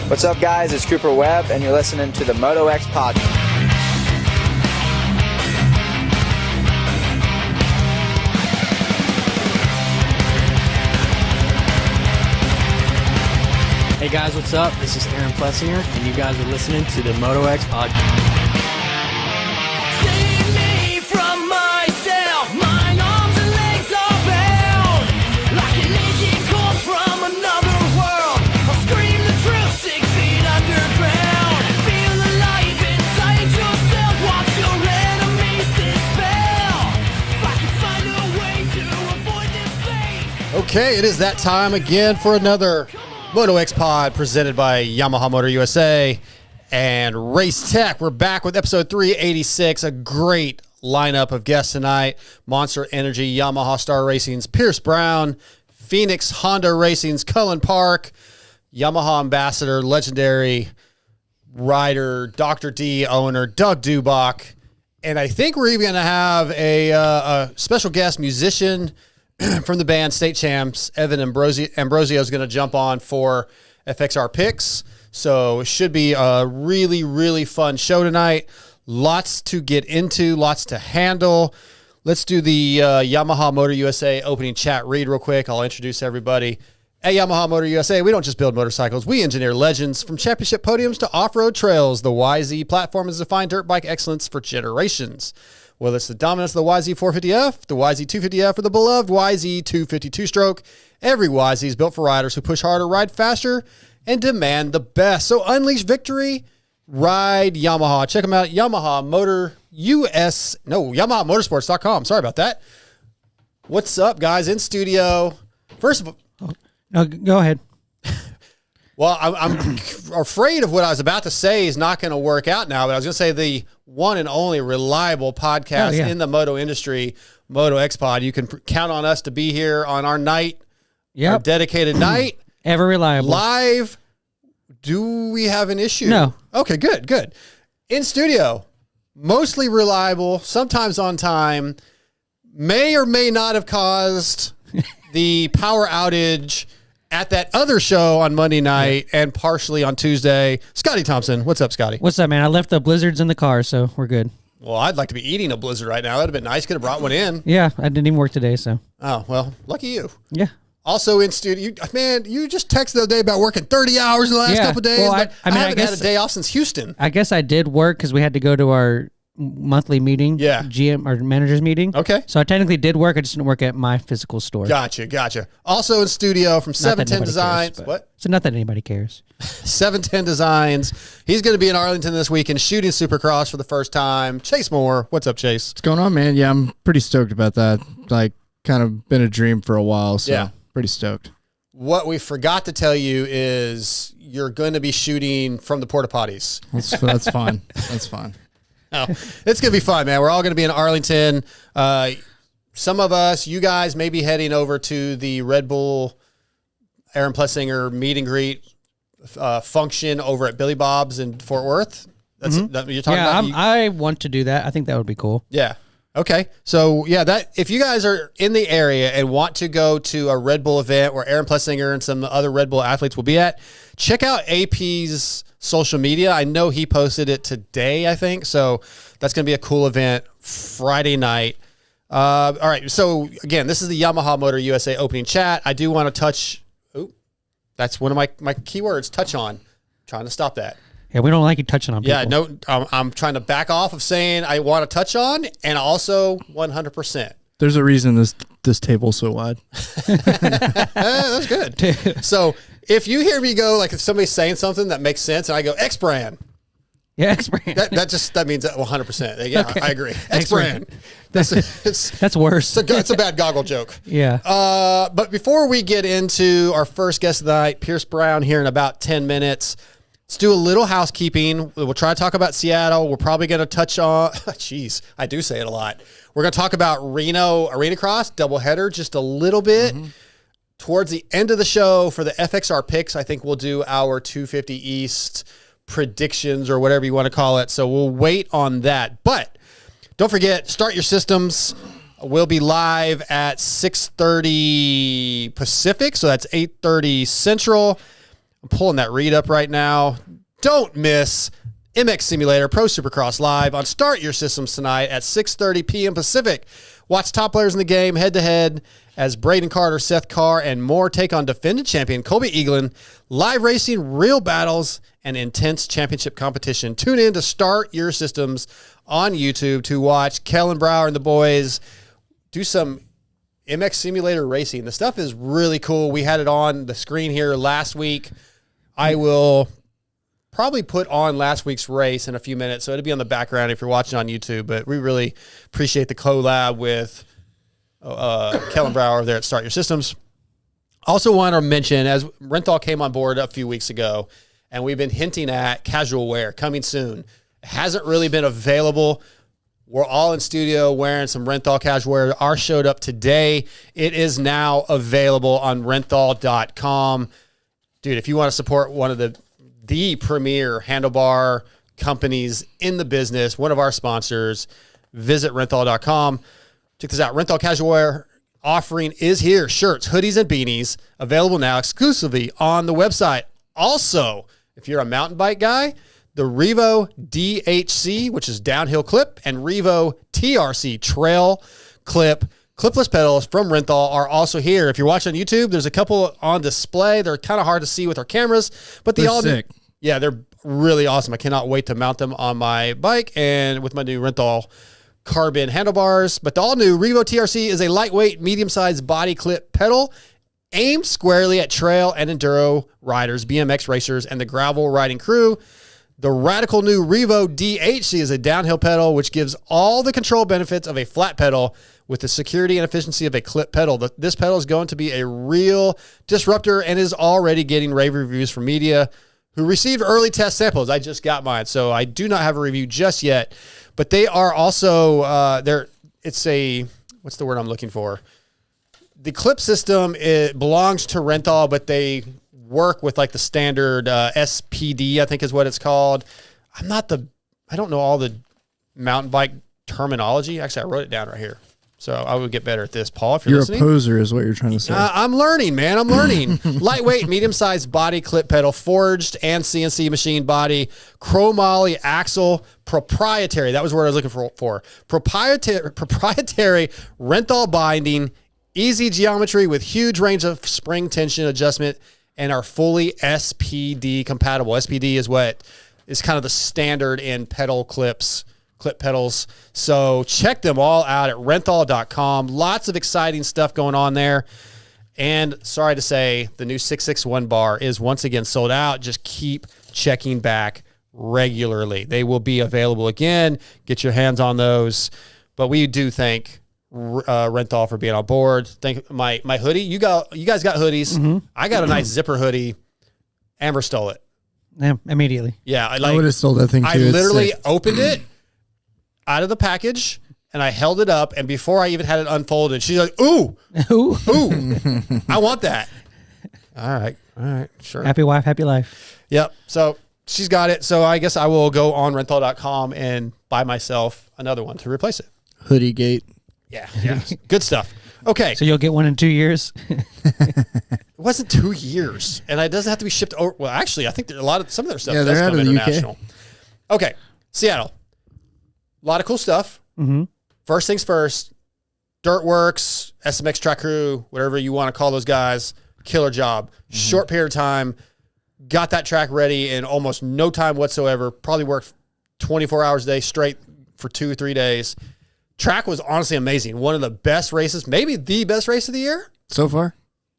What's up, guys? It's Cooper Webb, and you're listening to the MotoXpod. Hey guys, what's up? This is Aaron Plessinger, and you guys are listening to the MotoXpod. Okay, it is that time again for another MotoXpod presented by Yamaha Motor USA and Race Tech. We're back with episode 386, a great lineup of guests tonight. Monster Energy, Yamaha Star Racing's Pierce Brown, Phoenix Honda Racing's Cullin Park, Yamaha Ambassador, legendary rider, Dr. D owner, Doug Dubach, and I think we're even going to have a special guest musician from the band State Champs. Evan Ambrosio is going to jump on for FXR Picks. So it should be a really, really fun show tonight. Lots to get into, lots to handle. Let's do the Yamaha Motor USA opening chat read real quick. I'll introduce everybody. At Yamaha Motor USA, we don't just build motorcycles. We engineer legends from championship podiums to off-road trails. The YZ platform has defined dirt bike excellence for generations. Whether it's the dominance of the YZ450F, the YZ250F, or the beloved YZ252 stroke, every YZ is built for riders who push harder, ride faster, and demand the best. So unleash victory, ride Yamaha. Check them out at YamahaMotorsports.com. Sorry about that. What's up, guys? In studio. First of all, no, go ahead. Well, I'm afraid of what I was about to say is not going to work out now, but I was going to say the one and only reliable podcast in the moto industry, MotoXpod. You can count on us to be here on our night, our dedicated night. Ever reliable. Live. Do we have an issue? No. Okay, good. In studio, mostly reliable, sometimes on time, may or may not have caused the power outage at that other show on Monday night and partially on Tuesday. Scotty Thompson. What's up, Scotty? What's up, man? I left the blizzards in the car, so we're good. Well, I'd like to be eating a blizzard right now. That'd have been nice. Could have brought one in. Yeah, I didn't even work today, so. Oh, well, lucky you. Yeah. Also in studio, you just texted the other day about working 30 hours in the last couple of days. Well, I haven't had a day off since Houston. I guess I did work because we had to go to our monthly meeting. Yeah. GM, our manager's meeting. Okay. So I technically did work. I just didn't work at my physical store. Gotcha. Also in studio from 710 Designs. What? So not that anybody cares. 710 Designs. He's going to be in Arlington this weekend shooting Supercross for the first time. Chase Moore. What's up, Chase? What's going on, man? Yeah, I'm pretty stoked about that. Like, kind of been a dream for a while, so pretty stoked. What we forgot to tell you is you're going to be shooting from the porta potties. That's fine. That's fine. No, it's going to be fun, man. We're all going to be in Arlington. Some of us, you guys, may be heading over to the Red Bull Aaron Plessinger meet and greet function over at Billy Bob's in Fort Worth. That's that you're talking about? I want to do that. I think that would be cool. Yeah. Okay. So, that if you guys are in the area and want to go to a Red Bull event where Aaron Plessinger and some other Red Bull athletes will be at, check out AP's social media. I know he posted it today, I think. So that's going to be a cool event Friday night. All right. So again, this is the Yamaha Motor USA opening chat. I do want to touch. Oh, that's one of my keywords. Touch on. Trying to stop that. Yeah, we don't like you touching on people. Yeah, no, I'm trying to back off of saying I want to touch on and also 100%. There's a reason this table's so wide. That's good. So if you hear me go, like if somebody's saying something that makes sense and I go, X brand. Yeah, X brand. That means 100%. Yeah, okay. I agree. X brand. That's worse. It's a bad goggle joke. Yeah. But before we get into our first guest of the night, Pierce Brown, here in about 10 minutes, let's do a little housekeeping. We'll try to talk about Seattle. We're probably going to touch on, I do say it a lot. We're going to talk about Reno Arena Cross, doubleheader, just a little bit. Towards the end of the show for the FXR Picks, I think we'll do our 250 East predictions or whatever you want to call it. So we'll wait on that. But don't forget, Start Your Systems will be live at 6:30 Pacific. So that's 8:30 Central. I'm pulling that read up right now. Don't miss MX Simulator Pro Supercross live on Start Your Systems tonight at 6:30 p.m. Pacific. Watch top players in the game head-to-head as Braden Carter, Seth Carr, and more take on defending champion Colby Eaglin. Live racing, real battles, and intense championship competition. Tune in to Start Your Systems on YouTube to watch Kellen Brower and the boys do some MX Simulator racing. The stuff is really cool. We had it on the screen here last week. I will probably put on last week's race in a few minutes, so it'll be on the background if you're watching on YouTube, but we really appreciate the collab with Kellen Brower there at Start Your Systems. Also want to mention, as Renthal came on board a few weeks ago, and we've been hinting at casual wear coming soon. It hasn't really been available. We're all in studio wearing some Renthal casual wear. Ours showed up today. It is now available on renthal.com. Dude, if you want to support one of the premier handlebar companies in the business, one of our sponsors, visit renthal.com. Check this out. Renthal casual wear offering is here. Shirts, hoodies, and beanies available now exclusively on the website. Also, if you're a mountain bike guy, the Revo DHC, which is downhill clip, and Revo TRC trail clip, clipless pedals from Renthal are also here. If you're watching on YouTube, there's a couple on display. They're kind of hard to see with our cameras, but they're sick. Yeah, they're really awesome. I cannot wait to mount them on my bike and with my new Renthal carbon handlebars. But the all-new Revo TRC is a lightweight, medium-sized body clip pedal aimed squarely at trail and enduro riders, BMX racers, and the gravel riding crew. The radical new Revo DHC is a downhill pedal which gives all the control benefits of a flat pedal with the security and efficiency of a clip pedal. This pedal is going to be a real disruptor and is already getting rave reviews from media who received early test samples. I just got mine, so I do not have a review just yet. But they are also, it's a, what's the word I'm looking for? The clip system, it belongs to Renthal, but they work with like the standard SPD, I think is what it's called. I don't know all the mountain bike terminology. Actually, I wrote it down right here. So I would get better at this. Paul, if you're listening. A poser is what you're trying to say. I'm learning, man. I'm learning. Lightweight, medium-sized body clip pedal, forged and CNC machine body, chromoly axle, proprietary. That was what I was looking for. Proprietary Renthal binding, easy geometry with huge range of spring tension adjustment, and are fully SPD compatible. SPD is what is kind of the standard in pedal clips, clip pedals. So check them all out at renthal.com. Lots of exciting stuff going on there. And sorry to say, the new 661 bar is once again sold out. Just keep checking back regularly. They will be available again. Get your hands on those. But we do thank Renthal for being on board. Thank my hoodie. You guys got hoodies. Mm-hmm. I got a nice zipper hoodie. Amber stole it. Yeah, immediately. Yeah, I would have stole that thing too. I literally opened it out of the package and I held it up, and before I even had it unfolded, she's like, "Ooh, ooh, I want that." All right, sure. Happy wife, happy life. Yep. So she's got it. So I guess I will go on renthal.com and buy myself another one to replace it. Hoodie gate. Yeah. Good stuff. Okay. So you'll get one in 2 years? It wasn't 2 years. And it doesn't have to be shipped over. Well, actually, I think some of their stuff does come international. Okay. Seattle. A lot of cool stuff. Mm-hmm. First things first, Dirtworks, SMX Track Crew, whatever you want to call those guys, killer job. Mm-hmm. Short period of time, got that track ready in almost no time whatsoever. Probably worked 24 hours a day straight for 2 or 3 days. Track was honestly amazing. One of the best races, maybe the best race of the year. So far?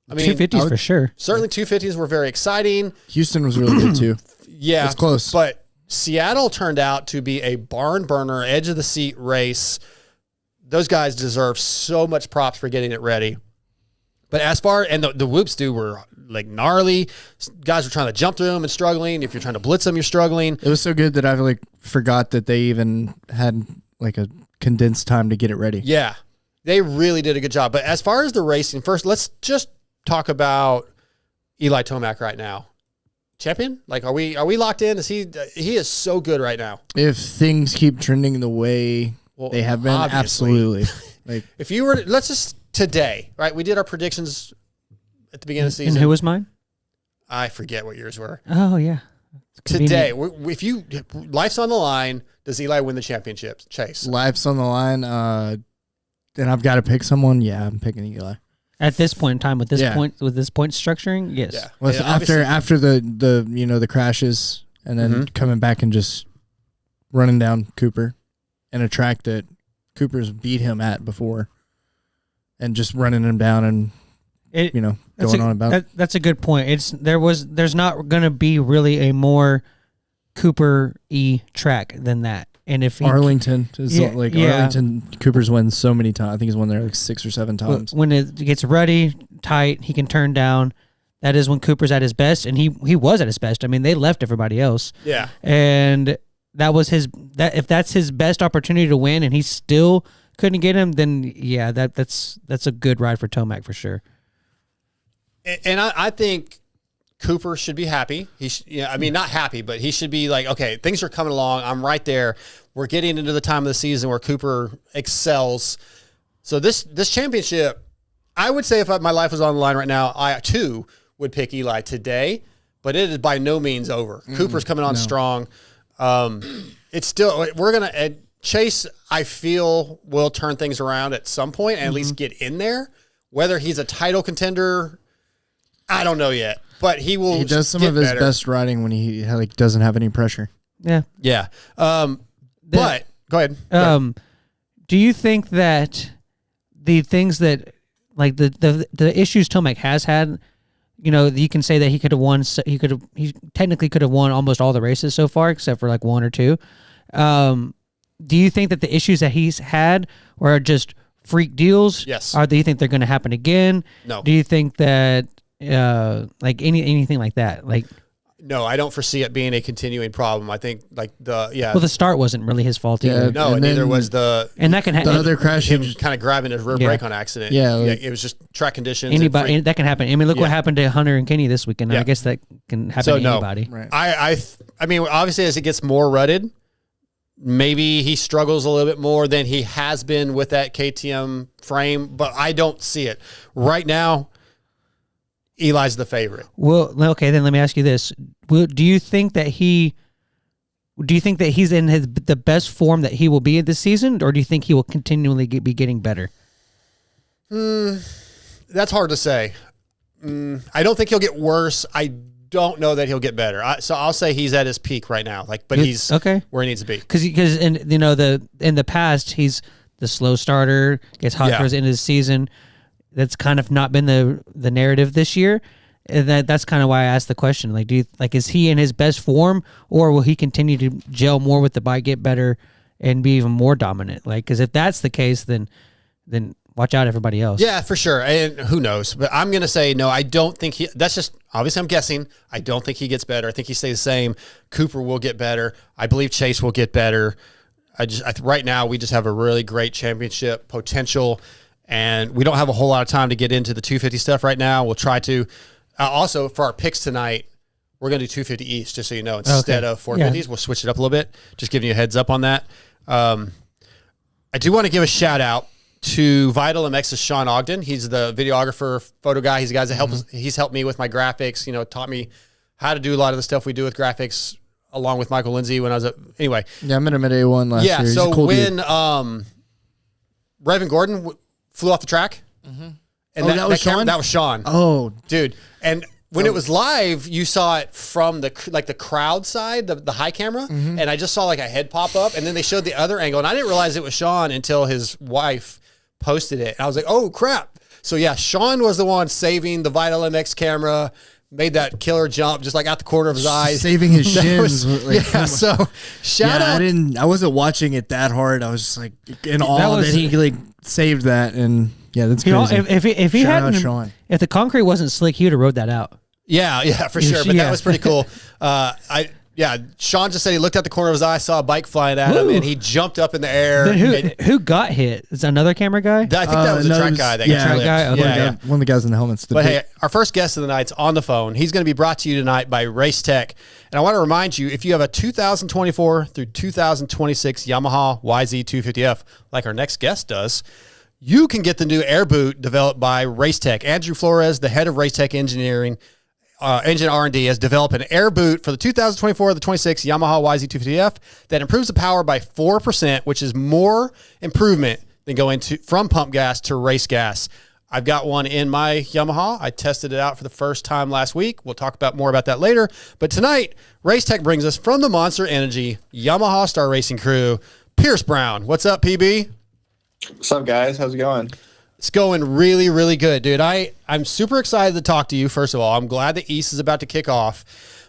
I mean, 250s for sure. Certainly 250s were very exciting. Houston was really good too. Yeah. It's close. But Seattle turned out to be a barn burner, edge of the seat race. Those guys deserve so much props for getting it ready. But as far, and the whoops, dude, were like gnarly. Guys were trying to jump through them and struggling. If you're trying to blitz them, you're struggling. It was so good that I like forgot that they even had like a condensed time to get it ready. Yeah, they really did a good job. But as far as the racing, first, let's just talk about Eli Tomac right now. Champion? Like, are we locked in? He is so good right now. If things keep trending the way they have been, obviously. Absolutely. Like, if you were, let's just today, right? We did our predictions at the beginning of the season. And who was mine? I forget what yours were. Oh yeah. Today, if you life's on the line, does Eli win the championship? Chase. Life's on the line. And I've got to pick someone. Yeah, I'm picking Eli. At this point in time, with this point structuring, yes. Yeah. Well, after the crashes and then coming back and just running down Cooper in a track that Cooper's beat him at before, and just running him down and going on about. That's a good point. There's not going to be really a more Cooper-y track than that. And if Arlington is Arlington, Cooper's won so many times. I think he's won there like 6 or 7 times. When it gets ruddy, tight, he can turn down. That is when Cooper's at his best, and he was at his best. I mean, they left everybody else. Yeah, and that was if that's his best opportunity to win, and he still couldn't get him, then yeah, that's a good ride for Tomac for sure. And I think Cooper should be happy. Not happy, but he should be like, okay, things are coming along. I'm right there. We're getting into the time of the season where Cooper excels. So this championship, I would say if my life was on the line right now, I too would pick Eli today, but it is by no means over. Cooper's coming on strong. It's still, Chase, I feel, will turn things around at some point and at least get in there. Whether he's a title contender, I don't know yet. But he will. He does some of his best riding when he doesn't have any pressure. Yeah. Yeah. But go ahead. Do you think that the things that the issues Tomac has had, you can say that he could have won. He technically could have won almost all the races so far, except for like 1 or 2. Do you think that the issues that he's had are just freak deals? Yes. Or do you think they're going to happen again? No. Do you think that anything like that? No, I don't foresee it being a continuing problem. I think Well, the start wasn't really his fault either. No, and neither was and that can the other crash. Him kind of grabbing his rear brake on accident. Yeah, it was just track conditions. Anybody that can happen. I mean, look what happened to Hunter and Kenny this weekend. I guess that can happen to anybody. Right. I mean, obviously, as it gets more rutted, maybe he struggles a little bit more than he has been with that KTM frame, but I don't see it right now. Eli's the favorite. Well, okay, then let me ask you this: do you think that he's in the best form that he will be this season, or do you think he will continually be getting better? That's hard to say. I don't think he'll get worse. I don't know that he'll get better. So I'll say he's at his peak right now. But he's okay where he needs to be. Because in the past he's the slow starter, gets hot towards the end of the season. That's kind of not been the narrative this year. And that's kind of why I asked the question. Is he in his best form, or will he continue to gel more with the bike, get better, and be even more dominant? Because if that's the case, then watch out everybody else. Yeah, for sure. And who knows? But I'm going to say no, I don't think that's just, obviously I'm guessing. I don't think he gets better. I think he stays the same. Cooper will get better. I believe Chase will get better. Right now we just have a really great championship potential. And we don't have a whole lot of time to get into the 250 stuff right now. We'll try to. Also, for our picks tonight, we're going to do 250 East, just so you know. Instead of 450s, we'll switch it up a little bit. Just giving you a heads up on that. I do want to give a shout out to Vital MX's Sean Ogden. He's the videographer, photo guy. He's the guy that he's helped me with my graphics, taught me how to do a lot of the stuff we do with graphics, along with Michael Lindsay when I was anyway. Yeah, I met him at A1 last year. Yeah, so cool when Revan Gordon flew off the track. And that was Sean? That was Sean. Oh, dude. And when it was live, you saw it from the crowd side, the high camera. And I just saw a head pop up, and then they showed the other angle. And I didn't realize it was Sean until his wife posted it. And I was like, oh crap. So yeah, Sean was the one saving the Vital MX camera, made that killer jump just out the corner of his eyes. Saving his shins. So shout out. I wasn't watching it that hard. I was just in awe that he saved that. And yeah, that's crazy. If he hadn't, Sean. If the concrete wasn't slick, he would have rode that out. Yeah, for sure. But that was pretty cool. Sean just said he looked at the corner of his eye, saw a bike flying at him, and he jumped up in the air. Then who got hit? Is that another camera guy? I think that was a track guy. Track guy. Okay. One of the guys in the helmets. But hey, our first guest of the night's on the phone. He's going to be brought to you tonight by Race Tech. And I want to remind you, if you have a 2024 through 2026 Yamaha YZ250F, like our next guest does, you can get the new air boot developed by Race Tech. Andrew Flores, the head of Race Tech Engineering, Engine R&D has developed an air boot for the 2024 the 26 Yamaha YZ250F that improves the power by 4%, which is more improvement than going from pump gas to race gas. I've got one in my Yamaha. I tested it out for the first time last week. We'll talk more about that later. But tonight, Race Tech brings us from the Monster Energy Yamaha Star Racing crew, Pierce Brown. What's up, PB? What's up, guys? How's it going? It's going really, really good, dude. I'm super excited to talk to you, first of all. I'm glad the East is about to kick off.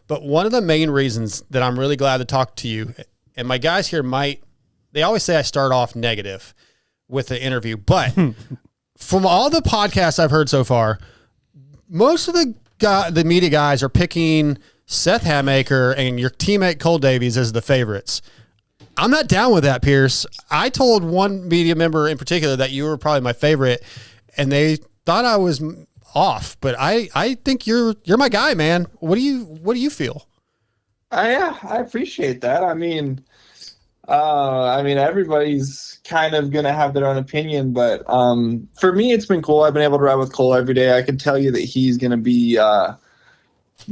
But one of the main reasons that I'm really glad to talk to you, and my guys here they always say I start off negative with the interview, but from all the podcasts I've heard so far, most of the media guys are picking Seth Hamaker and your teammate Cole Davies as the favorites. I'm not down with that, Pierce. I told one media member in particular that you were probably my favorite, and they thought I was off. But I think you're my guy, man. What do you feel? Yeah, I appreciate that. I mean, everybody's kind of gonna have their own opinion, but for me, it's been cool. I've been able to ride with Cole every day. I can tell you that he's gonna be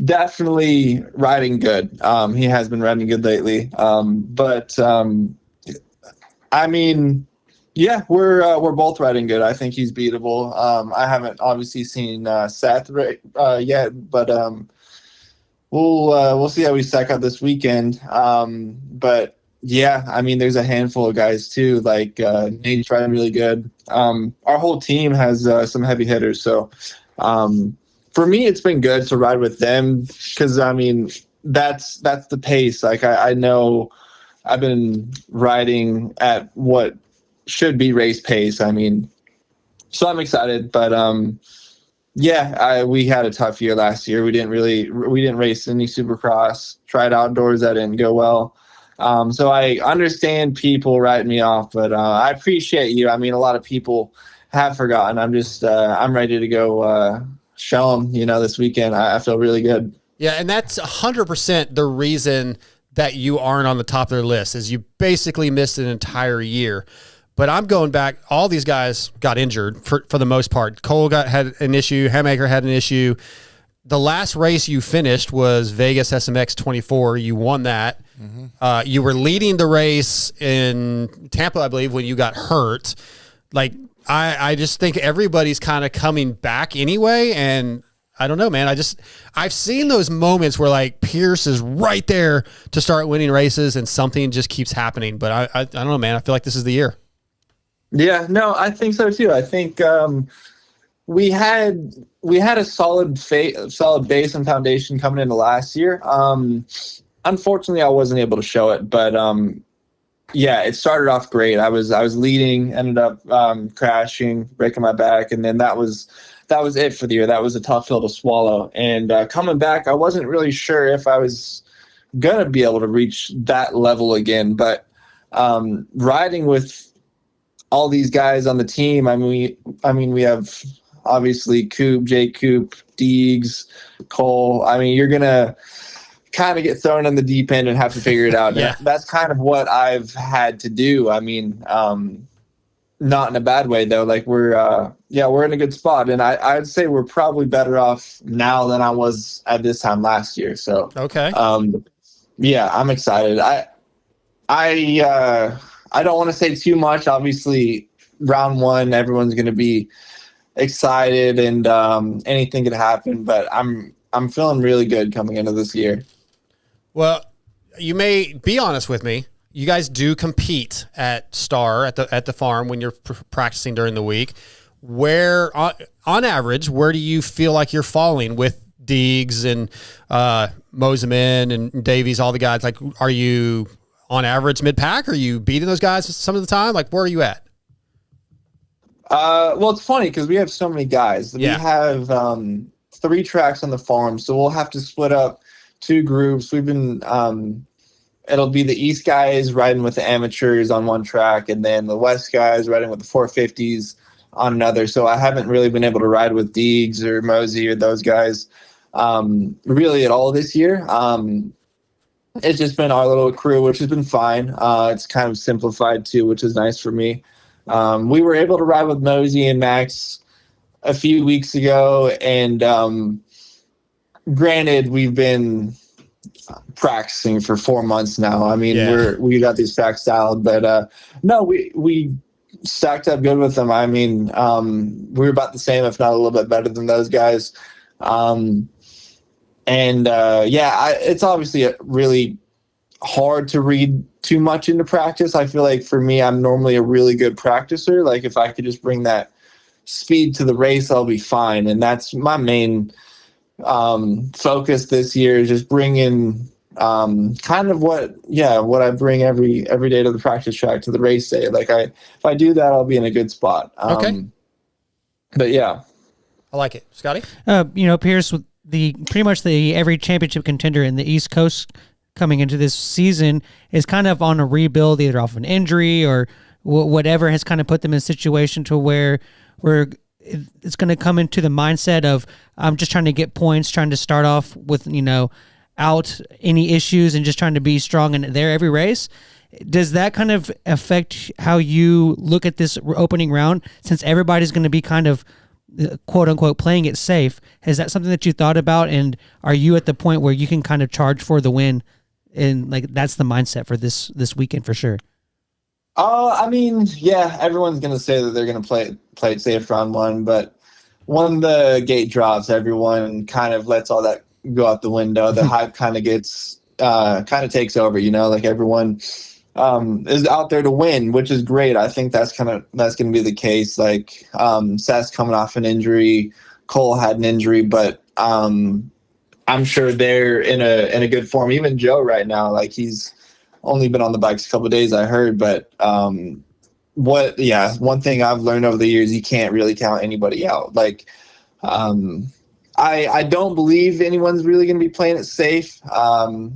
definitely riding good. He has been riding good lately. Yeah, we're both riding good. I think he's beatable. I haven't obviously seen Seth yet, but we'll see how we stack up this weekend. But yeah, I mean, there's a handful of guys too. Like Nate's riding really good. Our whole team has some heavy hitters, so. For me, it's been good to ride with them because, I mean, that's the pace. Like, I know I've been riding at what should be race pace. I mean, so I'm excited. But, we had a tough year last year. We didn't race any Supercross, tried outdoors. That didn't go well. So I understand people writing me off, but I appreciate you. I mean, a lot of people have forgotten. I'm ready to go show them, this weekend. I feel really good. Yeah, and that's 100% the reason that you aren't on the top of their list is you basically missed an entire year. But I'm going back. All these guys got injured for the most part. Cole had an issue. Hamaker had an issue. The last race you finished was Vegas SMX 24. You won that. Mm-hmm. You were leading the race in Tampa, I believe, when you got hurt. Like, I just think everybody's kind of coming back anyway, and I don't know, man. I've seen those moments where like Pierce is right there to start winning races, and something just keeps happening. But I don't know, man. I feel like this is the year. Yeah, no, I think so too. I think we had a solid base and foundation coming into last year. Unfortunately, I wasn't able to show it, but yeah, it started off great. I was leading, ended up crashing, breaking my back, and then that was it for the year. That was a tough pill to swallow. And coming back, I wasn't really sure if I was gonna be able to reach that level again. But riding with all these guys on the team, I mean, we have obviously Jake Coop, Deegs, Cole. I mean, you're gonna kind of get thrown in the deep end and have to figure it out. Yeah. That's kind of what I've had to do. I mean, not in a bad way though. Like we're in a good spot, and I'd say we're probably better off now than I was at this time last year. So okay. Yeah, I'm excited. I don't want to say too much. Obviously, round one, everyone's going to be excited, and anything could happen. But I'm feeling really good coming into this year. Well, you may be honest with me. You guys do compete at Star at the farm when you're practicing during the week. Where on average, where do you feel like you're falling with Deegs and Moseman and Davies, all the guys? Like, are you on average mid-pack? Are you beating those guys some of the time? Like, where are you at? Well, it's funny because we have so many guys. Yeah. We have 3 tracks on the farm, so we'll have to split up 2 groups. We've been it'll be the East guys riding with the amateurs on one track, and then the West guys riding with the 450s on another. So I haven't really been able to ride with Deegs or Mosey or those guys really at all this year. It's just been our little crew, which has been fine. It's kind of simplified too, which is nice for me. We were able to ride with Mosey and Max a few weeks ago, and granted, we've been practicing for 4 months now. I mean, Yeah. we got these tracks dialed, but no, we stacked up good with them. I mean, we were about the same, if not a little bit better than those guys. It's obviously really hard to read too much into practice. I feel like for me, I'm normally a really good practicer. Like if I could just bring that speed to the race, I'll be fine. And that's my main focus this year, is just bringing kind of what I bring every day to the practice track, to the race day. Like if I do that, I'll be in a good spot. Okay. But yeah, I like it. Scotty? Pierce, with pretty much every championship contender in the East Coast coming into this season is kind of on a rebuild, either off an injury or whatever has kind of put them in a situation to where it's going to come into the mindset of, I'm just trying to get points, trying to start off with, out any issues and just trying to be strong in there every race. Does that kind of affect how you look at this opening round, since everybody's going to be kind of quote unquote playing it safe? Is that something that you thought about, and are you at the point where you can kind of charge for the win, and like that's the mindset for this weekend for sure? I mean, yeah, everyone's gonna say that they're gonna play it safe round one, but when the gate drops, everyone kind of lets all that go out the window. The hype kind of gets takes over, like everyone is out there to win, which is great. I think that's going to be the case. Like Seth's coming off an injury, Cole had an injury, but I'm sure they're in a good form. Even Joe right now, like he's only been on the bikes a couple of days, I heard, but one thing I've learned over the years, you can't really count anybody out. Like I don't believe anyone's really going to be playing it safe,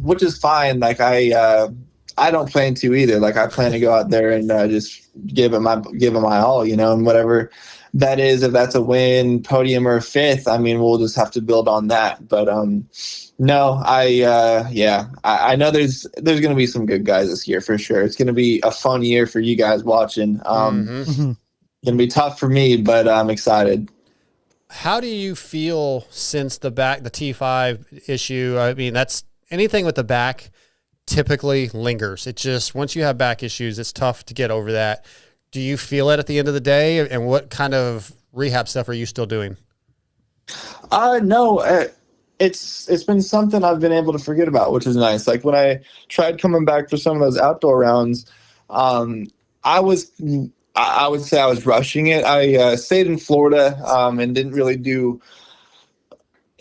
which is fine. Like I don't plan to either. Like I plan to go out there and just give it my all, and whatever that is, if that's a win, podium, or fifth, I mean, we'll just have to build on that. But no, I know there's going to be some good guys this year for sure. It's going to be a fun year for you guys watching. Going to be tough for me, but I'm excited. How do you feel since the T5 issue? I mean, that's anything with the back typically lingers. It just, once you have back issues, it's tough to get over that. Do you feel it at the end of the day? And what kind of rehab stuff are you still doing? No, it's been something I've been able to forget about, which is nice. Like when I tried coming back for some of those outdoor rounds, I would say I was rushing it. I stayed in Florida and didn't really do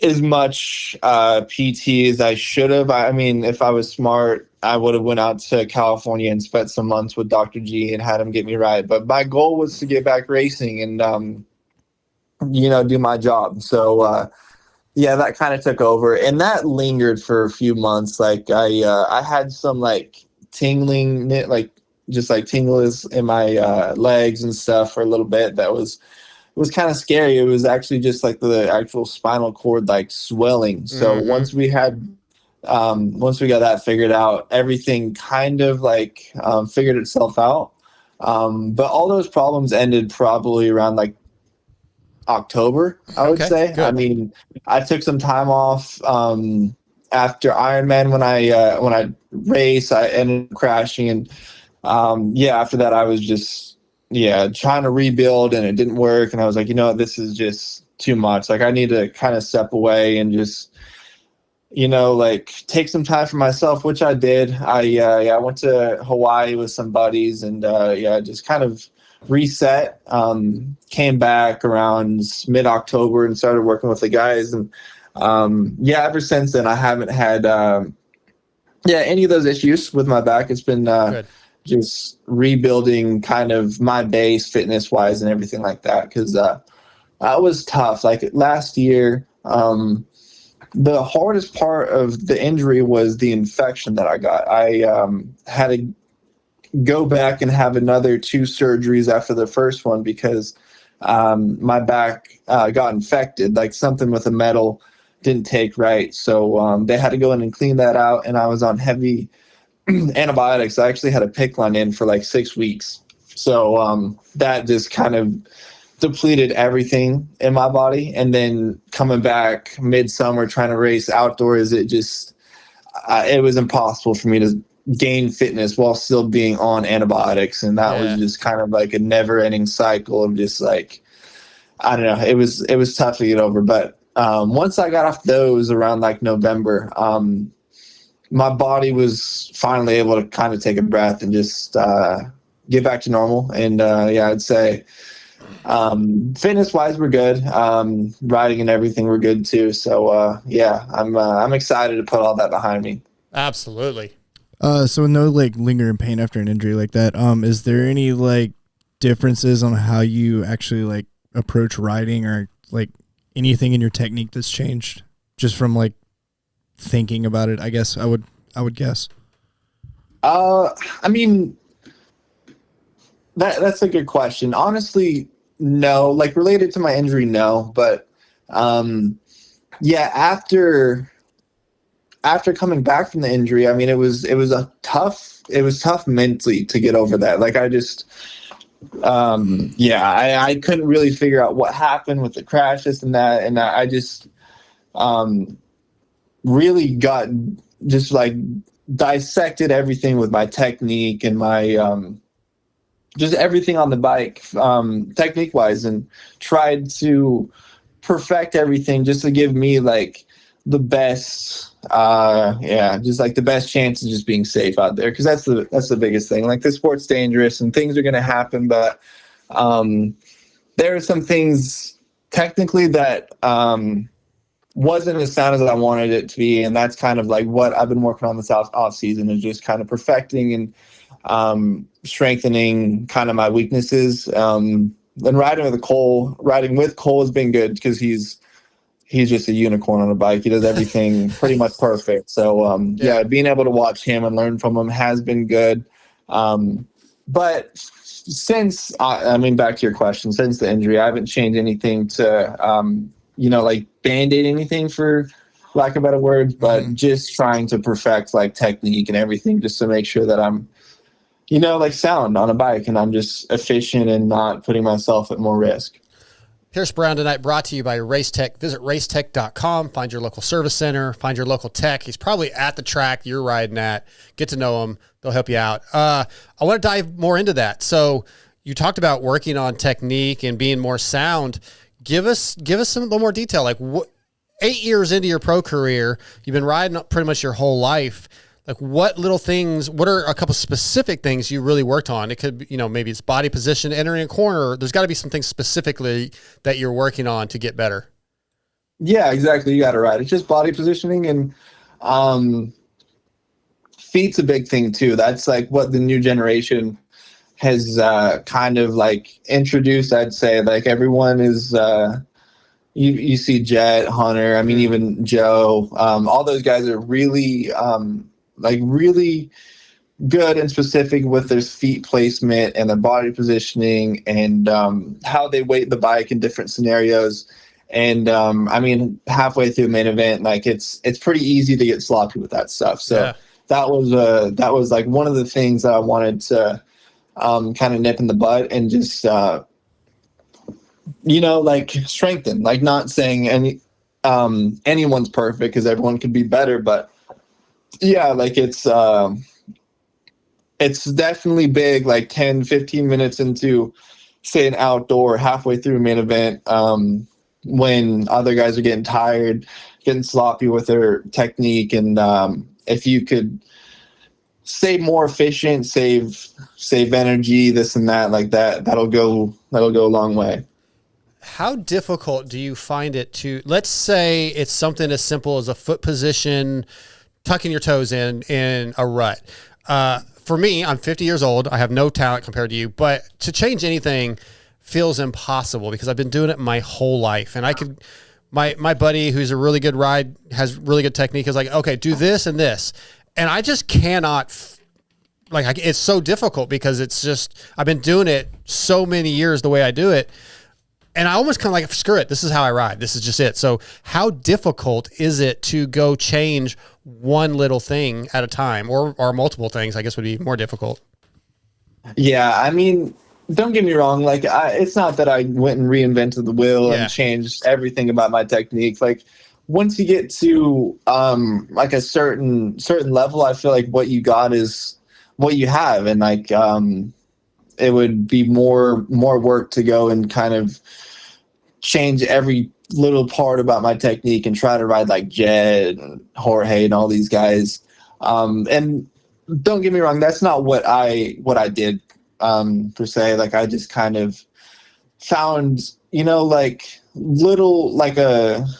as much PT as I should have. I mean, if I was smart, I would have went out to California and spent some months with Dr. G and had him get me right. But my goal was to get back racing and, do my job. So, that kind of took over, and that lingered for a few months. Like I had some tingling, tingles in my legs and stuff for a little bit. That was kind of scary. It was actually just like the actual spinal cord swelling. So once we got that figured out, everything kind of figured itself out. But all those problems ended probably around October, I would say. Good. I mean, I took some time off after Ironman when I raced. I ended up crashing, and after that I was just trying to rebuild, and it didn't work. And I was like, this is just too much. Like I need to kind of step away and just take some time for myself, which I did. I went to Hawaii with some buddies and just kind of reset, came back around mid-October and started working with the guys. And ever since then I haven't had any of those issues with my back. It's been just rebuilding kind of my base fitness wise and everything like that. Because that was tough. Like last year, the hardest part of the injury was the infection that I got. I had to go back and have another 2 surgeries after the first one because my back got infected. Like something with a metal didn't take right. So they had to go in and clean that out. And I was on heavy antibiotics. I actually had a PICC line in for 6 weeks. So that just kind of depleted everything in my body, and then coming back midsummer trying to race outdoors, it just it was impossible for me to gain fitness while still being on antibiotics, and that was just kind of like a never-ending cycle of just like, I don't know, it was tough to get over. But once I got off those around like November, my body was finally able to kind of take a breath and just get back to normal. And I'd say fitness wise we're good, riding and everything we're good too. So I'm excited to put all that behind me. Absolutely. So no like lingering pain after an injury like that. Is there any like differences on how you actually like approach riding, or like anything in your technique that's changed just from like thinking about it? I guess I would guess. I mean, that's a good question. Honestly, no. Like related to my injury, no. But after coming back from the injury, I mean, it was tough mentally to get over that. Like I just I couldn't really figure out what happened with the crash, this and that, and I just really got just like dissected everything with my technique and my just everything on the bike technique wise, and tried to perfect everything just to give me like the best just like the best chance of just being safe out there, because that's the biggest thing. Like the sport's dangerous and things are going to happen, but there are some things technically that wasn't as sound as I wanted it to be, and that's kind of like what I've been working on this off season, is just kind of perfecting and strengthening kind of my weaknesses. And riding with Cole has been good because he's just a unicorn on a bike. He does everything pretty much perfect. So being able to watch him and learn from him has been good. But since back to your question, since the injury, I haven't changed anything to like band-aid anything, for lack of better words, but just trying to perfect like technique and everything, just to make sure that I'm like sound on a bike and I'm just efficient and not putting myself at more risk. Pierce Brown tonight brought to you by Racetech. Visit racetech.com, find your local service center, find your local tech. He's probably at the track you're riding at. Get to know him. They'll help you out. I want to dive more into that. So you talked about working on technique and being more sound. Give us some little more detail. Like 8 years into your pro career, you've been riding pretty much your whole life. Like what are a couple specific things you really worked on? It could be, maybe it's body position, entering a corner. There's got to be some things specifically that you're working on to get better. Yeah, exactly. You got it right. It's just body positioning, and feet's a big thing too. That's like what the new generation has kind of like introduced, I'd say. Like everyone is, you see Jet, Hunter, I mean, even Joe, all those guys are really, really good and specific with their feet placement and their body positioning and how they weight the bike in different scenarios. And halfway through main event, like it's pretty easy to get sloppy with that stuff. So that was like one of the things that I wanted to kind of nip in the bud and just like strengthen. Like not saying anyone's perfect, because everyone could be better, but like it's definitely big, like 10-15 minutes into, say, an outdoor, halfway through a main event, when other guys are getting tired, getting sloppy with their technique, and if you could stay more efficient, save energy, this and that, like that'll go a long way. How difficult do you find it to, let's say it's something as simple as a foot position, tucking your toes in a rut. For me, I'm 50 years old. I have no talent compared to you, but to change anything feels impossible because I've been doing it my whole life. And my buddy who's a really good ride, has really good technique, is like, okay, do this and this. And I just cannot, it's so difficult because it's just, I've been doing it so many years the way I do it. And I almost kind of like, screw it, this is how I ride. This is just it. So how difficult is it to go change one little thing at a time, or multiple things, I guess, would be more difficult? Yeah, I mean, don't get me wrong. Like, it's not that I went and reinvented the wheel and changed everything about my technique. Like, once you get to like a certain level, I feel like what you got is what you have, and like it would be more work to go and kind of change every little part about my technique and try to ride like Jed and Jorge and all these guys. And don't get me wrong, that's not what I did per se. Like, I just kind of found, like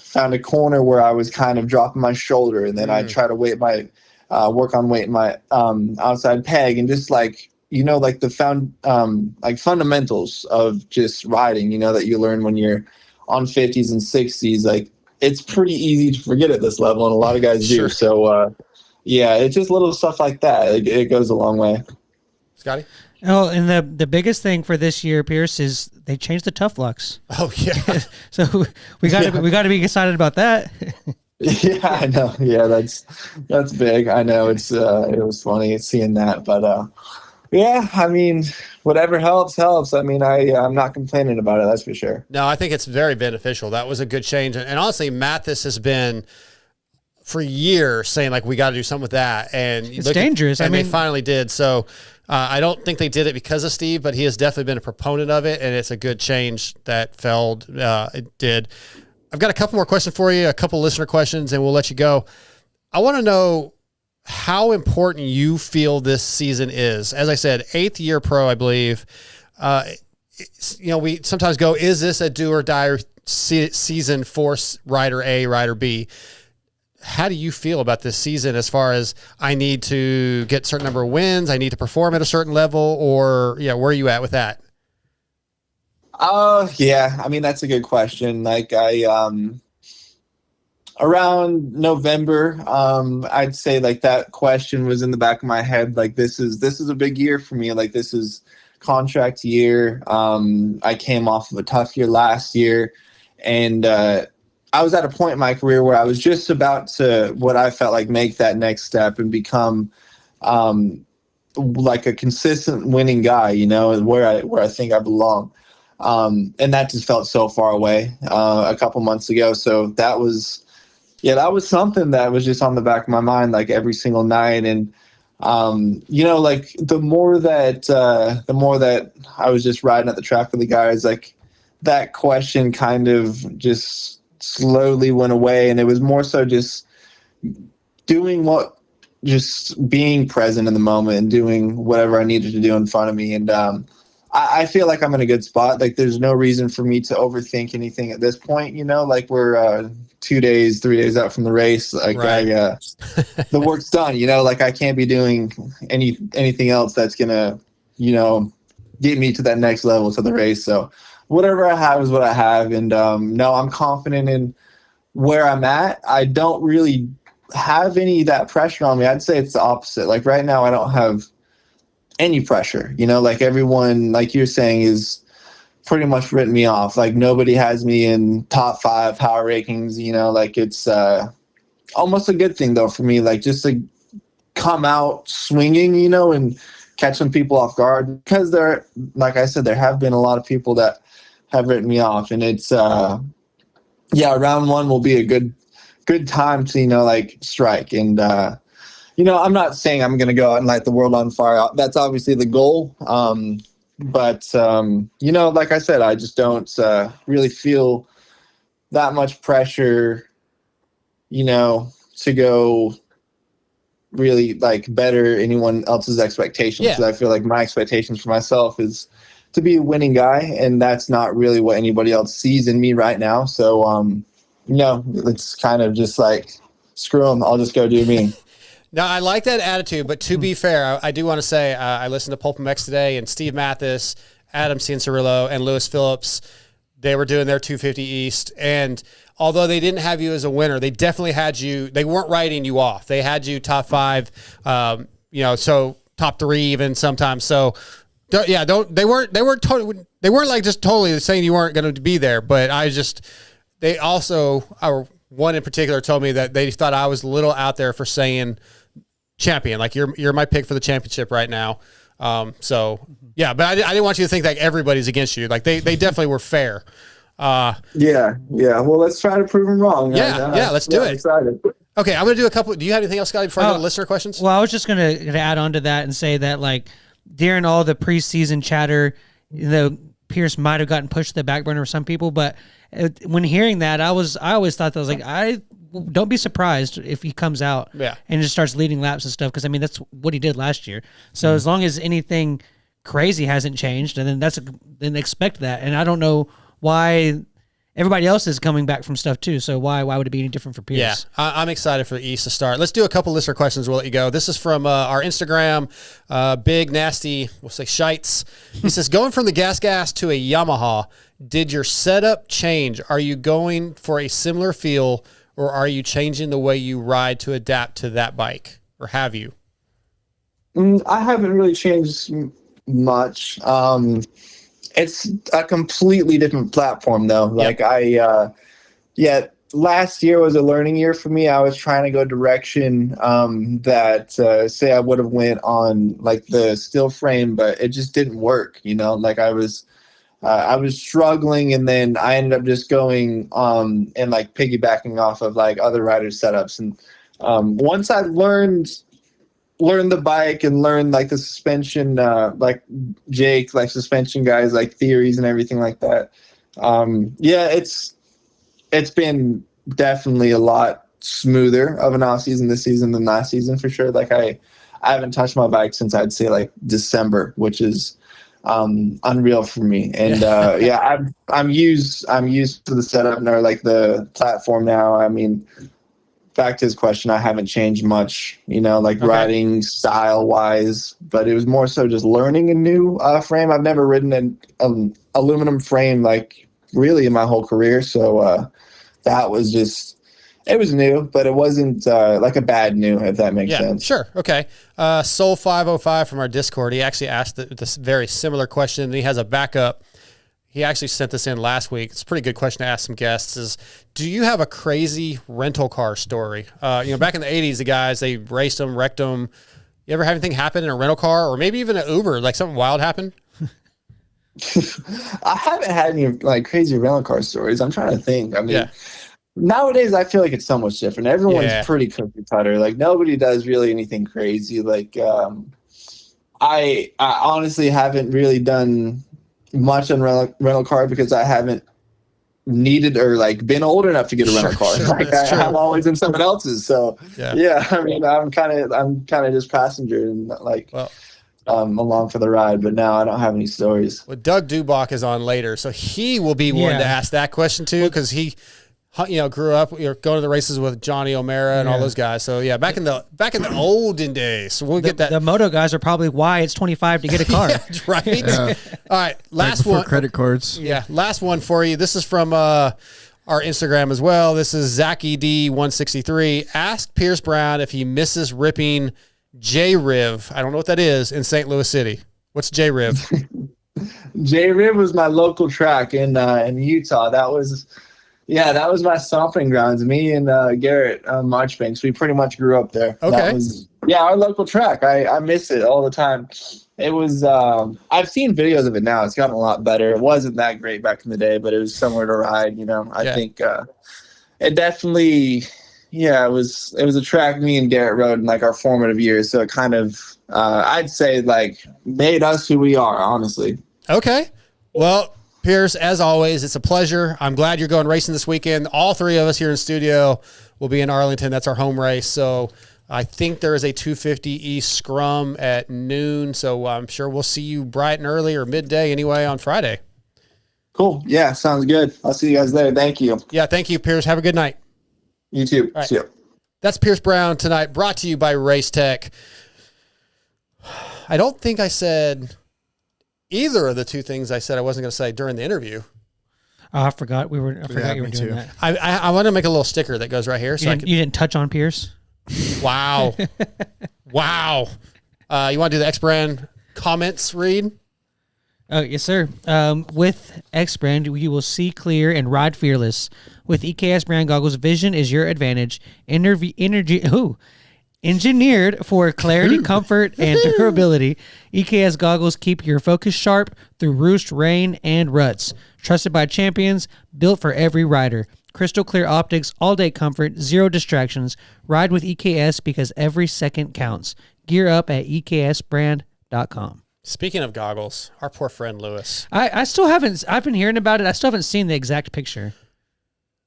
found a corner where I was kind of dropping my shoulder, and then I try to work on weighting my outside peg, and just like, like the like fundamentals of just riding, that you learn when you're on 50s and 60s. Like, it's pretty easy to forget at this level, and a lot of guys do. So, it's just little stuff like that. It goes a long way. Scotty? Oh, and the biggest thing for this year, Pierce, is they changed the tough lux. Oh yeah. So we got to be excited about that. Yeah, I know. Yeah, that's big. I know. It was funny seeing that, but yeah, I mean, whatever helps. I mean, I'm not complaining about it, that's for sure. No, I think it's very beneficial. That was a good change. And honestly, Mathis has been for years saying, like, we got to do something with that. And it's dangerous. And they finally did. So I don't think they did it because of Steve, but he has definitely been a proponent of it, and it's a good change that Feld did. I've got a couple more questions for you, a couple listener questions, and we'll let you go. I want to know how important you feel this season is. As I said, 8th year pro, I believe. We sometimes go, is this a do or die season for rider A, rider B? How do you feel about this season as far as I need to get a certain number of wins, I need to perform at a certain level, or where are you at with that? Yeah, I mean, that's a good question. Like, around November, I'd say like that question was in the back of my head. Like, this is a big year for me. Like, this is contract year. I came off of a tough year last year, and I was at a point in my career where I was just about to, what I felt like, make that next step and become like a consistent winning guy, where I think I belong. And that just felt so far away a couple months ago. So that was something that was just on the back of my mind, like every single night. And, like the more that I was just riding at the track with the guys, like that question kind of just slowly went away. And it was more so just just being present in the moment and doing whatever I needed to do in front of me. And, I feel like I'm in a good spot. Like, there's no reason for me to overthink anything at this point. Like, we're 3 days out from the race. Like, right. The work's done. Like, I can't be doing anything else that's gonna, get me to that next level to the race. So whatever I have is what I have. And no, I'm confident in where I'm at. I don't really have any of that pressure on me. I'd say it's the opposite. Like, right now, I don't have any pressure, like everyone, like you're saying, is pretty much written me off. Like, nobody has me in top 5 power rankings, like it's almost a good thing though for me, like just to come out swinging, and catch some people off guard, because like I said, there have been a lot of people that have written me off, and it's round 1 will be a good time to like strike. And I'm not saying I'm going to go out and light the world on fire. That's obviously the goal. But like I said, I just don't really feel that much pressure, to go really like better anyone else's expectations. Yeah. 'Cause I feel like my expectations for myself is to be a winning guy, and that's not really what anybody else sees in me right now. So, it's kind of just like, screw them. I'll just go do me. Now, I like that attitude, but to be fair, I do want to say I listened to Pulp MX today, and Steve Mathis, Adam Cianciarulo, and Lewis Phillips, they were doing their 250 East, and although they didn't have you as a winner, they definitely had you. They weren't writing you off. They had you top 5, so top 3 even sometimes. So, they weren't like just totally saying you weren't going to be there, but they also, one in particular told me that they thought I was a little out there for saying champion, like you're my pick for the championship right now. So yeah, but I didn't want you to think that everybody's against you. Like they definitely were fair. Yeah. Well, let's try to prove them wrong. Let's do it. Excited. Okay, I'm going to do a couple. Do you have anything else, Scotty, before I go to listener questions? Well, I was just gonna add on to that and say that, like, during all the preseason chatter, Pierce might have gotten pushed to the back burner for some people, but when hearing that, I always thought that I was like, I don't be surprised if he comes out and just starts leading laps and stuff, because I mean that's what he did last year. So as long as anything crazy hasn't changed, and then expect that. And I don't know why. Everybody else is coming back from stuff too, so why would it be any different for Pierce? Yeah, I'm excited for the East to start. Let's do a couple listener questions. We'll let you go. This is from our Instagram, Big Nasty, we'll say Shites. He says, going from the gas to a Yamaha, did your setup change? Are you going for a similar feel, or are you changing the way you ride to adapt to that bike, or have you? I haven't really changed much. It's a completely different platform, though. Like last year was a learning year for me. I was trying to go direction that say I would have went on like the steel frame, but it just didn't work. Like I was struggling, and then I ended up just going and like piggybacking off of like other riders' setups. And once I learned the bike and learn like the suspension, like Jake, like suspension guys, like theories and everything like that. It's been definitely a lot smoother of an off season this season than last season for sure. Like I haven't touched my bike since I'd say like December, which is unreal for me. And I'm used to the setup or like the platform now. I mean, back to his question, I haven't changed much, riding style wise, but it was more so just learning a new frame. I've never ridden an aluminum frame like really in my whole career. So that was it was new, but it wasn't like a bad new, if that makes sense. Sure. Okay. Soul505 from our Discord, he actually asked this very similar question, and he has a backup. He actually sent this in last week. It's a pretty good question to ask some guests is, do you have a crazy rental car story? Back in the 80s, the guys, they raced them, wrecked them. You ever have anything happen in a rental car or maybe even an Uber, like something wild happened? I haven't had any like crazy rental car stories. I'm trying to think. I mean, nowadays I feel like it's so much different. Everyone's pretty cookie cutter. Like nobody does really anything crazy. Like I honestly haven't really done much on rental car because I haven't needed or like been old enough to get a rental car. Like I'm always in someone else's. So I mean, I'm kind of just passenger and like along for the ride. But now I don't have any stories. Well, Doug Dubach is on later, so he will be one to ask that question too, because he grew up going to the races with Johnny O'Mara and all those guys. So back in the olden days. So we'll get that. The moto guys are probably why it's 25 to get a car. Right. All right. Last one. Credit cards. Yeah. Last one for you. This is from our Instagram as well. This is Zachy D163. Ask Pierce Brown if he misses ripping J-Riv. I don't know what that is in St. Louis City. What's J-Riv? J-Riv was my local track in Utah. That was my stomping grounds. Me and Garrett Marchbanks, we pretty much grew up there. Okay. That was, our local track. I miss it all the time. It was, I've seen videos of it now. It's gotten a lot better. It wasn't that great back in the day, but it was somewhere to ride, I think it definitely, it was a track me and Garrett rode in like our formative years. So it kind of, I'd say like made us who we are, honestly. Okay. Well, Pierce, as always, it's a pleasure. I'm glad you're going racing this weekend. All three of us here in studio will be in Arlington. That's our home race. So I think there is a 250 East scrum at noon. So I'm sure we'll see you bright and early or midday anyway on Friday. Cool. Yeah, sounds good. I'll see you guys there. Thank you. Yeah, thank you, Pierce. Have a good night. You too. Right. See you. That's Pierce Brown tonight, brought to you by Race Tech. I don't think I said either of the two things I said I wasn't going to say during the interview. Oh, I forgot you were doing that. I want to make a little sticker that goes right here. You didn't touch on Pierce? Wow. Wow. You want to do the X Brand comments read? Oh, yes, sir. With X Brand, you will see clear and ride fearless. With EKS brand goggles, vision is your advantage. Engineered for clarity, comfort, and durability, EKS goggles keep your focus sharp through roost, rain, and ruts. Trusted by champions, built for every rider. Crystal clear optics, all-day comfort, zero distractions. Ride with EKS because every second counts. Gear up at EKSbrand.com. Speaking of goggles, our poor friend Lewis. I still haven't, I've been hearing about it. I still haven't seen the exact picture.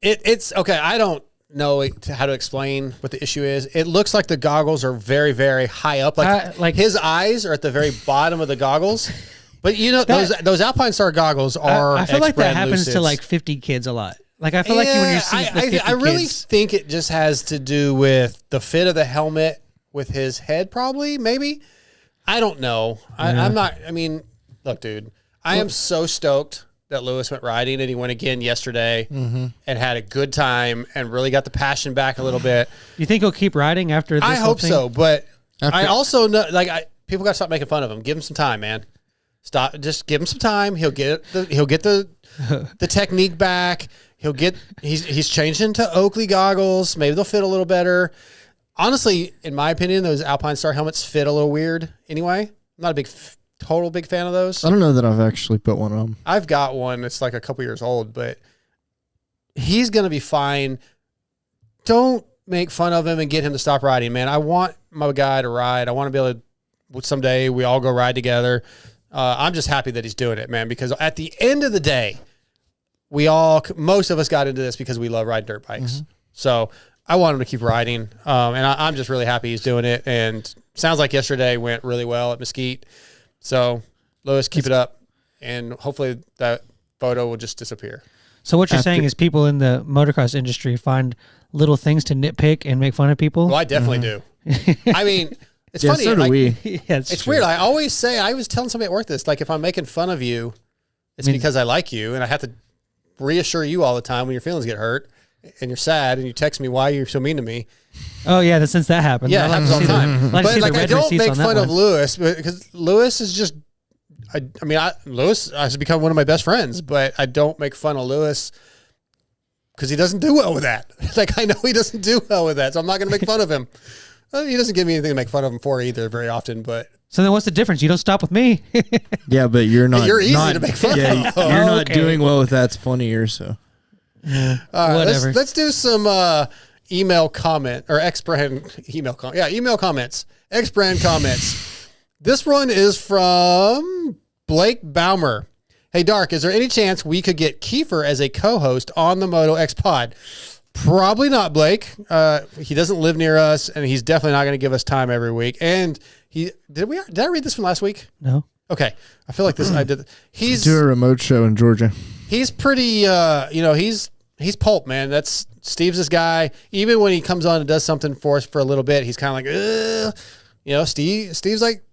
It's okay. I don't know how to explain what the issue is. It looks like the goggles are very, very high up. Like his eyes are at the very bottom of the goggles. But you know, those Alpine Star goggles are. I feel like that happens Lucids. to like 50 kids a lot. Like I feel like when you see the 50 I really kids, think it just has to do with the fit of the helmet with his head, probably, maybe. I don't know. I'm not. I mean, look, dude, I am so stoked that Lewis went riding, and he went again yesterday and had a good time and really got the passion back a little bit. You think he'll keep riding after this? I whole hope thing? so, but I also know, people got to stop making fun of him. Give him some time, man. Stop. Just give him some time. He'll get the technique back. He's changed into Oakley goggles. Maybe they'll fit a little better. Honestly, in my opinion, those Alpine Star helmets fit a little weird anyway. I'm not a total big fan of those. I don't know that I've actually put one on. I've got one. It's like a couple years old, but he's going to be fine. Don't make fun of him and get him to stop riding, man. I want my guy to ride. I want to be able to, someday we all go ride together. I'm just happy that he's doing it, man, because at the end of the day, most of us got into this because we love riding dirt bikes. So I want him to keep riding. And I'm just really happy he's doing it. And sounds like yesterday went really well at Mesquite. So Lewis, keep it up. And hopefully that photo will just disappear. So what you're saying is people in the motocross industry find little things to nitpick and make fun of people? Well, I definitely do. I mean, it's funny. So do we. Yeah, it's true. weird. I always say, I was telling somebody at work this, like if I'm making fun of you, it's because I like you, and I have to reassure you all the time when your feelings get hurt and you're sad and you text me why you're so mean to me. Oh yeah, since that happened. Yeah, it happens all the time. Like But like I don't make fun of Lewis because Lewis is just, Lewis has become one of my best friends, but I don't make fun of Lewis because he doesn't do well with that. Like I know he doesn't do well with that, so I'm not going to make fun of him. He doesn't give me anything to make fun of him for either very often, but. So then what's the difference? You don't stop with me. Yeah, but you're not. You're easy to make fun of. You're not doing well with that's funnier, so. All right, Whatever. Let's do some email comment or X-Brand email comment. Yeah, email comments. X-Brand comments. This one is from Blake Baumer. Hey, Dark, is there any chance we could get Kiefer as a co-host on the MotoXpod? Probably not, Blake. He doesn't live near us, and he's definitely not going to give us time every week. And did I read this from last week? No. Okay, I feel like this. I did. He's do a remote show in Georgia. He's pretty. He's pulp, man. That's Steve's this guy. Even when he comes on and does something for us for a little bit, he's kind of like, Steve's like,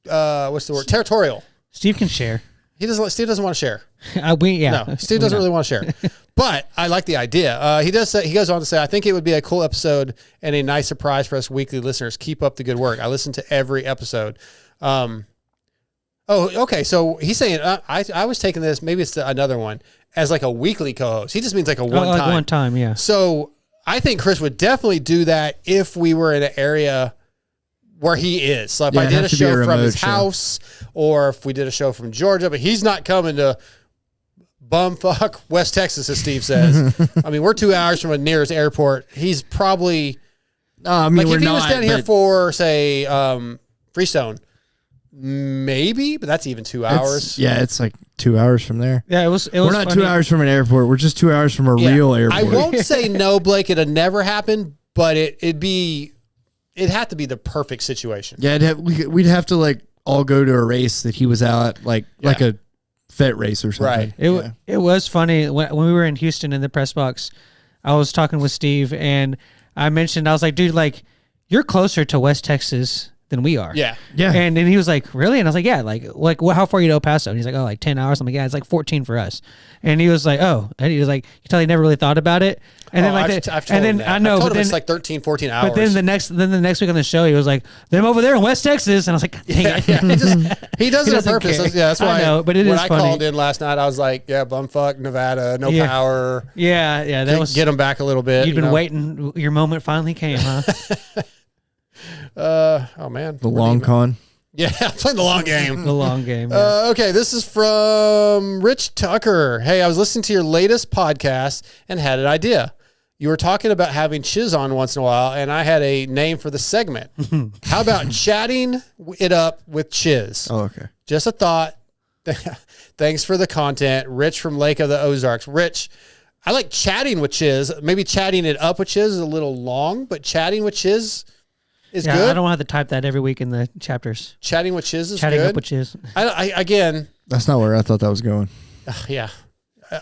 what's the word? Territorial. Steve can share. Steve doesn't want to share. No, Steve doesn't really want to share. But I like the idea. He does say, he goes on to say, I think it would be a cool episode and a nice surprise for us weekly listeners. Keep up the good work. I listen to every episode. Okay. So he's saying, I was taking this, maybe it's another one, as like a weekly co-host. He just means like a one time. One time, yeah. So I think Chris would definitely do that if we were in an area where he is. So if I did a show from his house, or if we did a show from Georgia, but he's not coming to bumfuck West Texas, as Steve says. I mean, we're 2 hours from the nearest airport. He's probably, if he was down here for, say, Freestone, maybe, but that's even 2 hours. It's like 2 hours from there. Yeah, it was We're not funny. 2 hours from an airport. We're just 2 hours from a real airport. I won't say no, Blake. It'd never happen, but it'd have to be the perfect situation. Yeah, we'd have to like all go to a race that he was out at, like a vet race or something. Right. It was funny when we were in Houston in the press box. I was talking with Steve and I mentioned, I was like, dude, like you're closer to West Texas than we are. Yeah. And then he was like, really? And I was like, yeah, like how far are you to El Paso? And he's like, oh, like 10 hours. I'm like, yeah, it's like 14 for us. And he was like, oh, and he was like, you tell he never really thought about it. And then I've told him that. I know, I've told but him it's like 13, 14 hours. But then the next week on the show, he was like, them over there in West Texas. And I was like, dang it. He does it on doesn't purpose. care. Yeah, that's why I know, but it when is I funny. called in last night, I was like, yeah, bumfuck Nevada, no power. Yeah, that was get him back a little bit. You'd been waiting. Your moment finally came, huh? Oh man, The long con. Yeah, I'm playing the long game. The long game. Yeah. Okay, this is from Rich Tucker. Hey, I was listening to your latest podcast and had an idea. You were talking about having Chiz on once in a while, and I had a name for the segment. How about chatting it up with Chiz? Oh, okay. Just a thought. Thanks for the content. Rich from Lake of the Ozarks. Rich, I like chatting with Chiz. Maybe chatting it up with Chiz is a little long, but chatting with Chiz is good. I don't have to type that every week in the chapters. Chatting with Chiz is Chatting good. up with Chiz. Again, That's not where I thought that was going. yeah.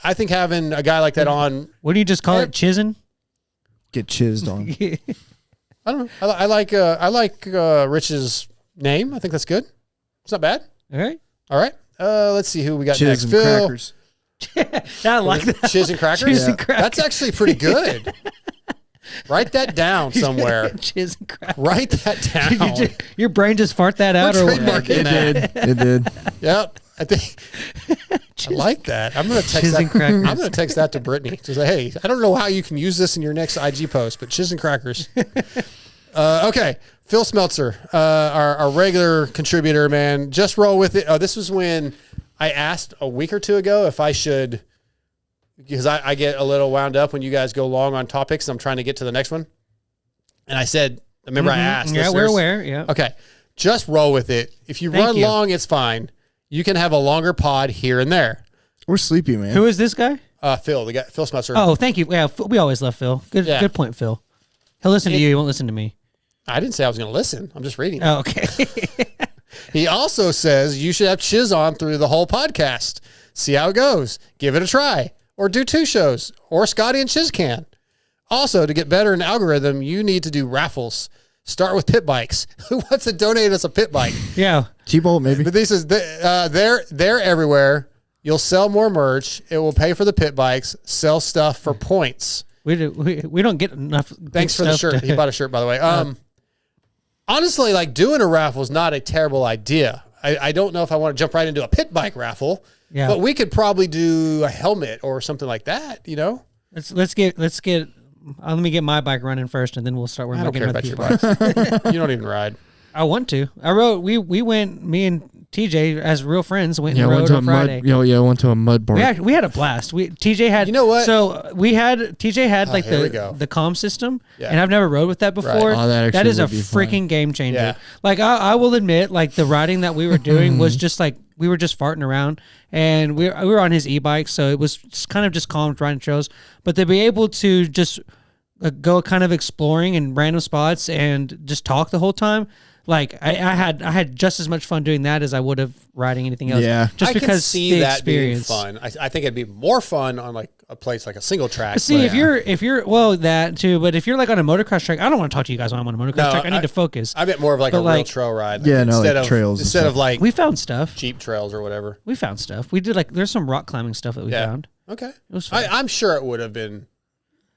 I think having a guy like that on, What do you just call it? Chisin? Get chizzed on. I don't know. I like Rich's name. I think that's good. It's not bad. All right. All right. Let's see who we got Chiz next. and Phil. crackers. I like that. Chiz and crackers. Chiz and crackers. That's actually pretty good. Write that down somewhere. Chiz and crackers. Write that down. Your brain just fart that out, or We're what? trademarking that. It did. Yep. I think I like that. I'm gonna text Chiz that. and crackers. I'm gonna text that to Brittany to say, "Hey, I don't know how you can use this in your next IG post, but chiz and crackers." Okay, Phil Smeltzer, our regular contributor, man, just roll with it. Oh, this was when I asked a week or two ago if I should, because I get a little wound up when you guys go long on topics and I'm trying to get to the next one. And I said, remember I asked. Yeah, listeners, we're aware. Yeah. Okay, just roll with it. If you Thank run you. long, it's fine. You can have a longer pod here and there. We're sleepy, man. Who is this guy? Phil, the guy, Phil Smeltzer. Oh, thank you. Yeah, we always love Phil. Good point, Phil. He'll listen to you. He won't listen to me. I didn't say I was going to listen. I'm just reading. Oh, okay. He also says you should have Chiz on through the whole podcast. See how it goes. Give it a try. Or do 2 shows. Or Scotty and Chiz can. Also, to get better in algorithm, you need to do raffles. Start with pit bikes. Who wants to donate us a pit bike? Yeah. T-Bolt, maybe. But this is they're everywhere. You'll sell more merch. It will pay for the pit bikes. Sell stuff for points. We don't get enough. Thanks for the shirt. He bought a shirt, by the way. Honestly, like doing a raffle is not a terrible idea. I don't know if I want to jump right into a pit bike raffle. Yeah. But we could probably do a helmet or something like that. You know. Let's get. Let me get my bike running first, and then we'll start. I don't care about your bikes. bikes. You don't even ride. I want to. I rode. We went. Me and TJ as real friends went and went rode to on a Friday. went to a mud bar. We had a blast. TJ had. You know what? So TJ had like here we go. the comm system, Yeah. and I've never rode with that before. Oh, that actually is a would be fun. freaking game changer. Yeah. Like I will admit, like the riding that we were doing was just like we were just farting around, and we were on his e-bike, so it was just kind of just calm riding trails. But to be able to just go kind of exploring in random spots and just talk the whole time. Like I had just as much fun doing that as I would have riding anything else. Yeah. just I can because see the that experience. being fun. I think it'd be more fun on like a place like a single track. But see, but- if you're well that too, but if you're like on a motocross track, I don't want to talk to you guys when I'm on a motocross No, track. I need to focus. I meant more of like But a real like- trail ride. Yeah, no, instead like of trails and instead stuff. of like We found stuff. cheap trails or whatever. We found stuff. We did like there's some rock climbing stuff that we Yeah. found. Okay, It was fun. I'm sure it would have been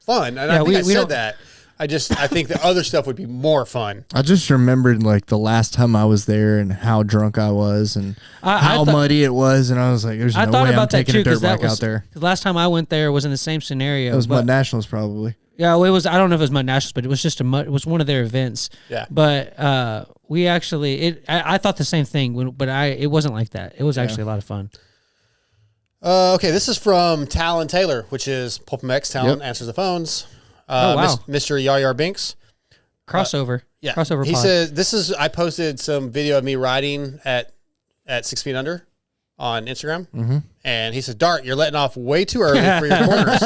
fun, and Yeah, I think I we said don't- that. I think the other stuff would be more fun. I just remembered like the last time I was there and how drunk I was and how muddy it was, and I was like, "There's I no thought way I'm about that taking too a dirt because that bike was out there." the last time I went there was in the same scenario. It was but- Mud Nationals probably. Yeah, it was. I don't know if it was Mud Nationals, but it was just it was one of their events. Yeah. But we actually I thought the same thing, but it wasn't like that. It was actually a lot of fun. Okay, this is from Talon Taylor, which is Pulpamex. Talon answers the phones. Oh, wow. Mr. Yar Binks. Crossover. Yeah. Crossover. He pod. says, I posted some video of me riding at 6 feet under on Instagram. Mm-hmm. And he says, Dart, you're letting off way too early for your corners.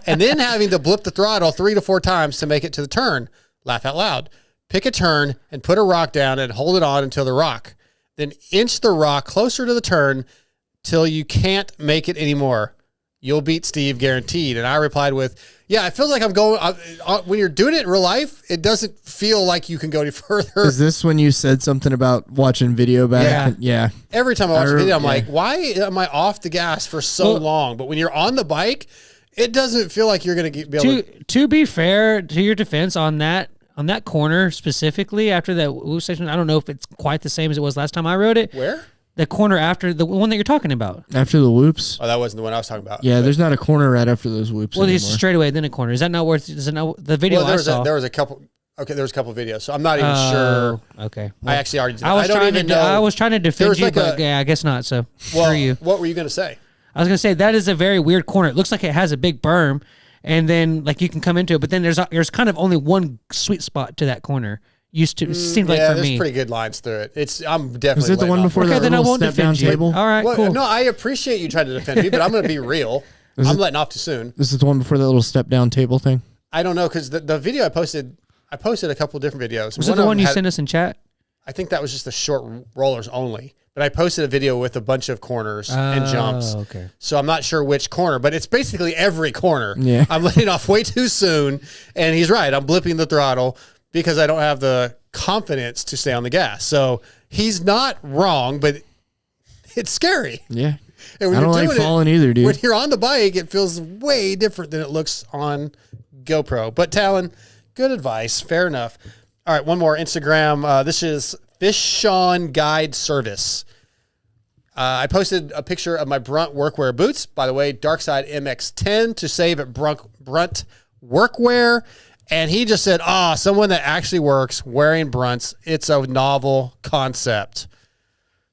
And then having to blip the throttle 3 to 4 times to make it to the turn. Laugh out loud. Pick a turn and put a rock down and hold it on until the rock. Then inch the rock closer to the turn till you can't make it anymore. You'll beat Steve, guaranteed. And I replied with, yeah, it feels like I'm going, when you're doing it in real life, it doesn't feel like you can go any further. Is this when you said something about watching video back? Yeah. Every time I watch a video, I'm yeah. like, why am I off the gas for so long? But when you're on the bike, it doesn't feel like you're going to be able to be fair to your defense on that corner specifically after that loop section, I don't know if it's quite the same as it was last time I rode it. Where? The corner after the one that you're talking about. After the whoops. Oh, that wasn't the one I was talking about. Yeah, there's not a corner right after those whoops Well, anymore. it's straight away, then a corner. Is that not worth? Is it not the video Well, I saw? there was a couple. Okay, there was a couple videos, so I'm not even sure. Okay. I actually already did. I was don't even know. I was trying to defend you, like but yeah, I guess not. So well, screw you. What were you going to say? I was gonna say that is a very weird corner. It looks like it has a big berm, and then like you can come into it, but then there's kind of only one sweet spot to that corner. Used to seemed like for there's me. pretty good lines through it. I'm definitely. Is it the one before that then I little won't step down defend you. table? All right, Well, cool. no, I appreciate you trying to defend me, but I'm going to be real. I'm letting off too soon. This is the one before that little step down table thing. I don't know because the video I posted a couple different videos. Was it the one you sent us in chat? I think that was just the short rollers only. But I posted a video with a bunch of corners and jumps. Okay. So I'm not sure which corner, but it's basically every corner. Yeah. I'm letting off way too soon, and he's right. I'm blipping the throttle because I don't have the confidence to stay on the gas. So he's not wrong, but it's scary. Yeah. And when I don't you're like doing falling either, dude. When you're on the bike, it feels way different than it looks on GoPro. But Talon, good advice. Fair enough. All right, one more Instagram. This is Fish on Guide Service. I posted a picture of my Brunt workwear boots. By the way, Darkside MX10 to save at Brunt Workwear. And he just said, someone that actually works wearing Brunts. It's a novel concept.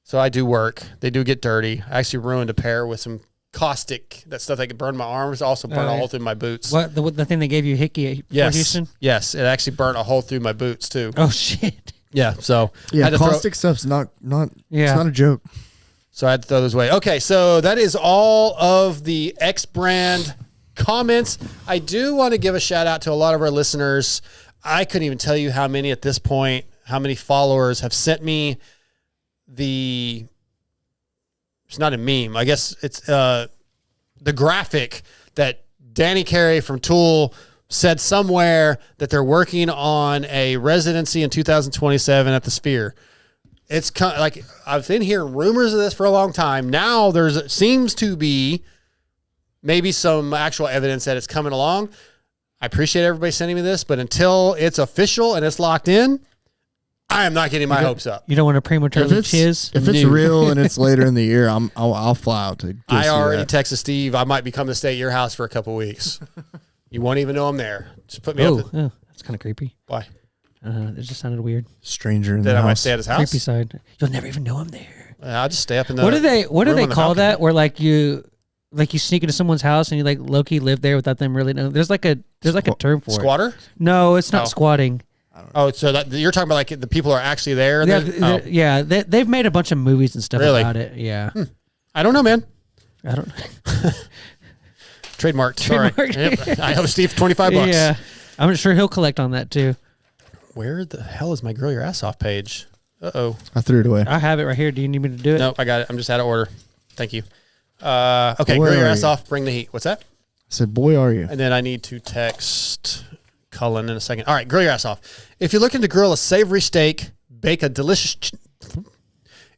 So I do work. They do get dirty. I actually ruined a pair with some caustic, that stuff that could burn my arms, also burn a hole through my boots. What the thing they gave you Hickey for Houston? Yes, it actually burnt a hole through my boots too. Oh shit. Yeah, so Yeah, caustic stuff's not Yeah. it's not a joke. So I had to throw those away. Okay, so that is all of the X brand comments. I do want to give a shout out to a lot of our listeners. I couldn't even tell you how many at this point, how many followers have sent me it's not a meme. I guess it's the graphic that Danny Carey from Tool said somewhere that they're working on a residency in 2027 at the Sphere. It's kind of like I've been hearing rumors of this for a long time. Now seems to be maybe some actual evidence that it's coming along. I appreciate everybody sending me this, but until it's official and it's locked in, I am not getting my hopes up. You don't want to prematurely chiz? If it's real and it's later in the year, I'll fly out to go I see already that. texted Steve. I might be coming to stay at your house for a couple weeks. You won't even know I'm there. Just put me up. That's kind of creepy. Why? It just sounded weird. Stranger in That the I might house. stay at his house. Creepy side. You'll never even know I'm there. I'll just stay up in the. What do they room on the call balcony. that? Where like you sneak into someone's house and you like low-key live there without them really knowing. There's like a term for it. Squatter? No, it's not Oh. squatting. Oh, so that you're talking about like the people are actually there? And Yeah, they've made a bunch of movies and stuff Really? about it. Yeah. I don't know, man. I don't. Trademarked. Sorry. Trademarked. Yep. I owe Steve $25. Yeah, I'm sure he'll collect on that too. Where the hell is my Grill Your Ass Off page? Uh-oh. I threw it away. I have it right here. Do you need me to do it? No, I got it. I'm just out of order. Thank you. Okay, Where Grill Your are Ass you? Off, bring the heat. What's that? I said, boy, are you. And then I need to text Cullin in a second. All right, grill your ass off. If you're looking to grill a savory steak, bake a delicious...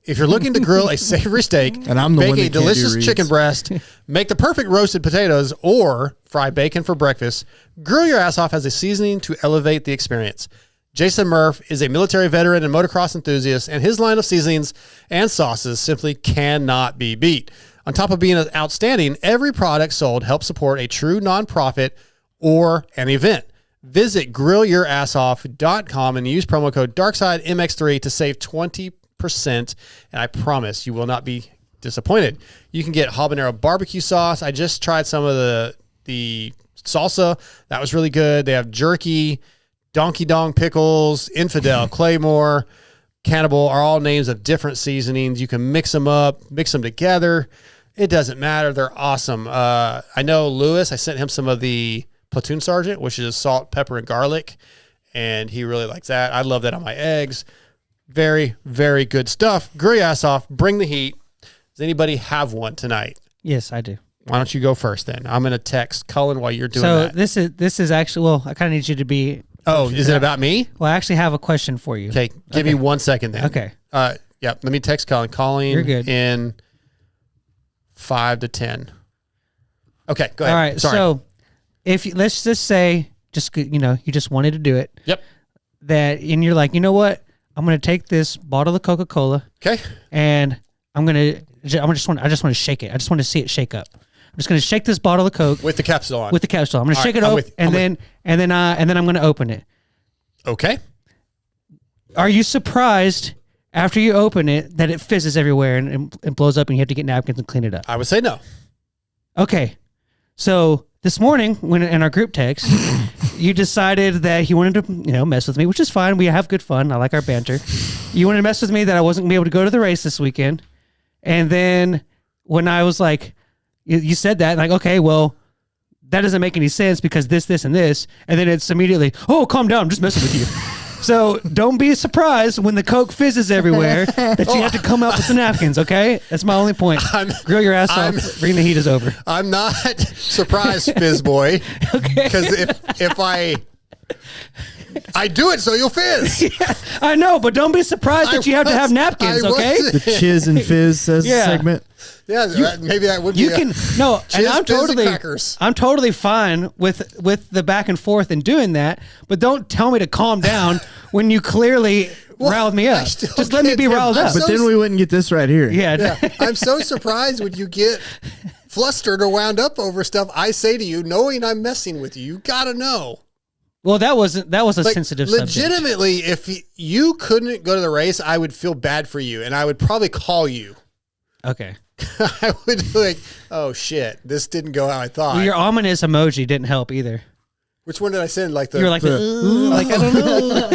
If you're looking to grill a savory steak, And I'm the bake one a that can't do delicious reads. chicken breast, make the perfect roasted potatoes, or fry bacon for breakfast, Grill Your Ass Off has a seasoning to elevate the experience. Jason Murph is a military veteran and motocross enthusiast, and his line of seasonings and sauces simply cannot be beat. On top of being outstanding, every product sold helps support a true nonprofit or an event. Visit grillyourassoff.com and use promo code DarksideMX3 to save 20%, and I promise you will not be disappointed. You can get habanero barbecue sauce. I just tried some of the salsa. That was really good. They have jerky, Donkey Dong pickles, Infidel, Claymore, Cannibal are all names of different seasonings. You can mix them up, mix them together. It doesn't matter. They're awesome. I know Lewis, I sent him some of the Platoon Sergeant, which is salt, pepper, and garlic, and he really likes that. I love that on my eggs. Very, very good stuff. Grill your ass off. Bring the heat. Does anybody have one tonight? Yes, I do. Why don't you go first then? I'm going to text Cullin while you're doing So that. this is actually, well, I kind of need you to be. Oh, is it about me? Well, I actually have a question for you. Okay, give me 1 second then. Okay. Yeah, let me text Cullin. Calling You're good. in 5 to 10. Okay, go ahead. All right. Sorry. So if let's just say, you just wanted to do it. Yep. And you're like, you know what? I'm going to take this bottle of Coca-Cola. Okay. And I just want to shake it. I just want to see it shake up. I'm just going to shake this bottle of Coke With the capsule on. with the capsule. I'm going to All shake right, it I'm up, with you. and then I'm going to open it. Okay. Are you surprised after you open it that it fizzes everywhere and blows up and you have to get napkins and clean it up? I would say no. Okay. So this morning, when in our group text, you decided that you wanted to, mess with me, which is fine. We have good fun. I like our banter. You wanted to mess with me that I wasn't going to be able to go to the race this weekend. And then when I was like, you said that, like, okay, well, that doesn't make any sense because this, and this. And then it's immediately, oh, calm down. I'm just messing with you. So don't be surprised when the Coke fizzes everywhere that you have to come up with some napkins, okay? That's my only point. Grill your ass off. Bring the heat is over. I'm not surprised, Fizz Boy. Okay. Because if I do it so you'll fizz. Yeah, I know, but don't be surprised that you have to have napkins, okay? The Chiz and Fizz segment. Yeah, maybe that would be. You can no, and I'm totally fine with the back and forth and doing that, but don't tell me to calm down when you clearly riled me up. Just let me be riled up. But then we wouldn't get this right here. Yeah. I'm so surprised when you get flustered or wound up over stuff I say to you, knowing I'm messing with you. You gotta know. Well, that was a sensitive subject. Legitimately, if you couldn't go to the race, I would feel bad for you, and I would probably call you. Okay. I would be like, oh shit, this didn't go how I thought. Well, your ominous emoji didn't help either. Which one did I send? Like you were like, like I don't know.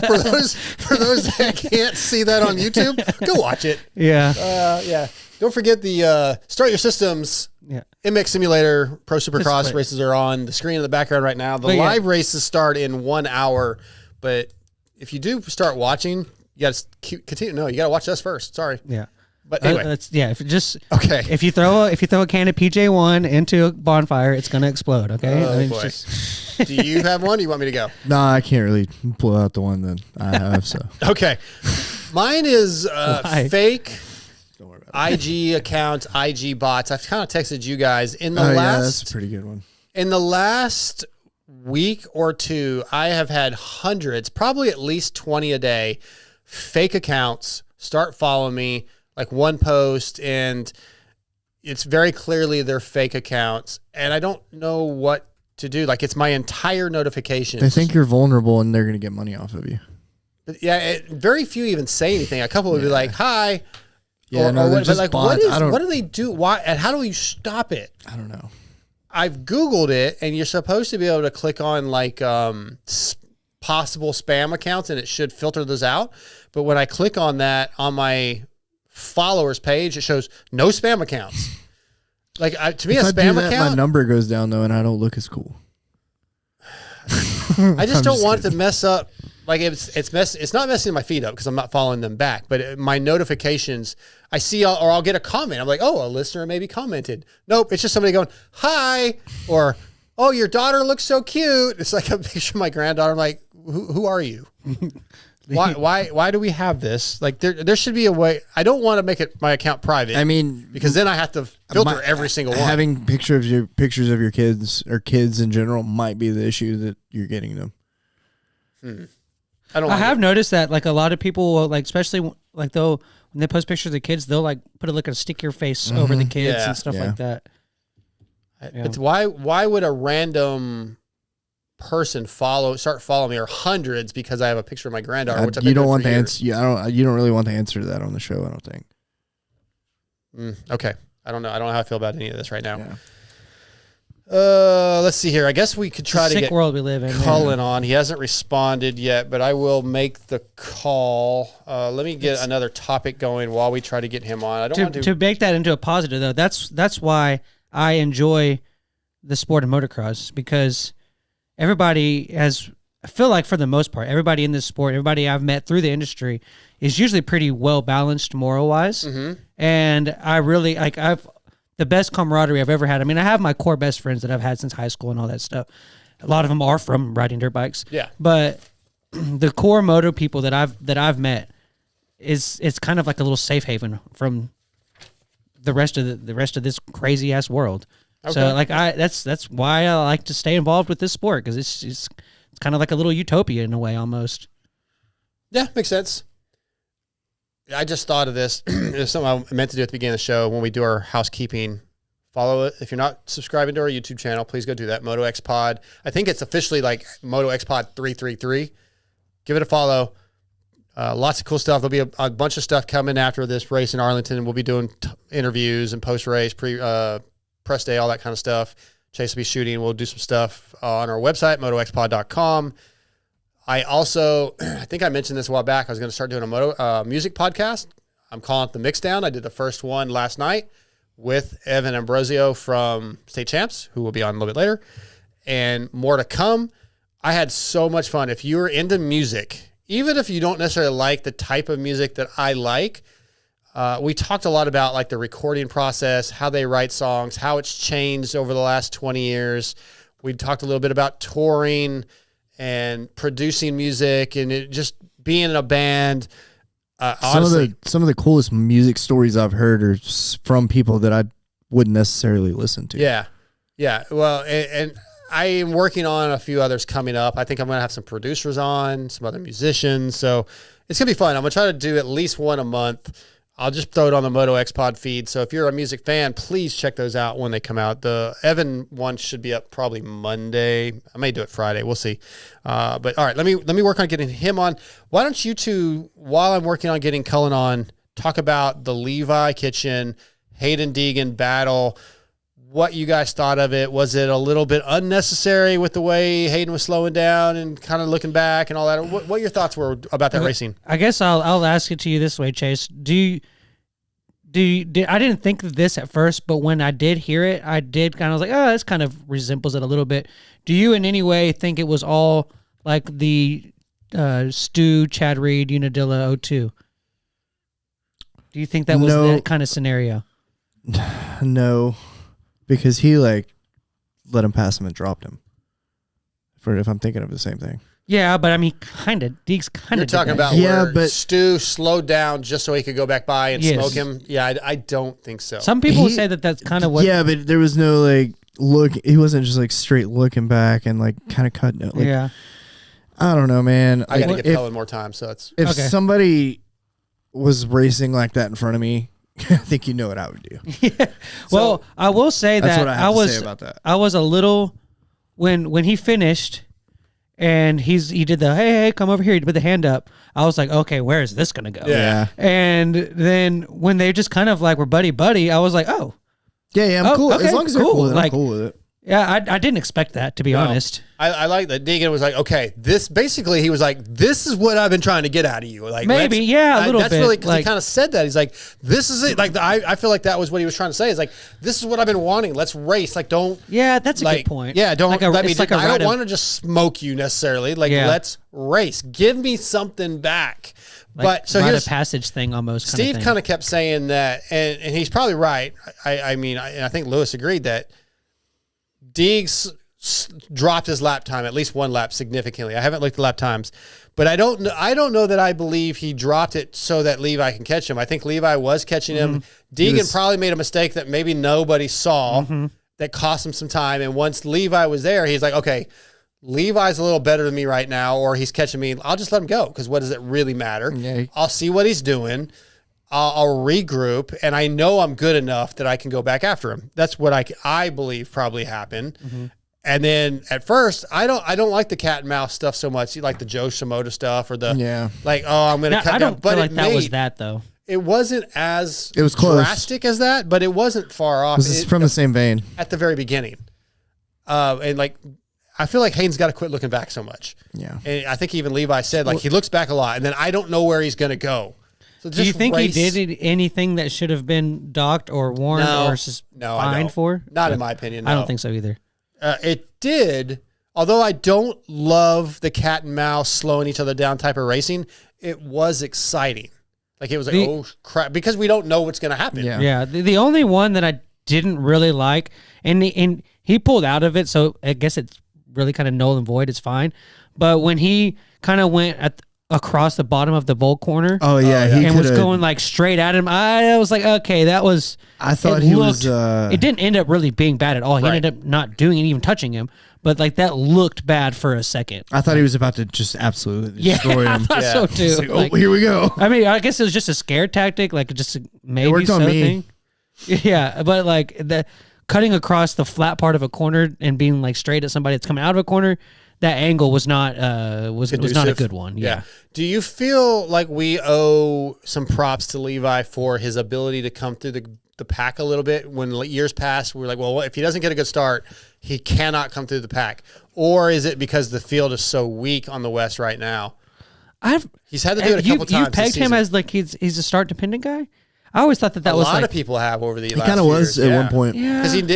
for those that can't see that on YouTube, go watch it. Yeah. Yeah. Don't forget the Start Your Systems. Yeah. MX Simulator Pro Supercross races are on the screen in the background right now. The live races start in 1 hour, but if you do start watching, you got to continue. No, you got to watch us first. Sorry. Yeah. But anyway, if you throw a can of PJ1 into a bonfire, it's gonna explode. Okay. Oh, boy. Do you have one? Or you want me to go? No, I can't really pull out the one that I have. So okay, mine is fake. Don't worry about it. IG accounts, IG bots. I've kind of texted you guys in the last. Yeah, that's a pretty good one. In the last week or two, I have had hundreds, probably at least 20 a day, fake accounts start following me. Like one post, and it's very clearly their fake accounts, and I don't know what to do. Like, it's my entire notifications. They think you're vulnerable, and they're going to get money off of you. But yeah, very few even say anything. A couple would be like, "Hi," yeah, but like, bots. What do they do? Why and how do you stop it? I don't know. I've Googled it, and you're supposed to be able to click on like possible spam accounts, and it should filter those out. But when I click on that on my followers page, it shows no spam accounts. Like to me, a spam account, my number goes down though, and I don't look as cool. I just don't want it to mess up. Like it's not messing my feed up because I'm not following them back. But my notifications, I see, or I'll get a comment. I'm like, oh, a listener maybe commented. Nope, it's just somebody going hi, or oh, your daughter looks so cute. It's like a picture of my granddaughter. I'm like, who are you? Why do we have this? Like there should be a way. I don't want to make it my account private. I mean, because then I have to filter every single one. Having pictures of your kids or kids in general might be the issue that you're getting them. I have noticed that like a lot of people will, like, especially like when they post pictures of kids, they'll like put a stick your face over the kids and stuff like that. But why would a random person start following me, or hundreds, because I have a picture of my granddaughter? Which you don't want the answer. You don't really want the answer to that on the show, I don't think. Okay, I don't know. I don't know how I feel about any of this right now. Yeah. Let's see here. I guess we could try to get world we live in. Cullin on. He hasn't responded yet, but I will make the call. Let me get another topic going while we try to get him on. I don't want to make that into a positive though. That's why I enjoy the sport of motocross, because everybody has, I feel like for the most part, everybody in this sport, everybody I've met through the industry is usually pretty well balanced moral wise. And I really I've the best camaraderie I've ever had. I mean, I have my core best friends that I've had since high school and all that stuff. A lot of them are from riding dirt bikes. Yeah. But the core moto people that I've met it's kind of like a little safe haven from the rest of this crazy ass world. Okay. So like that's why I like to stay involved with this sport, because it's kind of like a little utopia in a way almost. Yeah, makes sense. I just thought of this. It's something I meant to do at the beginning of the show when we do our housekeeping. Follow it. If you're not subscribing to our YouTube channel, please go do that. MotoXpod. I think it's officially like MotoXpod 333. give it a follow. Lots of cool stuff. There'll be a bunch of stuff coming after this race in Arlington. We'll be doing interviews and post-race, press day, all that kind of stuff. Chase will be shooting. We'll do some stuff on our website, MotoXpod.com. I also, I think I mentioned this a while back, I was going to start doing a music podcast. I'm calling it The Mixdown. I did the first one last night with Evan Ambrosio from State Champs, who will be on a little bit later, and more to come. I had so much fun. If you're into music, even if you don't necessarily like the type of music that I like, we talked a lot about like the recording process, how they write songs, how it's changed over the last 20 years. We talked a little bit about touring and producing music and it just being in a band. Honestly, some of the coolest music stories I've heard are from people that I wouldn't necessarily listen to. Yeah. Yeah. Well, and I am working on a few others coming up. I think I'm going to have some producers on, some other musicians. So it's going to be fun. I'm going to try to do at least one a month. I'll just throw it on the MotoXpod feed. So if you're a music fan, please check those out when they come out. The Evan one should be up probably Monday. I may do it Friday. We'll see. But all right, let me work on getting him on. Why don't you two, while I'm working on getting Cullin on, talk about the Levi Kitchen, Hayden Deegan battle, what you guys thought of it. Was it a little bit unnecessary with the way Hayden was slowing down and kind of looking back and all that? What your thoughts were about that racing? I guess I'll ask it to you this way, Chase. I didn't think of this at first, but when I did hear it, I did kind of was like, oh, this kind of resembles it a little bit. Do you in any way think it was all like the Stu, Chad Reed, Unadilla 02? Do you think that was that kind of scenario? No. Because he let him pass him and dropped him. If I'm thinking of the same thing. Yeah, but I mean, Deeks kind of. You're talking about where Stu slowed down just so he could go back by and smoke him. Yeah, I don't think so. Some people say that that's kind of what. Yeah, but there was no look. He wasn't just straight looking back and kind of cutting it. Yeah. I don't know, man. I got to give Cullin more time, so it's. If somebody was racing like that in front of me, I think you know what I would do. Yeah. Well, I will say that's that what I have to say about that. I was a little when he finished and he did the hey come over here, he put the hand up. I was like, okay, where is this gonna go? Yeah. And then when they just kind of were buddy, I was like, oh. Yeah, I'm cool. Okay, as long as they're cool with it, I'm cool with it. Yeah, I didn't expect that, to be honest. I like that Deegan was like, okay, this basically, he was like, this is what I've been trying to get out of you. Like, maybe, yeah, a little bit. That's really, because he kind of said that. He's like, this is it. Like, I feel like that was what he was trying to say. Is like, this is what I've been wanting. Let's race. Like, don't. Yeah, that's a good point. Yeah, don't let me. I don't want to just smoke you necessarily. Like, let's race. Give me something back. But so here's a passage thing almost. Steve kind of kept saying that, and he's probably right. I mean, I think Lewis agreed that Deegs dropped his lap time, at least one lap, significantly. I haven't looked at lap times, but I don't know that I believe he dropped it so that Levi can catch him. I think Levi was catching him. Deegan probably made a mistake that maybe nobody saw that cost him some time. And once Levi was there, he's like, okay, Levi's a little better than me right now, or he's catching me. I'll just let him go, because what does it really matter? Yeah. I'll see what he's doing. I'll regroup, and I know I'm good enough that I can go back after him. That's what I believe probably happened. And then at first, I don't like the cat and mouse stuff so much. You like the Joe Shimoda stuff or the I'm going to cut down. I don't feel like that was that though. It wasn't as close. Drastic as that, but it wasn't far off. This is from the same vein at the very beginning, and I feel like Hayden's got to quit looking back so much. Yeah, and I think even Levi said he looks back a lot, and then I don't know where he's going to go. So do you think he did anything that should have been docked or warned or fined for? Not in my opinion. No. I don't think so either. It did, although I don't love the cat and mouse slowing each other down type of racing. It was exciting. Like it was oh crap, because we don't know what's going to happen. Yeah. The only one that I didn't really like, and he pulled out of it, so I guess it's really kind of null and void. It's fine. But when he kind of went across the bottom of the bowl corner. Oh yeah, and was going straight at him. I was like, okay, that was. I thought he was. It didn't end up really being bad at all. He ended up not doing it, even touching him. But that looked bad for a second. I thought he was about to just absolutely destroy him. I thought so too. Here we go. I mean, I guess it was just a scare tactic, just maybe it worked on me. Thing. Yeah, but the cutting across the flat part of a corner and being straight at somebody that's coming out of a corner. that angle was not was not a good one. Yeah. Do you feel like we owe some props to Levi for his ability to come through the pack a little bit? When years past, we were like, well, if he doesn't get a good start, he cannot come through the pack. Or is it because the field is so weak on the West right now? He's had to do it a couple times. You pegged him as like he's a start dependent guy. I always thought that was a lot of people have over the last He kind of was at one point. Yeah, because if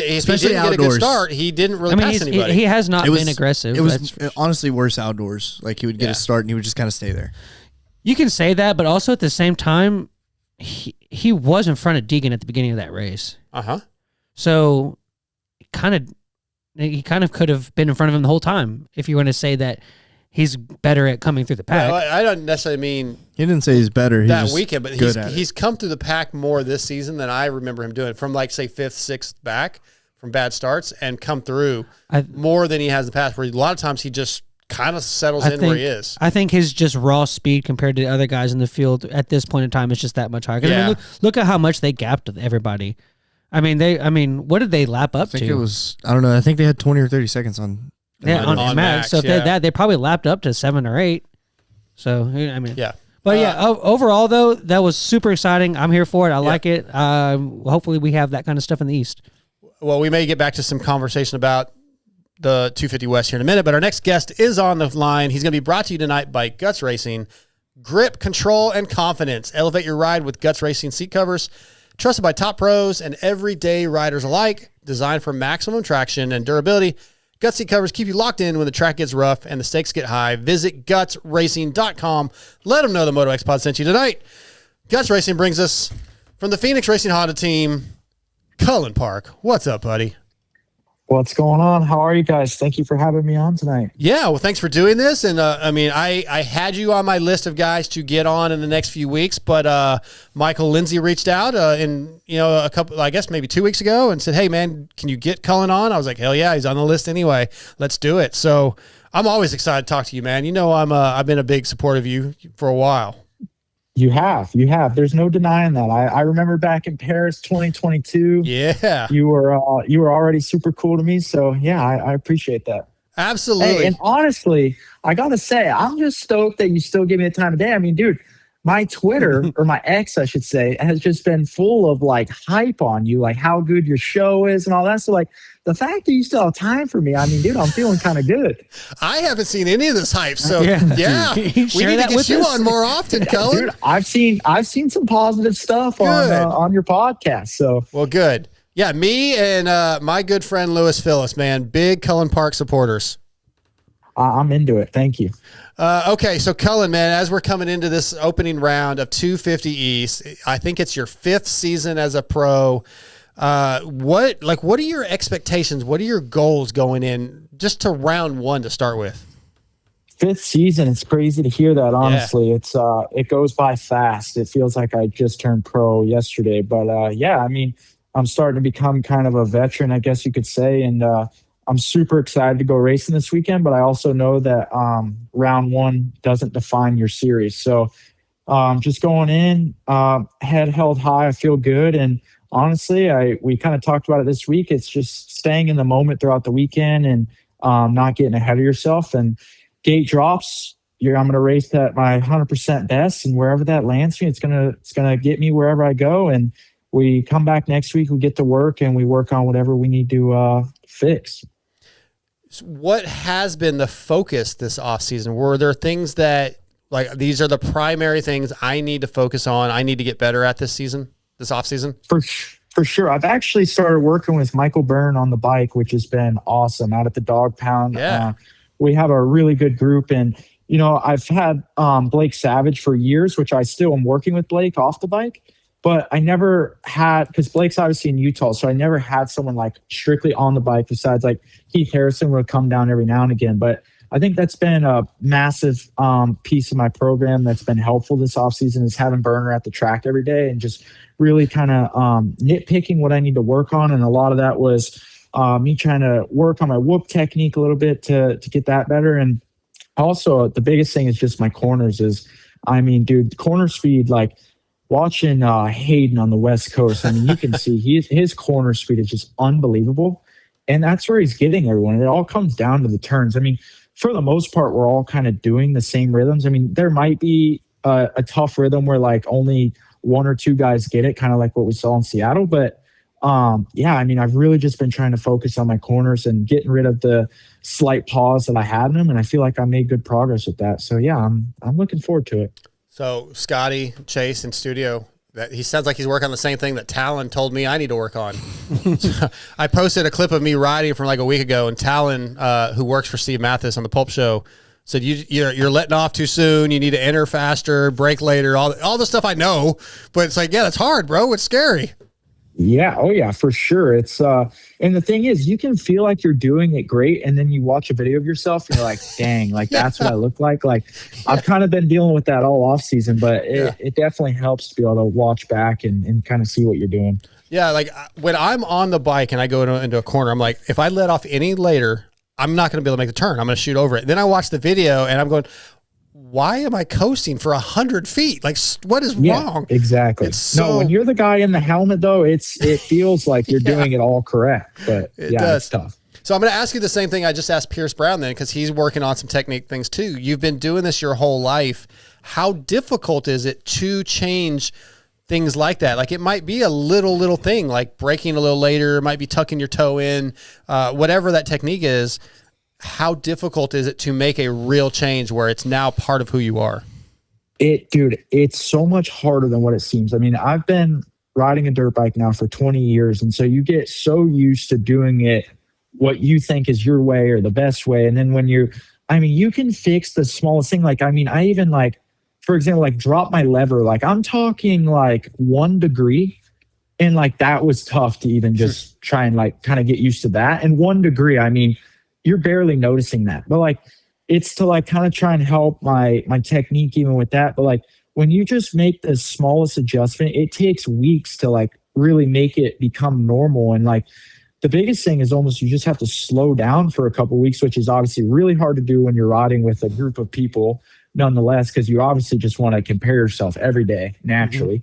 he didn't get a good start, he didn't really pass anybody. He has not been aggressive. It was honestly worse outdoors. Like he would get a start and he would just kind of stay there. You can say that, but also at the same time, he was in front of Deegan at the beginning of that race. So he kind of could have been in front of him the whole time if you want to say that he's better at coming through the pack. Well, I don't necessarily mean he didn't say he's better. He's that weekend, but he's come through the pack more this season than I remember him doing. From like say 5th, 6th back from bad starts and come through more than he has in the past. Where a lot of times he just kind of settles where he is. I think his just raw speed compared to the other guys in the field at this point in time is just that much higher. I mean, look at how much they gapped everybody. I mean, what did they lap up to? I think it was, I don't know. I think they had 20 or 30 seconds on. On max. So if they probably lapped up to 7 or 8. So I mean, But overall though, that was super exciting. I'm here for it. I like it. Hopefully we have that kind of stuff in the East. Well, we may get back to some conversation about the 250 West here in a minute, but our next guest is on the line. He's going to be brought to you tonight by Guts Racing. Grip, control, and confidence. Elevate your ride with Guts Racing seat covers. Trusted by top pros and everyday riders alike. Designed for maximum traction and durability. Guts seat covers keep you locked in when the track gets rough and the stakes get high. Visit gutsracing.com. Let them know the MotoXpod sent you tonight. Guts Racing brings us from the Phoenix Racing Honda team, Cullin Park. What's up, buddy? What's going on? How are you guys? Thank you for having me on tonight. Yeah, well, thanks for doing this. And I had you on my list of guys to get on in the next few weeks, but Michael Lindsay reached out a couple, I guess maybe 2 weeks ago, and said, "Hey, man, can you get Cullin on?" I was like, "Hell yeah, he's on the list anyway. Let's do it." So I'm always excited to talk to you, man. You know, I've been a big supporter of you for a while. You have. There's no denying that. I remember back in Paris 2022. Yeah. You were already super cool to me. So yeah, I appreciate that. Absolutely. Hey, and honestly, I gotta say, I'm just stoked that you still give me the time of day. I mean, dude, my Twitter or my X, I should say, has just been full of like hype on you, like how good your show is and all that. So like the fact that you still have time for me, I mean, dude, I'm feeling kind of good. I haven't seen any of this hype, so yeah, we need to get you on more often, Cullin. Dude, I've seen some positive stuff on your podcast. So well, good. Yeah, me and my good friend Lewis Phillips, man, big Cullin Park supporters. I'm into it. Thank you. Okay, so Cullin, man, as we're coming into this opening round of 250 East, I think it's your 5th season as a pro. What are your expectations? What are your goals going in just to round 1 to start with? 5th season. It's crazy to hear that. Honestly, it goes by fast. It feels like I just turned pro yesterday, but I mean, I'm starting to become kind of a veteran, I guess you could say, and I'm super excited to go racing this weekend. But I also know that round 1 doesn't define your series, so just going in, head held high. I feel good, and honestly, we kind of talked about it this week. It's just staying in the moment throughout the weekend and not getting ahead of yourself. And gate drops, I'm going to race at my 100% best, and wherever that lands me, it's gonna get me wherever I go. And we come back next week, we get to work, and we work on whatever we need to fix. What has been the focus this offseason? Were there things that, like, these are the primary things I need to focus on, I need to get better at this offseason? For sure. I've actually started working with Michael Byrne on the bike, which has been awesome out at the Dog Pound. Yeah. We have a really good group, and I've had Blake Savage for years, which I still am working with Blake off the bike, but I never had, because Blake's obviously in Utah, so I never had someone like strictly on the bike besides like Keith Harrison would come down every now and again. But I think that's been a massive piece of my program that's been helpful this offseason, is having Burner at the track every day and just really kind of nitpicking what I need to work on. And a lot of that was me trying to work on my whoop technique a little bit to get that better. And also the biggest thing is just my corners dude, corner speed, like watching Hayden on the West Coast. I mean, you can see his corner speed is just unbelievable. And that's where he's getting everyone. It all comes down to the turns. I mean, for the most part, we're all kind of doing the same rhythms. I mean, there might be a tough rhythm where like only one or two guys get it, kind of like what we saw in Seattle. But yeah, I mean, I've really just been trying to focus on my corners and getting rid of the slight pause that I had in them. And I feel like I made good progress with that. So yeah, I'm looking forward to it. So Scotty, Chase in studio, that he sounds like he's working on the same thing that Talon told me I need to work on. So I posted a clip of me riding from like a week ago, and Talon, who works for Steve Mathis on the Pulp Show, said you're letting off too soon. You need to enter faster, brake later, all the stuff I know. But it's like, yeah, that's hard, bro. It's scary. Yeah. Oh yeah, for sure. It's and the thing is, you can feel like you're doing it great, and then you watch a video of yourself and you're like, dang, like that's what I look like. Like I've kind of been dealing with that all off season, but it definitely helps to be able to watch back and kind of see what you're doing. Yeah, like when I'm on the bike and I go into a corner, I'm like, if I let off any later, I'm not going to be able to make the turn. I'm going to shoot over it. Then I watch the video and I'm going, why am I coasting for 100 feet? Like, what is wrong? Exactly. No, when you're the guy in the helmet, though, it feels like you're doing it all correct. But it's tough. So I'm going to ask you the same thing I just asked Pierce Brown then, because he's working on some technique things too. You've been doing this your whole life. How difficult is it to change things like that? Like it might be a little thing, like braking a little later, it might be tucking your toe in, whatever that technique is. How difficult is it to make a real change where it's now part of who you are? Dude, it's so much harder than what it seems. I mean, I've been riding a dirt bike now for 20 years. And so you get so used to doing it what you think is your way or the best way. And then when you can fix the smallest thing. Like, I mean, I even like, for example, like drop my lever. Like I'm talking like 1 degree. And like, that was tough to even just try and like kind of get used to that. And 1 degree, I mean, you're barely noticing that, but like, it's to like kind of try and help my technique even with that. But like, when you just make the smallest adjustment, it takes weeks to like really make it become normal. And like, the biggest thing is almost, you just have to slow down for a couple of weeks, which is obviously really hard to do when you're riding with a group of people nonetheless, because you obviously just want to compare yourself every day naturally.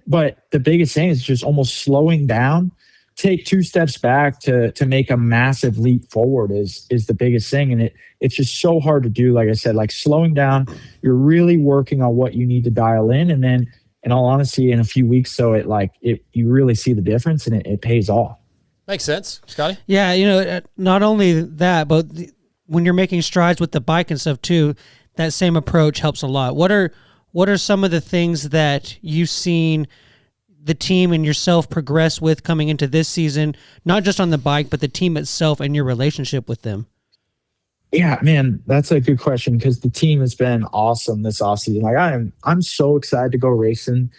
But the biggest thing is just almost slowing down. Take 2 steps back to make a massive leap forward is the biggest thing. And it's just so hard to do. Like I said, like slowing down, you're really working on what you need to dial in. And then in all honesty, in a few weeks, so you really see the difference and it pays off. Makes sense. Scotty? Yeah. Not only that, but when you're making strides with the bike and stuff too, that same approach helps a lot. What are some of the things that you've seen the team and yourself progress with coming into this season, not just on the bike, but the team itself and your relationship with them? Yeah, man, that's a good question because the team has been awesome this offseason. Like I'm so excited to go racing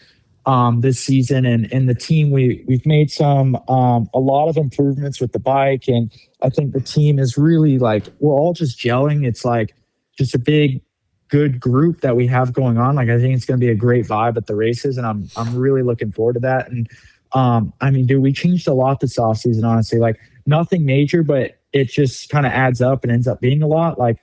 this season, and the team we've made some a lot of improvements with the bike, and I think the team is really like we're all just gelling. It's like just a big good group that we have going on. Like I think it's going to be a great vibe at the races, and I'm really looking forward to that. And I mean, dude, we changed a lot this offseason, honestly. Like nothing major, but it just kind of adds up and ends up being a lot. Like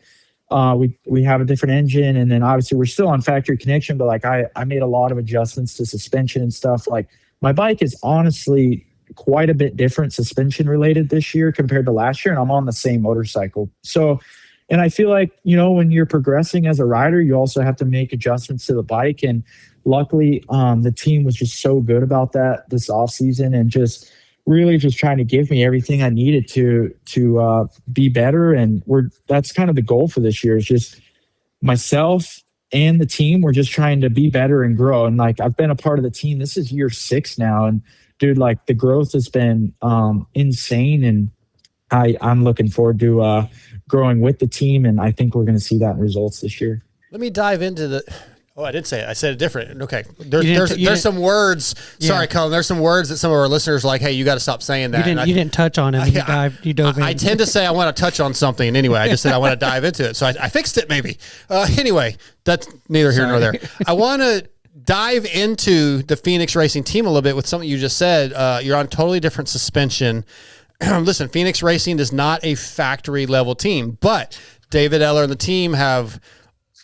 we have a different engine, and then obviously we're still on factory connection, but like I made a lot of adjustments to suspension and stuff. Like my bike is honestly quite a bit different suspension related this year compared to last year, and I'm on the same motorcycle. So, and I feel like, when you're progressing as a rider, you also have to make adjustments to the bike. And luckily, the team was just so good about that this offseason and just really just trying to give me everything I needed to be better. And that's kind of the goal for this year is just myself and the team. We're just trying to be better and grow. And like, I've been a part of the team. This is year 6 now. And dude, like the growth has been insane. And I'm looking forward to growing with the team, and I think we're going to see that in results this year. Let me dive into the. Oh, I did say it. I said it different. Okay, there's some words. Yeah. Sorry, Cullin. There's some words that some of our listeners are like, hey, you got to stop saying that. You didn't touch on it. You dove in. I tend to say I want to touch on something anyway. I just said I want to dive into it, so I fixed it maybe. Anyway, that's neither here nor there. I want to dive into the Phoenix Racing team a little bit with something you just said. You're on totally different suspension. Listen, Phoenix Racing is not a factory level team, but David Eller and the team have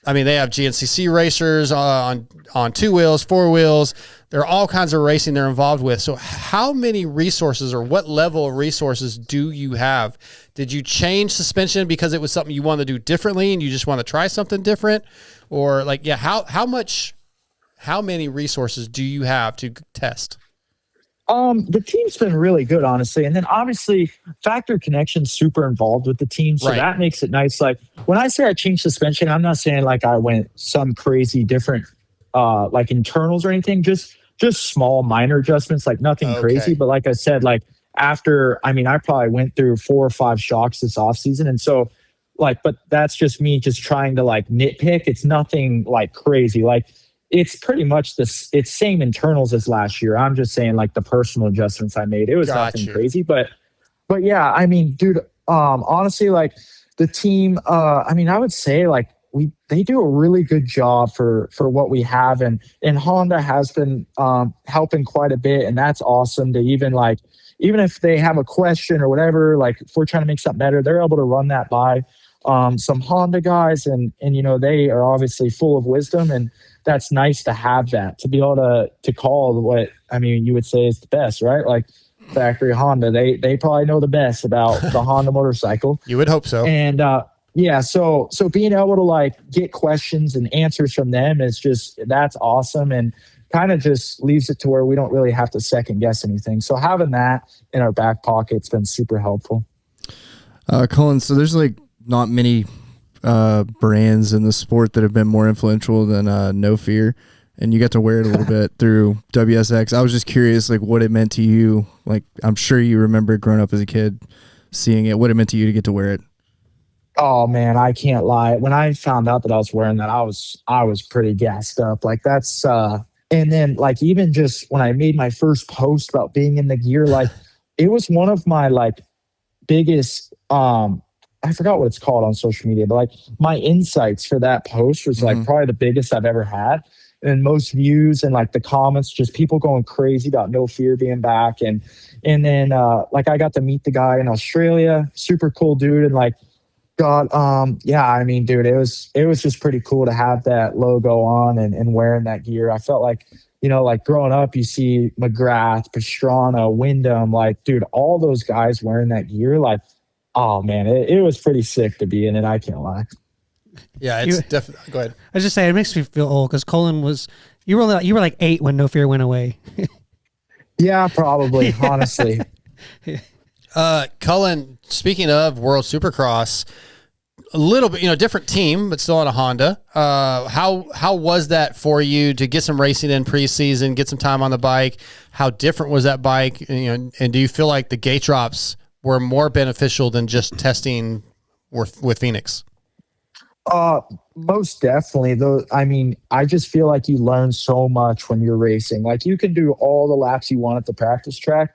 I mean, they have GNCC racers on 2 wheels, 4 wheels. There are all kinds of racing they're involved with. So how many resources or what level of resources do you have? Did you change suspension because it was something you wanted to do differently and you just want to try something different? Or like, yeah, how many resources do you have to test? The team's been really good, honestly. And then obviously Factor Connection's super involved with the team. So that makes it nice. Like when I say I changed suspension, I'm not saying like I went some crazy different, like internals or anything, just small minor adjustments, like nothing crazy. But like I said, like I probably went through 4 or 5 shocks this off season. And so like, but that's just me just trying to like nitpick. It's nothing like crazy. Like, it's pretty much it's same internals as last year. I'm just saying like the personal adjustments I made. It was nothing crazy, but yeah, I mean, dude, honestly, like the team, I mean, I would say like they do a really good job for what we have. And Honda has been, helping quite a bit. And that's awesome to even if they have a question or whatever, like if we're trying to make something better, they're able to run that by, some Honda guys and, you know, they are obviously full of wisdom, and that's nice to have that, to be able to call what, I mean, you would say is the best, right? Like factory Honda, they probably know the best about the Honda motorcycle. You would hope so. And, yeah, so being able to like get questions and answers from them is just, that's awesome. And kind of just leaves it to where we don't really have to second guess anything. So having that in our back pocket's been super helpful. Cullin, so there's like not many brands in the sport that have been more influential than No Fear, and you got to wear it a little bit through WSX. I was just curious, like, what it meant to you. Like, I'm sure you remember growing up as a kid, seeing it, what it meant to you to get to wear it. Oh man, I can't lie. When I found out that I was wearing that, I was pretty gassed up. Like that's and then like even just when I made my first post about being in the gear, like it was one of my like biggest I forgot what it's called on social media, but like my insights for that post was like probably the biggest I've ever had. And most views and like the comments, just people going crazy about No Fear being back. And then like I got to meet the guy in Australia, super cool dude. And like, God, yeah, I mean, dude, it was just pretty cool to have that logo on and wearing that gear. I felt like, you know, like growing up, you see McGrath, Pastrana, Wyndham, like, dude, all those guys wearing that gear, like, oh man, it was pretty sick to be in it. I can't lie. Yeah, it's definitely. Go ahead. I was just saying, it makes me feel old because Cullin you were like 8 when No Fear went away. Yeah, probably, honestly. Cullin, speaking of World Supercross, a little bit, you know, different team, but still on a Honda. How was that for you to get some racing in preseason, get some time on the bike? How different was that bike? You know, and do you feel like the gate drops were more beneficial than just testing with Phoenix? Most definitely. Though, I mean, I just feel like you learn so much when you're racing. Like you can do all the laps you want at the practice track,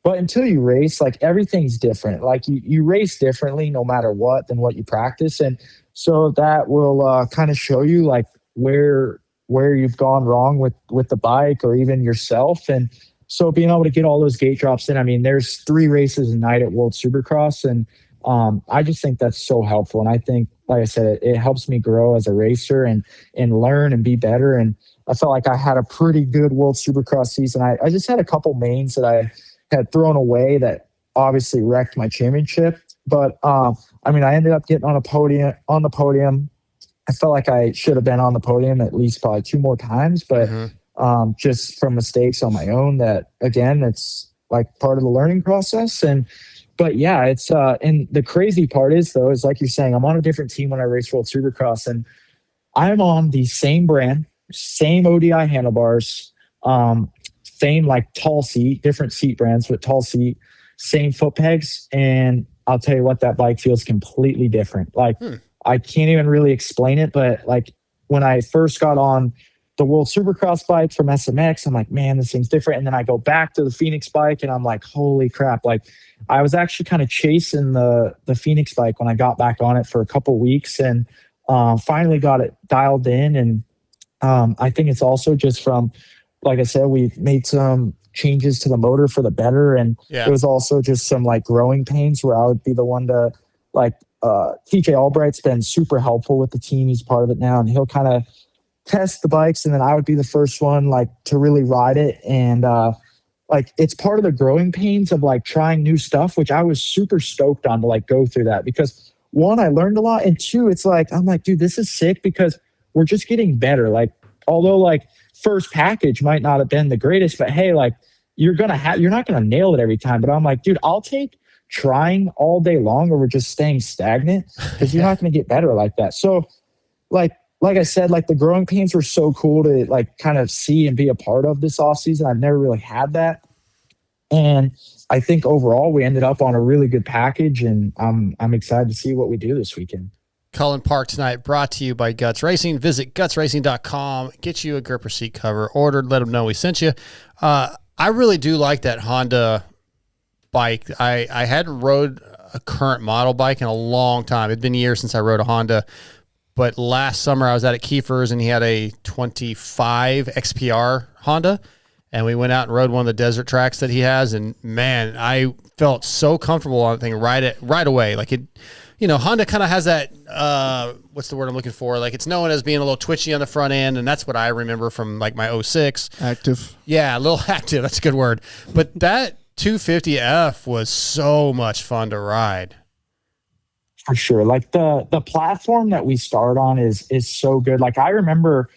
but until you race, like everything's different. Like you race differently no matter what than what you practice. And so that will kind of show you like where you've gone wrong with the bike or even yourself. And so being able to get all those gate drops in, I mean, there's 3 races a night at World Supercross. And I just think that's so helpful. And I think, like I said, it helps me grow as a racer and learn and be better. And I felt like I had a pretty good World Supercross season. I just had a couple mains that I had thrown away that obviously wrecked my championship. But I mean, I ended up getting on the podium. I felt like I should have been on the podium at least probably 2 more times, but just from mistakes on my own that, again, it's like part of the learning process. But yeah, it's and the crazy part is though, is like you're saying, I'm on a different team when I race World Supercross, and I'm on the same brand, same ODI handlebars, same like tall seat, different seat brands, but tall seat, same foot pegs. And I'll tell you what, that bike feels completely different. Like I can't even really explain it, but like when I first got on the World Supercross bike from SMX, I'm like, man, this thing's different. And then I go back to the Phoenix bike and I'm like, holy crap. Like I was actually kind of chasing the Phoenix bike when I got back on it for a couple weeks and finally got it dialed in. And I think it's also just from, like I said, we made some changes to the motor for the better. And it was also just some like growing pains where I would be the one to like TJ Albright's been super helpful with the team. He's part of it now, and he'll kind of test the bikes, and then I would be the first one like to really ride it. And like it's part of the growing pains of like trying new stuff, which I was super stoked on to like go through that, because one, I learned a lot, and two, it's like I'm like, dude, this is sick because we're just getting better. Like, although like first package might not have been the greatest, but hey, like you're not gonna nail it every time. But I'm like, dude, I'll take trying all day long over just staying stagnant, because you're not gonna get better like that. So like I said, like the growing pains were so cool to like kind of see and be a part of this off season. I've never really had that. And I think overall we ended up on a really good package, and I'm excited to see what we do this weekend. Cullin Park tonight, brought to you by Guts Racing. Visit gutsracing.com, get you a gripper seat cover ordered, let them know we sent you. I really do like that Honda bike. I hadn't rode a current model bike in a long time. It'd been years since I rode a Honda. But last summer I was out at Kiefer's and he had a 25 XPR Honda, and we went out and rode one of the desert tracks that he has. And man, I felt so comfortable on the thing right away. Like it, you know, Honda kind of has that, what's the word I'm looking for? Like it's known as being a little twitchy on the front end. And that's what I remember from like my 06. Active. Yeah, a little active. That's a good word. But that 250F was so much fun to ride. For sure. Like the platform that we start on is so good. Like I remember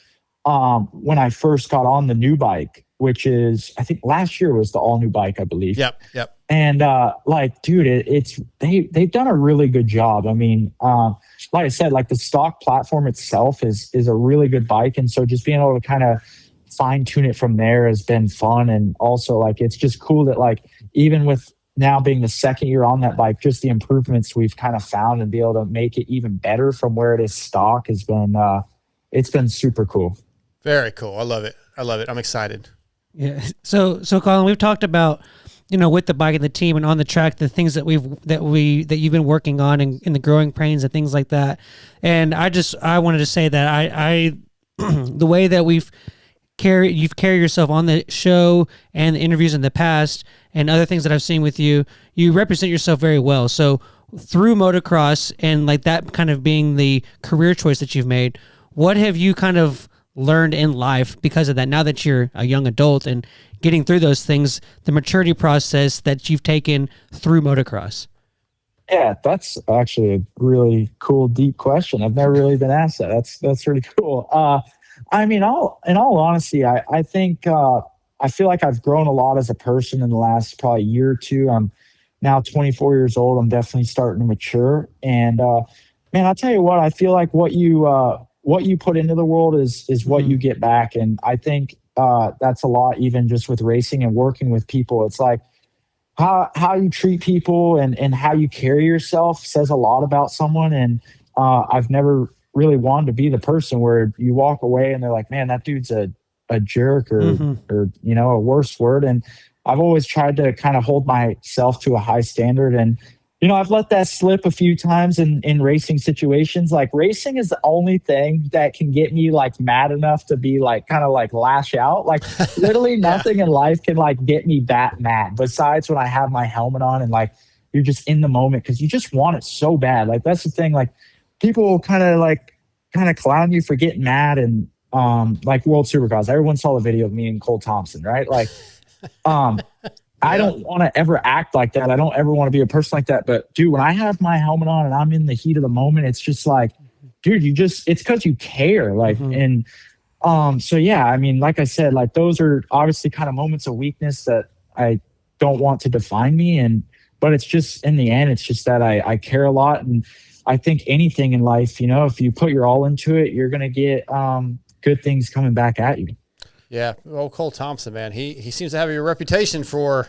when I first got on the new bike, which is, I think last year was the all new bike, I believe. Yep. And like, dude, they've done a really good job. I mean, like I said, like the stock platform itself is a really good bike. And so just being able to kind of fine tune it from there has been fun. And also like, it's just cool that like, even with now being the second year on that bike, just the improvements we've kind of found and be able to make it even better from where it is stock has been, it's been super cool. Very cool. I love it. I'm excited. Yeah. So Cullin, we've talked about, you know, with the bike and the team and on the track, the things that you've been working on and in the growing pains and things like that. And I wanted to say that I the way that you've carried yourself on the show and the interviews in the past and other things that I've seen with you, you represent yourself very well. So through motocross and like that kind of being the career choice that you've made, what have you kind of learned in life because of that? Now that you're a young adult and getting through those things, the maturity process that you've taken through motocross. Yeah, that's actually a really cool, deep question. I've never really been asked that. That's really cool. I mean, in all honesty, I think I feel like I've grown a lot as a person in the last probably year or two. I'm now 24 years old. I'm definitely starting to mature. And man, I'll tell you what, I feel like what you put into the world is what you get back. And I think that's a lot, even just with racing and working with people. It's like how you treat people and how you carry yourself says a lot about someone. And I've never really wanted to be the person where you walk away and they're like, man, that dude's a jerk or, you know, a worse word. And I've always tried to kind of hold myself to a high standard. And, you know, I've let that slip a few times in racing situations. Like racing is the only thing that can get me like mad enough to be like, kind of like lash out. Like literally nothing in life can like get me that mad besides when I have my helmet on and like, you're just in the moment because you just want it so bad. Like that's the thing. Like people will kind of clown you for getting mad. And like World Supercross, everyone saw the video of me and Cole Thompson, right? Like, I don't want to ever act like that. I don't ever want to be a person like that. But dude, when I have my helmet on and I'm in the heat of the moment, it's just like, dude, it's because you care. Like, and so yeah, I mean, like I said, like those are obviously kind of moments of weakness that I don't want to define me. But it's just in the end, it's just that I care a lot. And I think anything in life, you know, if you put your all into it, you're going to get good things coming back at you. Yeah. Well, Cole Thompson, man, he seems to have a reputation for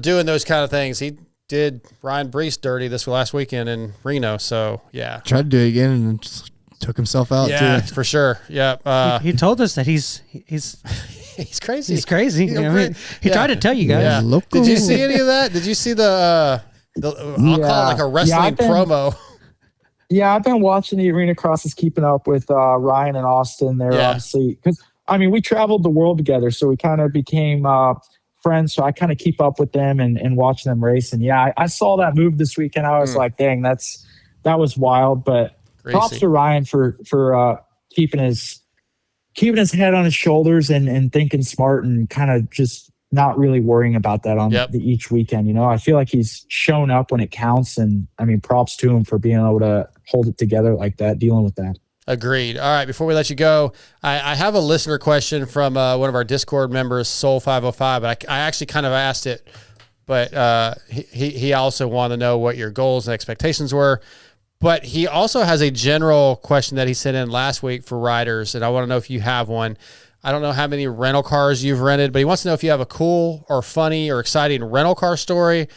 doing those kind of things. He did Ryan Brees dirty this last weekend in Reno. So yeah. Tried to do it again and just took himself out too. too. For sure. Yeah. He told us that he's he's crazy. He's crazy. I mean, he tried to tell you guys. Yeah. Local. Did you see any of that? Did you see the I'll call it like a wrestling promo. Yeah, I've been watching the arena crosses, keeping up with Ryan and Austin. They're obviously, because I mean, we traveled the world together, so we kind of became friends. So I kind of keep up with them and watch them race. And yeah, I saw that move this weekend. I was like, dang, that's that was wild. But props to Ryan for keeping his head on his shoulders and thinking smart and kind of just not really worrying about that on each weekend. You know, I feel like he's shown up when it counts, and I mean, props to him for being able to hold it together like that, dealing with that. Agreed. All right, before we let you go, I have a listener question from one of our Discord members, Soul505, but I actually kind of asked it, but he also wanted to know what your goals and expectations were. But he also has a general question that he sent in last week for riders, and I want to know if you have one. I don't know how many rental cars you've rented, but he wants to know if you have a cool or funny or exciting rental car story,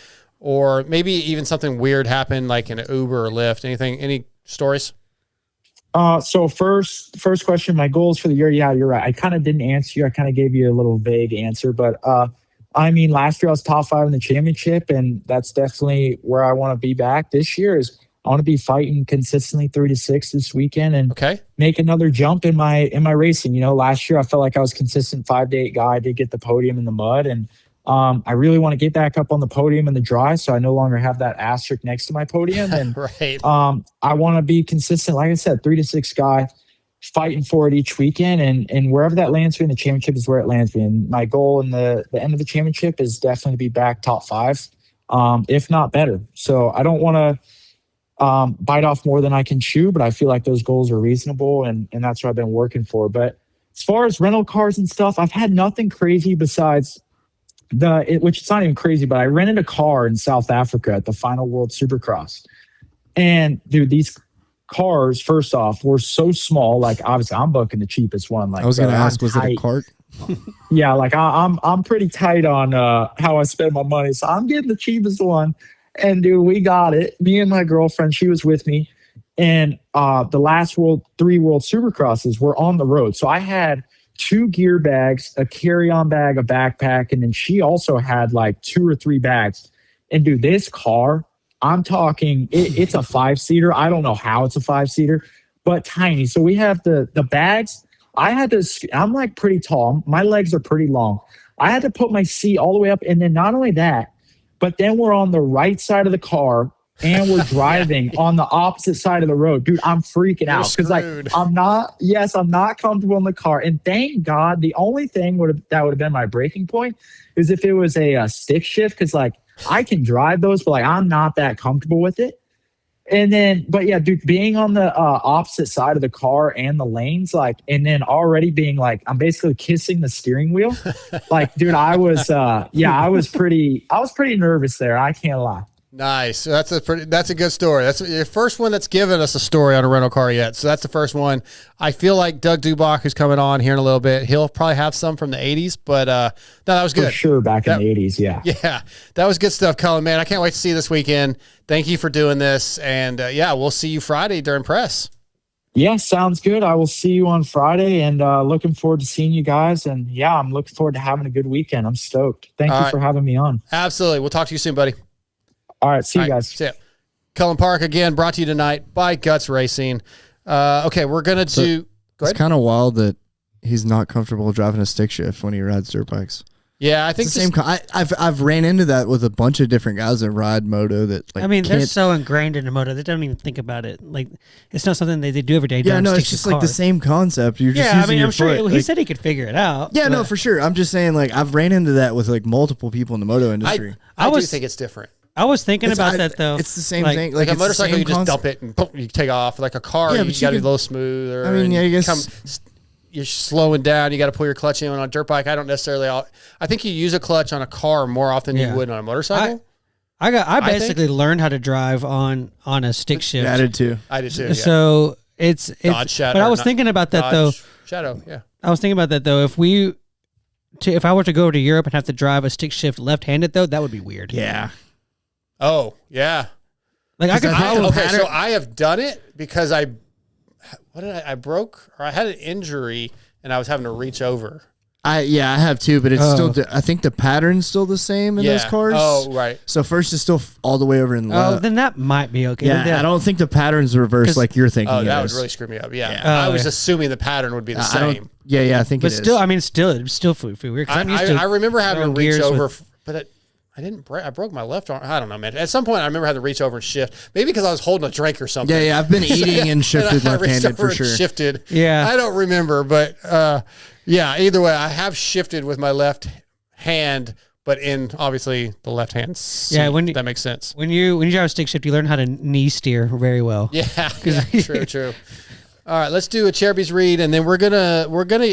or maybe even something weird happened like in an Uber or Lyft. Any stories? So first question, my goals for the year. Yeah, you're right. I kind of didn't answer you. I kind of gave you a little vague answer, but I mean, last year I was top 5 in the championship, and that's definitely where I want to be back. This year is I want to be fighting consistently 3 to 6 this weekend and make another jump in my racing. You know, last year I felt like I was consistent 5 to 8 guy. I did get the podium in the mud, and I really want to get back up on the podium in the dry, so I no longer have that asterisk next to my podium. And I want to be consistent, like I said, 3 to 6 guy, fighting for it each weekend, and wherever that lands me in the championship is where it lands me. And my goal in the end of the championship is definitely to be back top 5, if not better. So I don't want to bite off more than I can chew, but I feel like those goals are reasonable, and that's what I've been working for. But as far as rental cars and stuff, I've had nothing crazy besides which it's not even crazy, but I rented a car in South Africa at the final World Supercross. And dude, these cars, first off, were so small. Like, obviously I'm booking the cheapest one. Like, I was going to ask, was it a cart? Yeah. Like I'm pretty tight on how I spend my money. So I'm getting the cheapest one. And dude, we got it. Me and my girlfriend, she was with me. And the last 3 World Supercrosses were on the road. So I had 2 gear bags, a carry-on bag, a backpack, and then she also had like 2 or 3 bags. And dude, this car, I'm talking, it's a 5-seater. I don't know how it's a 5-seater, but tiny. So we have the bags. I'm like pretty tall. My legs are pretty long. I had to put my seat all the way up. And then not only that, but then we're on the right side of the car and we're driving on the opposite side of the road. Dude, I'm freaking out because like I'm not comfortable in the car. And thank God, the only thing that would have been my breaking point is if it was a stick shift, because like I can drive those, but like I'm not that comfortable with it. And then, but yeah, dude, being on the opposite side of the car and the lanes, like, and then already being like, I'm basically kissing the steering wheel. Like, dude, I was pretty nervous there. I can't lie. Nice. So that's a good story. That's your first one that's given us a story on a rental car yet. So that's the first one. I feel like Doug Dubach, who's coming on here in a little bit, he'll probably have some from the 80s, but no, that was good. For sure, in the 80s, yeah. Yeah, that was good stuff, Cullin, man. I can't wait to see you this weekend. Thank you for doing this, and yeah, we'll see you Friday during press. Yeah, sounds good. I will see you on Friday, and looking forward to seeing you guys. And yeah, I'm looking forward to having a good weekend. I'm stoked. Thank you for having me on. Absolutely. We'll talk to you soon, buddy. All right, see you guys. See ya. Cullin Park again, brought to you tonight by Guts Racing. Okay, we're gonna do. Go ahead. It's kind of wild that he's not comfortable driving a stick shift when he rides dirt bikes. Yeah, I think it's the same. I've ran into that with a bunch of different guys that ride moto. That like, I mean, they're so ingrained into moto they don't even think about it. Like, it's not something they do every day. Yeah, no, it's just like the same concept. You're just using your foot. Sure he said he could figure it out. Yeah, no, for sure. I'm just saying, like, I've ran into that with like multiple people in the moto industry. I do think it's different. I was thinking about that though. It's the same thing. Like a motorcycle, you just dump it and boom, you take off. Like a car, you got to be a little smoother. I mean, yeah, I guess you're slowing down. You got to pull your clutch in on a dirt bike. I don't necessarily. I think you use a clutch on a car more often than you would on a motorcycle. I basically learned how to drive on a stick shift. Yeah, I did too. Yeah. So it's Dodge Shadow. But I was thinking about that though. Shadow, yeah. I was thinking about that though. If I were to go over to Europe and have to drive a stick shift left-handed though, that would be weird. Yeah. Oh, yeah. Like I could so I have done it because I broke or I had an injury and I was having to reach over. I have too, but it's still. I think the pattern's still the same in those cars. Oh, right. So first is still all the way over in the left. Oh, then that might be okay. Yeah, I don't think the pattern's reversed like you're thinking. Oh, that would really screw me up. Yeah, I was assuming the pattern would be the same. I think. But still, I mean, still feel weird. I remember having to reach over, but I broke my left arm. I don't know, man. At some point, I remember I had to reach over and shift. Maybe because I was holding a drink or something. Yeah. I've been eating and shifted left-handed for sure. Shifted. Yeah. I don't remember, but yeah. Either way, I have shifted with my left hand, but in obviously the left hand seat. Yeah, that makes sense. When you drive a stick shift, you learn how to knee steer very well. Yeah. True. All right, let's do a Cherubies read, and then we're gonna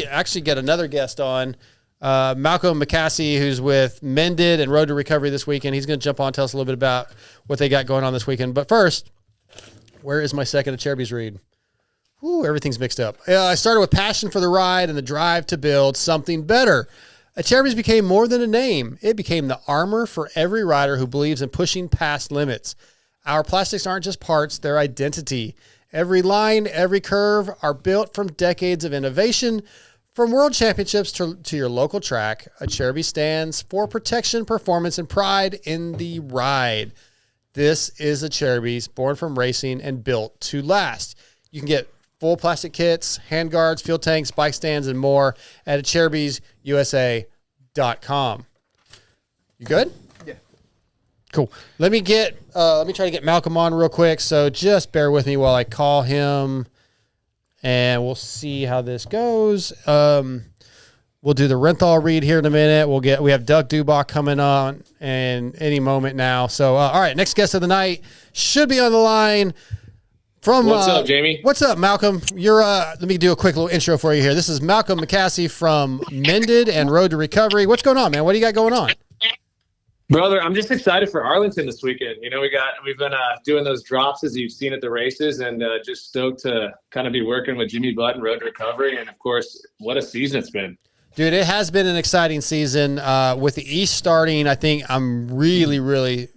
actually get another guest on. Malcolm McCaskey, who's with Mended and Road to Recovery this weekend. He's going to jump on and tell us a little bit about what they got going on this weekend. But first, where is my second of Cherubies read? Ooh, everything's mixed up. I started with passion for the ride and the drive to build something better. Cherubies became more than a name. It became the armor for every rider who believes in pushing past limits. Our plastics aren't just parts, they're identity. Every line, every curve are built from decades of innovation. From world championships to your local track, a Cherubies stands for protection, performance, and pride in the ride. This is a Cherubies born from racing and built to last. You can get full plastic kits, handguards, fuel tanks, bike stands, and more at CherubieSUSA.com. You good? Yeah. Cool. Let me try to get Malcolm on real quick. So just bear with me while I call him. And we'll see how this goes. We'll do the Renthal read here in a minute. We have Doug Dubach coming on in any moment now. So, all right, next guest of the night should be on the line. What's up, Jamie? What's up, Malcolm? Let me do a quick little intro for you here. This is Malcolm McCaskey from Mended and Road to Recovery. What's going on, man? What do you got going on? Brother, I'm just excited for Arlington this weekend. You know, we've been doing those drops as you've seen at the races, and just stoked to kind of be working with Jimmy Butt and Road to Recovery. And of course, what a season it's been. Dude, it has been an exciting season. With the East starting, I think I'm really, really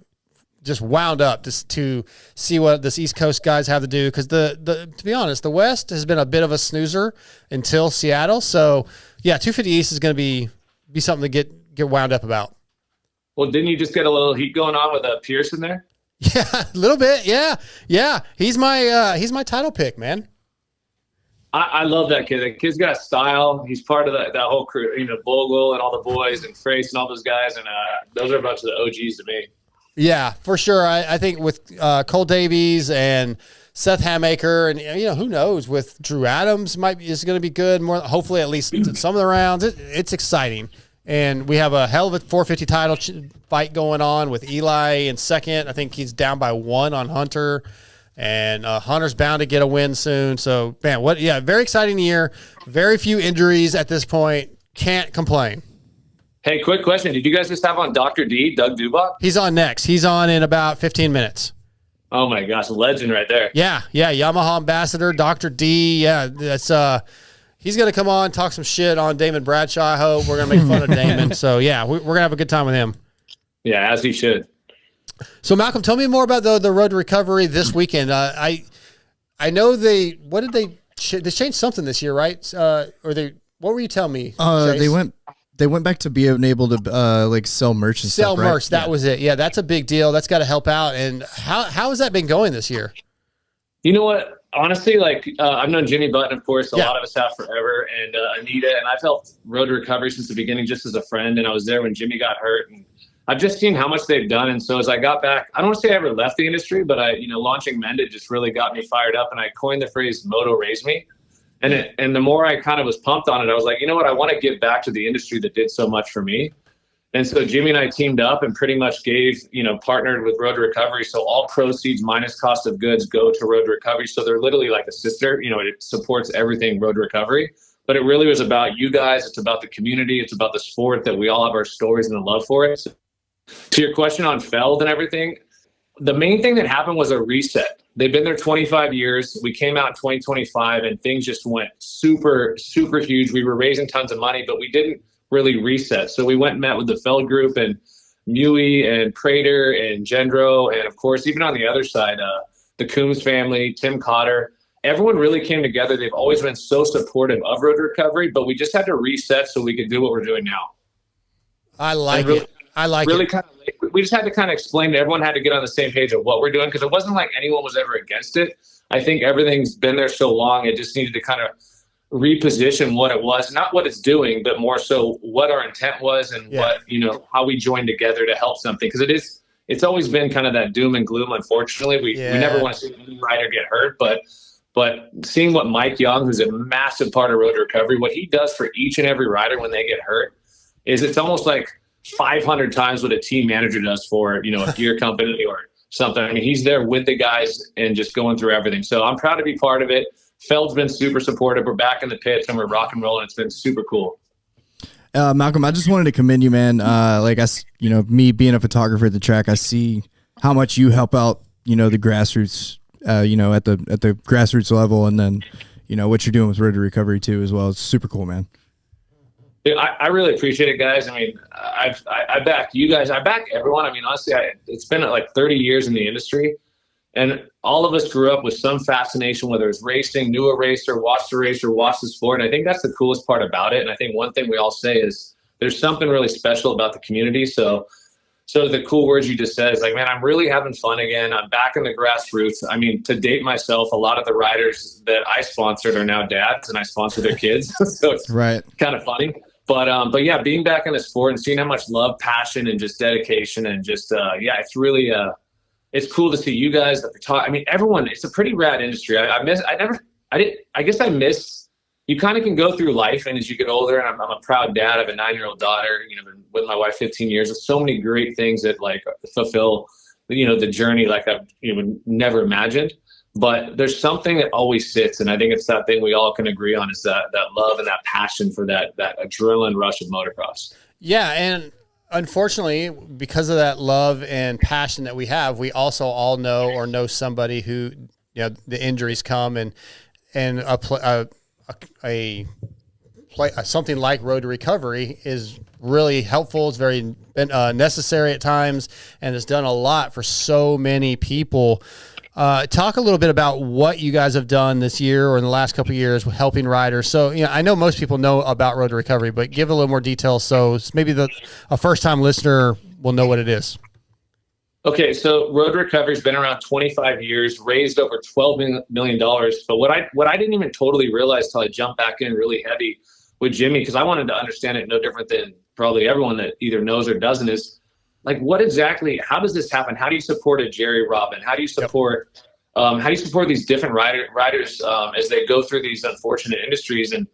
just wound up to see what this East Coast guys have to do. Because to be honest, the West has been a bit of a snoozer until Seattle. So yeah, 250 East is going to be something to get wound up about. Well, didn't you just get a little heat going on with Pearson there? Yeah, a little bit. Yeah. He's my title pick, man. I love that kid. That kid's got style. He's part of that whole crew. You know, Bogle and all the boys and Frace and all those guys, and those are a bunch of the OGs to me. Yeah, for sure. I think with Cole Davies and Seth Hamaker, and who knows, with Drew Adams is going to be good. More, hopefully, at least some of the rounds. It's exciting. And we have a hell of a 450 title fight going on with Eli in second. I think he's down by 1 on Hunter. And Hunter's bound to get a win soon. So, man, very exciting year. Very few injuries at this point. Can't complain. Hey, quick question. Did you guys just have on Dr. D, Doug Dubach? He's on next. He's on in about 15 minutes. Oh, my gosh. Legend right there. Yeah. Yamaha ambassador, Dr. D. Yeah, that's he's going to come on, talk some shit on Damon Bradshaw, I hope. We're going to make fun of Damon. So, yeah, we're going to have a good time with him. Yeah, as he should. So, Malcolm, tell me more about the Road to Recovery this weekend. I know they changed something this year, right? What were you telling me? They went back to being able to sell merch and sell stuff, right? merch. That was it. Yeah, that's a big deal. That's got to help out. And how has that been going this year? You know what? Honestly, I've known Jimmy Button, of course, a lot of us have forever, and Anita, and I've helped Road to Recovery since the beginning just as a friend, and I was there when Jimmy got hurt, and I've just seen how much they've done. And so as I got back, I don't want to say I ever left the industry, but launching Mended just really got me fired up, and I coined the phrase "Moto Raise Me." And the more I kind of was pumped on it, I was like, you know what? I want to give back to the industry that did so much for me. And so Jimmy and I teamed up and pretty much partnered with Road to Recovery. So all proceeds minus cost of goods go to Road to Recovery. So they're literally like a sister. It supports everything Road to Recovery. But it really was about you guys. It's about the community. It's about the sport that we all have our stories and the love for it. So to your question on Feld and everything, the main thing that happened was a reset. They've been there 25 years. We came out in 2025 and things just went super, super huge. We were raising tons of money, but we didn't really reset. So we went and met with the Feld Group and Mui and Prater and Gendro. And of course, even on the other side, the Coombs family, Tim Cotter, everyone really came together. They've always been so supportive of Road to Recovery, but we just had to reset so we could do what we're doing now. I like it. We just had to kind of explain to everyone, had to get on the same page of what we're doing, because it wasn't like anyone was ever against it. I think everything's been there so long, it just needed to kind of reposition what it was, not what it's doing, but more so what our intent was and what, how we joined together to help something. Because it's always been kind of that doom and gloom. Unfortunately, we never want to see any rider get hurt, but seeing what Mike Young, who's a massive part of road recovery, what he does for each and every rider when they get hurt is it's almost like 500 times what a team manager does for, a gear company or something. I mean, he's there with the guys and just going through everything. So I'm proud to be part of it. Feld's been super supportive. We're back in the pits and we're rock and rolling. It's been super cool. Malcolm, I just wanted to commend you, man. Me being a photographer at the track, I see how much you help out, the grassroots, at the grassroots level. And then, what you're doing with road to recovery too, as well. It's super cool, man. I really appreciate it, guys. I mean, I back you guys. I back everyone. I mean, honestly, it's been like 30 years in the industry. And all of us grew up with some fascination, whether it's racing, knew a racer, watched the sport. And I think that's the coolest part about it. And I think one thing we all say is there's something really special about the community. So the cool words you just said is like, man, I'm really having fun again. I'm back in the grassroots. I mean, to date myself, a lot of the riders that I sponsored are now dads and I sponsor their kids. So it's kind of funny. But yeah, being back in the sport and seeing how much love, passion, and just dedication and just, it's really, it's cool to see you guys, I mean, everyone, it's a pretty rad industry. I guess I miss, you kind of can go through life, and as you get older, and I'm a proud dad, I have a 9-year-old daughter, been with my wife 15 years, there's so many great things that like fulfill, the journey like I've never imagined. But there's something that always sits, and I think it's that thing we all can agree on is that love and that passion for that adrenaline rush of motocross. Yeah, and unfortunately, because of that love and passion that we have, we also all know somebody who, the injuries come and something like road to recovery is really helpful. It's very necessary at times, and it's done a lot for so many people. Talk a little bit about what you guys have done this year or in the last couple of years with helping riders. So, I know most people know about road to recovery, but give a little more detail so maybe a first-time listener will know what it is. Okay, so road recovery has been around 25 years, raised over $12 million. But what I didn't even totally realize till I jumped back in really heavy with Jimmy, because I wanted to understand it no different than probably everyone that either knows or doesn't, is like, what exactly, how does this happen? How do you support a Jerry Robin? How do you support, these different riders as they go through these unfortunate industries? And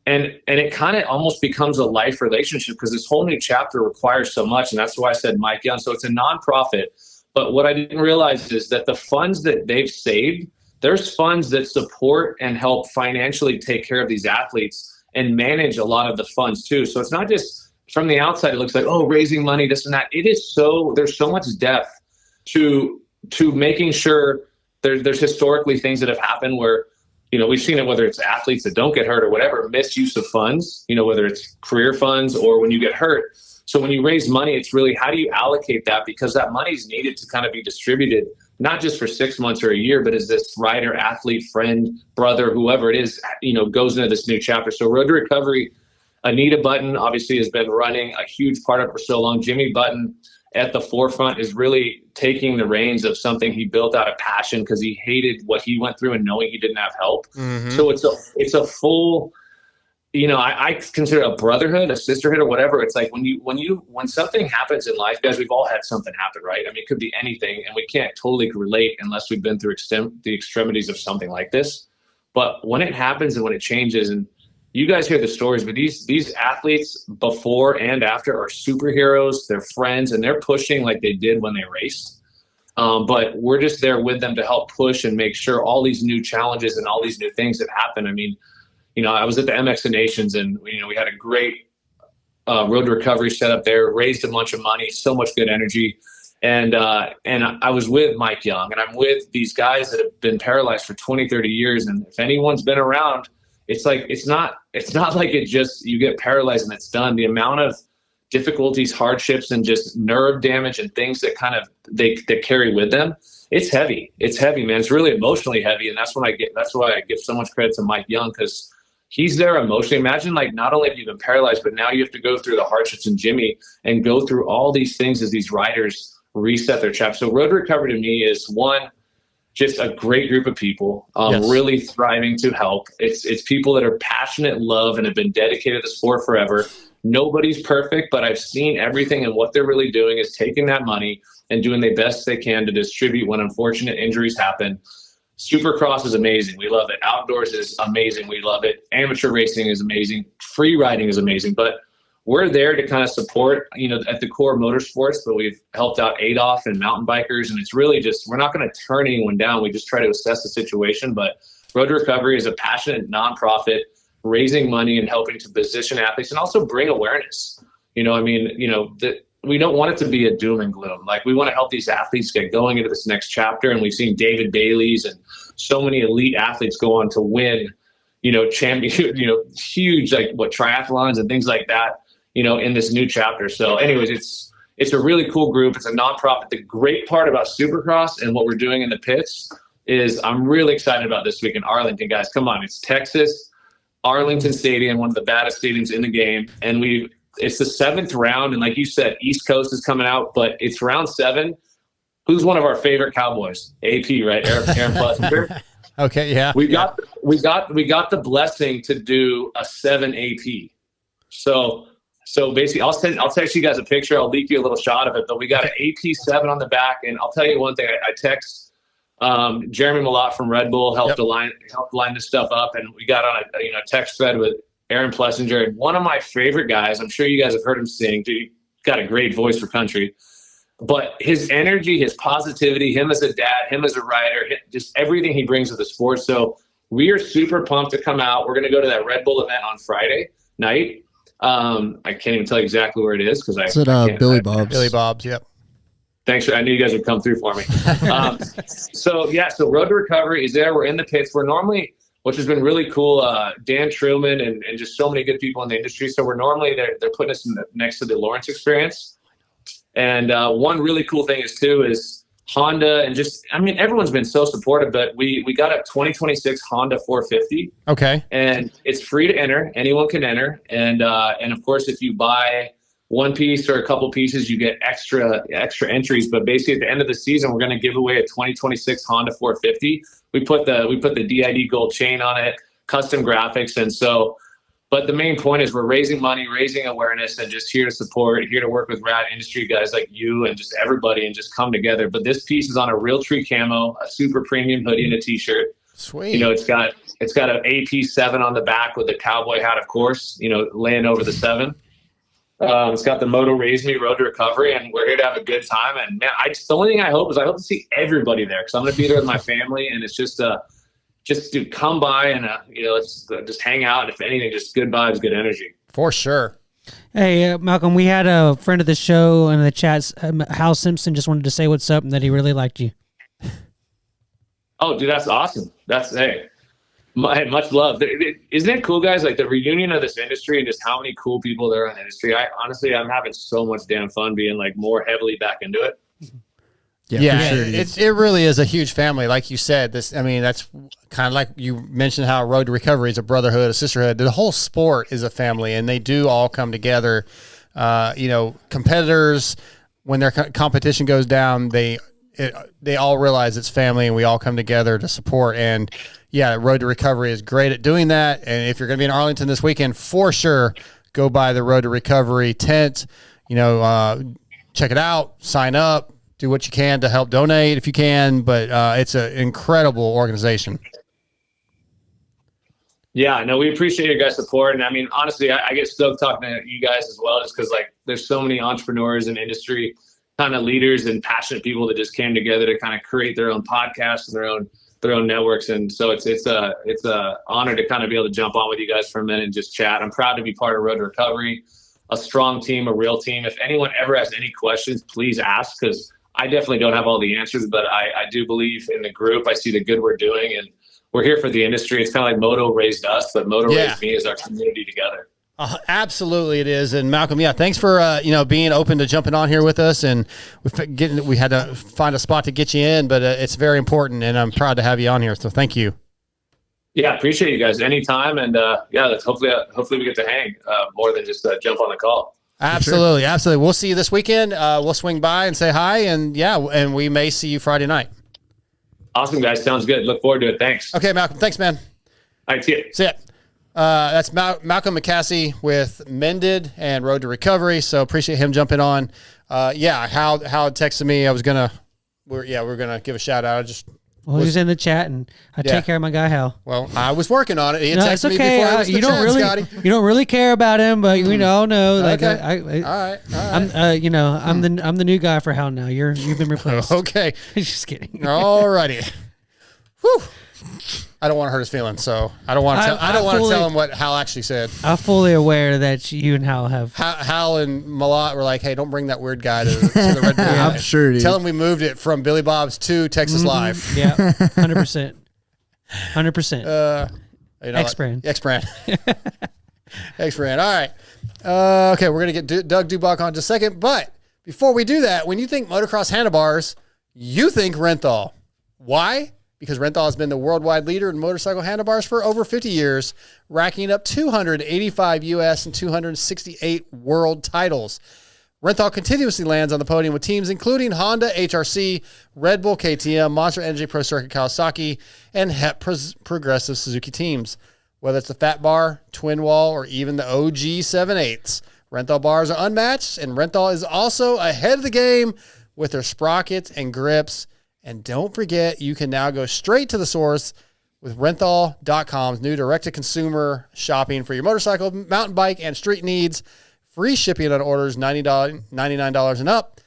it kind of almost becomes a life relationship because this whole new chapter requires so much. And that's why I said Mike Young. So it's a nonprofit. But what I didn't realize is that the funds that they've saved, there's funds that support and help financially take care of these athletes and manage a lot of the funds too. So it's not just, from the outside, it looks like, raising money, this and that. It is there's so much depth to making sure there's historically things that have happened where, we've seen it, whether it's athletes that don't get hurt or whatever, misuse of funds, whether it's career funds or when you get hurt. So when you raise money, it's really, how do you allocate that? Because that money is needed to kind of be distributed, not just for 6 months or a year, but as this rider, athlete, friend, brother, whoever it is, goes into this new chapter. So Road to Recovery, Anita Button obviously has been running a huge part of it for so long. Jimmy Button at the forefront is really taking the reins of something he built out of passion because he hated what he went through and knowing he didn't have help. Mm-hmm. So it's a full, I consider it a brotherhood, a sisterhood, or whatever. It's like when something happens in life, guys, we've all had something happen, right? I mean, it could be anything, and we can't totally relate unless we've been through the extremities of something like this. But when it happens and when it changes, and you guys hear the stories, but these athletes before and after are superheroes. They're friends, and they're pushing like they did when they raced. But we're just there with them to help push and make sure all these new challenges and all these new things that happen. I mean, I was at the MX Nations, and we had a great road to recovery set up there, raised a bunch of money, so much good energy. And I was with Mike Young, and I'm with these guys that have been paralyzed for 20, 30 years. And if anyone's been around, it's like, it's not like it just, you get paralyzed and it's done. The amount of difficulties, hardships, and just nerve damage and things that kind of, they carry with them. It's heavy. It's heavy, man. It's really emotionally heavy. And that's why I give so much credit to Mike Young, because he's there emotionally. Imagine, like, not only have you been paralyzed, but now you have to go through the hardships, and Jimmy, and go through all these things as these riders reset their chapter. So road recovery to me is, one, just a great group of people, Yes. really thriving to help. It's people that are passionate, love, and have been dedicated to the sport forever. Nobody's perfect, but I've seen everything, and what they're really doing is taking that money and doing the best they can to distribute when unfortunate injuries happen. Supercross is amazing. We love it. Outdoors is amazing. We love it. Amateur racing is amazing. Free riding is amazing. But we're there to kind of support, at the core motorsports, but we've helped out ADOF and mountain bikers. And it's really just, we're not going to turn anyone down. We just try to assess the situation. But Road to Recovery is a passionate nonprofit raising money and helping to position athletes and also bring awareness. We don't want it to be a doom and gloom. Like, we want to help these athletes get going into this next chapter. And we've seen David Bailey's and so many elite athletes go on to win, champion, huge, triathlons and things like that, in this new chapter. So anyways, it's a really cool group. It's a nonprofit. The great part about Supercross and what we're doing in the pits is I'm really excited about this week in Arlington, guys. Come on. It's Texas, Arlington Stadium, one of the baddest stadiums in the game. And it's the 7th round. And like you said, East Coast is coming out, but it's round 7. Who's one of our favorite Cowboys? AP, right? Aaron Plessinger. Okay. Yeah. We got the blessing to do a 7 AP. So basically, I'll text you guys a picture. I'll leak you a little shot of it. But we got an AP7 on the back, and I'll tell you one thing. I text Jeremy Malott from Red Bull, helped line this stuff up, and we got on a text thread with Aaron Plessinger, and one of my favorite guys. I'm sure you guys have heard him sing. Dude, he got a great voice for country. But his energy, his positivity, him as a dad, him as a rider, just everything he brings to the sport. So we are super pumped to come out. We're going to go to that Red Bull event on Friday night. I can't even tell you exactly where it is because It's at Billy Bob's. Billy Bob's, yep. Thanks. I knew you guys would come through for me. So Road to Recovery is there. We're in the pits. We're normally, which has been really cool, Dan Truman and just so many good people in the industry. So we're normally there. They're putting us next to the Lawrence Experience. And one really cool thing is Honda and everyone's been so supportive, but we got a 2026 Honda 450. Okay. And it's free to enter. Anyone can enter. And of course, if you buy one piece or a couple pieces, you get extra entries. But basically at the end of the season, we're going to give away a 2026 Honda 450. We put the DID gold chain on it, custom graphics. And so, but the main point is we're raising money, raising awareness, and just here to support, here to work with rad industry guys like you and just everybody and just come together. But this piece is on a Realtree camo, a super premium hoodie and a t-shirt. Sweet. It's got an AP7 on the back with the cowboy hat, of course, laying over the 7. It's got the Moto Raise Me Road to Recovery, and we're here to have a good time. And man, the only thing I hope to see everybody there because I'm going to be there with my family, and it's just to come by and let's just hang out. If anything, just good vibes, good energy. For sure. Hey, Malcolm, we had a friend of the show in the chats, Hal Simpson, just wanted to say what's up and that he really liked you. Oh, dude, that's awesome. Much love. Isn't it cool, guys? Like the reunion of this industry and just how many cool people there are in the industry. I'm having so much damn fun being more heavily back into it. Yeah, for sure, it really is a huge family, like you said. That's kind of like you mentioned how Road to Recovery is a brotherhood, a sisterhood. The whole sport is a family, and they do all come together. Competitors, when their competition goes down, they all realize it's family, and we all come together to support. And yeah, Road to Recovery is great at doing that. And if you're going to be in Arlington this weekend, for sure, go by the Road to Recovery tent. Check it out, sign up. Do what you can to help donate if you can, but it's an incredible organization. Yeah, no, we appreciate your guys' support. And I mean, honestly, I get stoked talking to you guys as well, just because there's so many entrepreneurs and industry kind of leaders and passionate people that just came together to kind of create their own podcasts and their own networks. And so it's a honor to kind of be able to jump on with you guys for a minute and just chat. I'm proud to be part of Road to Recovery, a strong team, a real team. If anyone ever has any questions, please ask, because I definitely don't have all the answers, but I do believe in the group. I see the good we're doing, and we're here for the industry. It's kind of like Moto raised us, but Moto raised me as our community together. Absolutely, it is. And Malcolm, thanks for being open to jumping on here with us. And we had to find a spot to get you in, but it's very important, and I'm proud to have you on here. So thank you. Yeah, appreciate you guys anytime, and let's hopefully we get to hang more than just jump on the call. Absolutely, sure. Absolutely. We'll see you this weekend. We'll swing by and say hi, and we may see you Friday night. Awesome, guys. Sounds good. Look forward to it. Thanks. Okay, Malcolm. Thanks, man. All right, see you. See ya. That's Malcolm McCaskey with Mended and Road to Recovery. So appreciate him jumping on. Hal texted me. We're gonna give a shout out. He's in the chat, and I take care of my guy Hal. Well, I was working on it. He texted it's okay. me before it was the chat, Scotty. You don't really care about him, but we all know. Like, Okay. All right. I'm the new guy for Hal now. You've been replaced. Okay. Just kidding. All righty. Whew. I don't want to hurt his feelings, so I don't want to tell him what Hal actually said. I'm fully aware that you and Hal have. Hal and Malat were like, "Hey, don't bring that weird guy to the Red Bull." I'm sure. Dude. Tell him we moved it from Billy Bob's to Texas Live. Yeah, 100%. 100%. X-brand. X-brand. X-brand. All right. Okay, we're going to get Doug Dubach on in just a second. But before we do that, when you think motocross handlebars, you think Renthal. Why? Because Renthal has been the worldwide leader in motorcycle handlebars for over 50 years, racking up 285 U.S. and 268 world titles. Renthal continuously lands on the podium with teams including Honda, HRC, Red Bull, KTM, Monster Energy, Pro Circuit, Kawasaki, and HEP Progressive Suzuki teams. Whether it's the Fat Bar, Twin Wall, or even the OG 7/8s, Renthal bars are unmatched, and Renthal is also ahead of the game with their sprockets and grips. And don't forget, you can now go straight to the source with Renthal.com's new direct-to-consumer shopping for your motorcycle, mountain bike, and street needs. Free shipping on orders, $99 and up.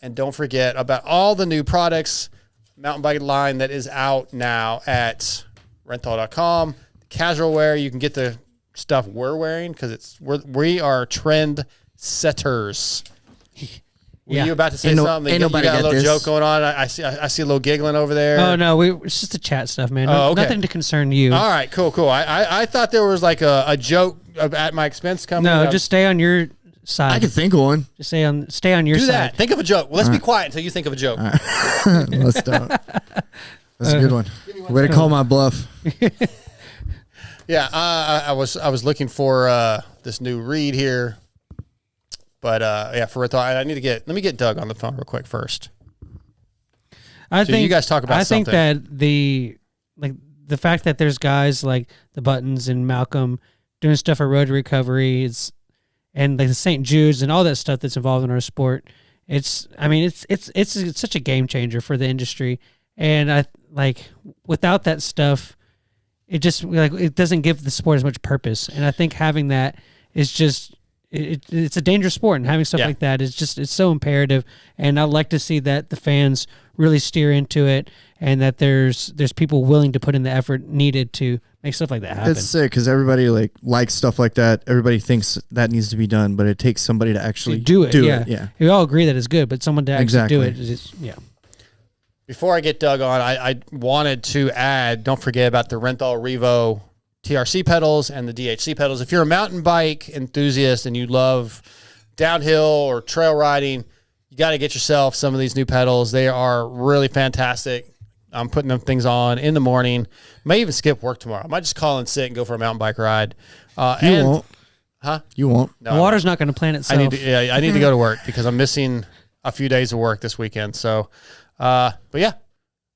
And don't forget about all the new products, mountain bike line that is out now at Renthal.com. Casual wear, you can get the stuff we're wearing because we are trend setters. Were you about to say something? You got a little joke going on. I see a little giggling over there. Oh no, it's just the chat stuff, man. Okay. Nothing to concern you. All right, cool. I thought there was like a joke at my expense coming. No, just stay on your side. I can think of one. Just stay on your side. Do that. Think of a joke. Well, let's be quiet until you think of a joke. Let's don't. That's a good one. Way to call my bluff. Yeah, I was looking for this new read here. But for Renthal, let me get Doug on the phone real quick first. I think you guys talk about something. I think that the fact that there's guys like the Buttons and Malcolm doing stuff for Road to Recovery and like the St. Jude's and all that stuff that's involved in our sport. It's such a game changer for the industry. And I without that stuff, it just it doesn't give the sport as much purpose. And I think having that is just. It's a dangerous sport, and having stuff like that it's so imperative. And I'd like to see that the fans really steer into it, and that there's people willing to put in the effort needed to make stuff like that happen. It's sick because everybody likes stuff like that. Everybody thinks that needs to be done, but it takes somebody to actually do it. Yeah, we all agree that it's good, but someone to actually do it is Before I get Doug on, I wanted to add. Don't forget about the Renthal Revo TRC pedals and the DHC pedals. If you're a mountain bike enthusiast and you love downhill or trail riding, you got to get yourself some of these new pedals. They are really fantastic. I'm putting them things on in the morning. May even skip work tomorrow. I might just call in sick and go for a mountain bike ride. You won't. Huh? You won't. No, the water's not going to plan itself. I need to go to work because I'm missing a few days of work this weekend. So, but yeah,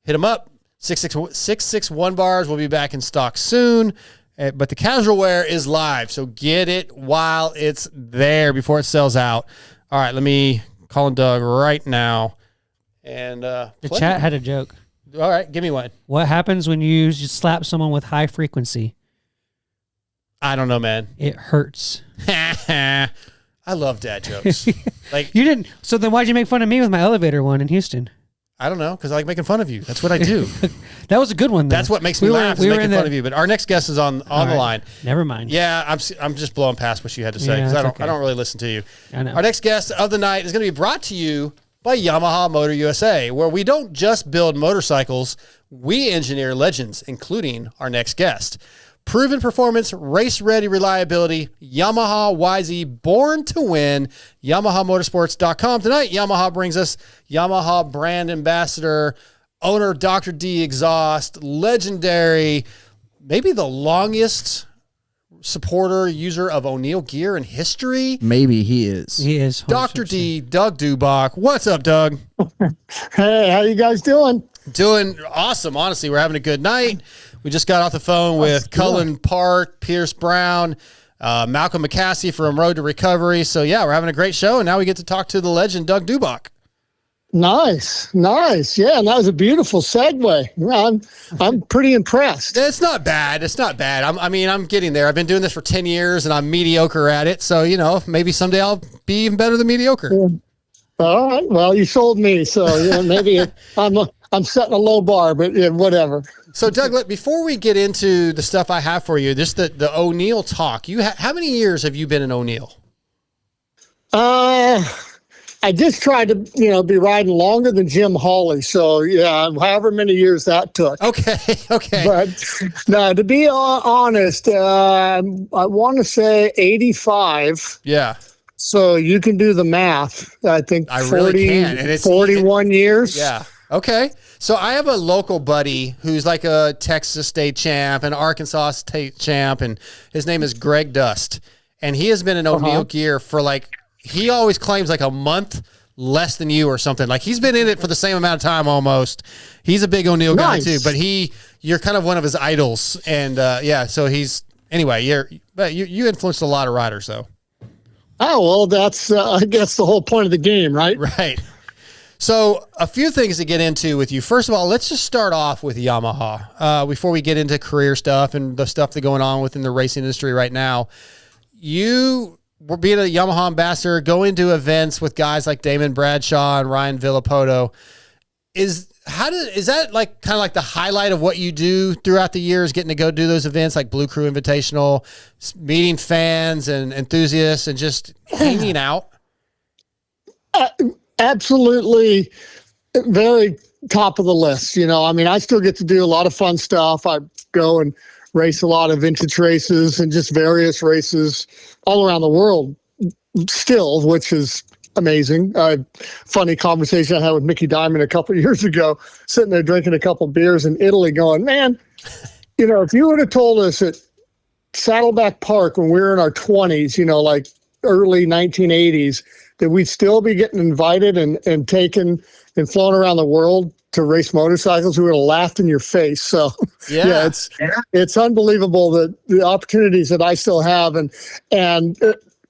hit them up. 661 bars will be back in stock soon, but the casual wear is live, so get it while it's there before it sells out. All right, let me call in Doug right now. And the chat had a joke. All right, give me one. What happens when you slap someone with high frequency? I don't know, man. It hurts. I love dad jokes. Like you didn't. So then why'd you make fun of me with my elevator one in Houston? I don't know, because I like making fun of you. That's what I do. That was a good one, though. That's what makes me laugh, is making fun of you. But our next guest is on the line. Never mind. Yeah, I'm just blowing past what you had to say, because I don't really listen to you. I know. Our next guest of the night is going to be brought to you by Yamaha Motor USA, where we don't just build motorcycles, we engineer legends, including our next guest. Proven performance, race-ready reliability, Yamaha YZ, born to win, YamahaMotorsports.com. Tonight, Yamaha brings us Yamaha brand ambassador, owner Dr. D Exhaust, legendary, maybe the longest supporter, user of O'Neill gear and history. Maybe he is. He is. Dr. D, Doug Dubach. What's up, Doug? Hey, how you guys doing? Doing awesome. Honestly, we're having a good night. We just got off the phone with Cullin Park, Pierce Brown, Malcolm McCaskey from Road to Recovery. So, yeah, we're having a great show, and now we get to talk to the legend, Doug Dubach. Nice. Yeah, and that was a beautiful segue. I'm pretty impressed. It's not bad. I'm getting there. I've been doing this for 10 years, and I'm mediocre at it. So, maybe someday I'll be even better than mediocre. Yeah. All right. Well, you sold me, so maybe I'm setting a low bar, but whatever. So, Doug, before we get into the stuff I have for you, just the O'Neill talk. How many years have you been in O'Neill? I just tried to, be riding longer than Jim Hawley. So, yeah, however many years that took. Okay. But, no, to be honest, I want to say 85. Yeah. So you can do the math. I think I really can. And it's 41 years. Yeah. Okay. So I have a local buddy who's like a Texas state champ, an Arkansas state champ, and his name is Greg Dust. And he has been in O'Neill gear for he always claims like a month less than you or something. Like he's been in it for the same amount of time almost. He's a big O'Neill guy too, but you're kind of one of his idols. And so you influenced a lot of riders though. Oh, well, that's, I guess, the whole point of the game, right? Right. So a few things to get into with you. First of all, let's just start off with Yamaha before we get into career stuff and the stuff that's going on within the racing industry right now. You were being a Yamaha ambassador, going to events with guys like Damon Bradshaw and Ryan Villapoto. Is that like kind of like the highlight of what you do throughout the years, getting to go do those events like Blue Crew Invitational, meeting fans and enthusiasts and just hanging out? Absolutely. Very top of the list. I still get to do a lot of fun stuff. I go and race a lot of vintage races and just various races all around the world still, which is amazing. Funny conversation I had with Mickey Diamond a couple of years ago, sitting there drinking a couple of beers in Italy going, man, if you would have told us at Saddleback Park when we were in our 20s, like early 1980s, that we'd still be getting invited and taken and flown around the world to race motorcycles, we would have laughed in your face. So yeah, it's unbelievable that the opportunities that I still have. And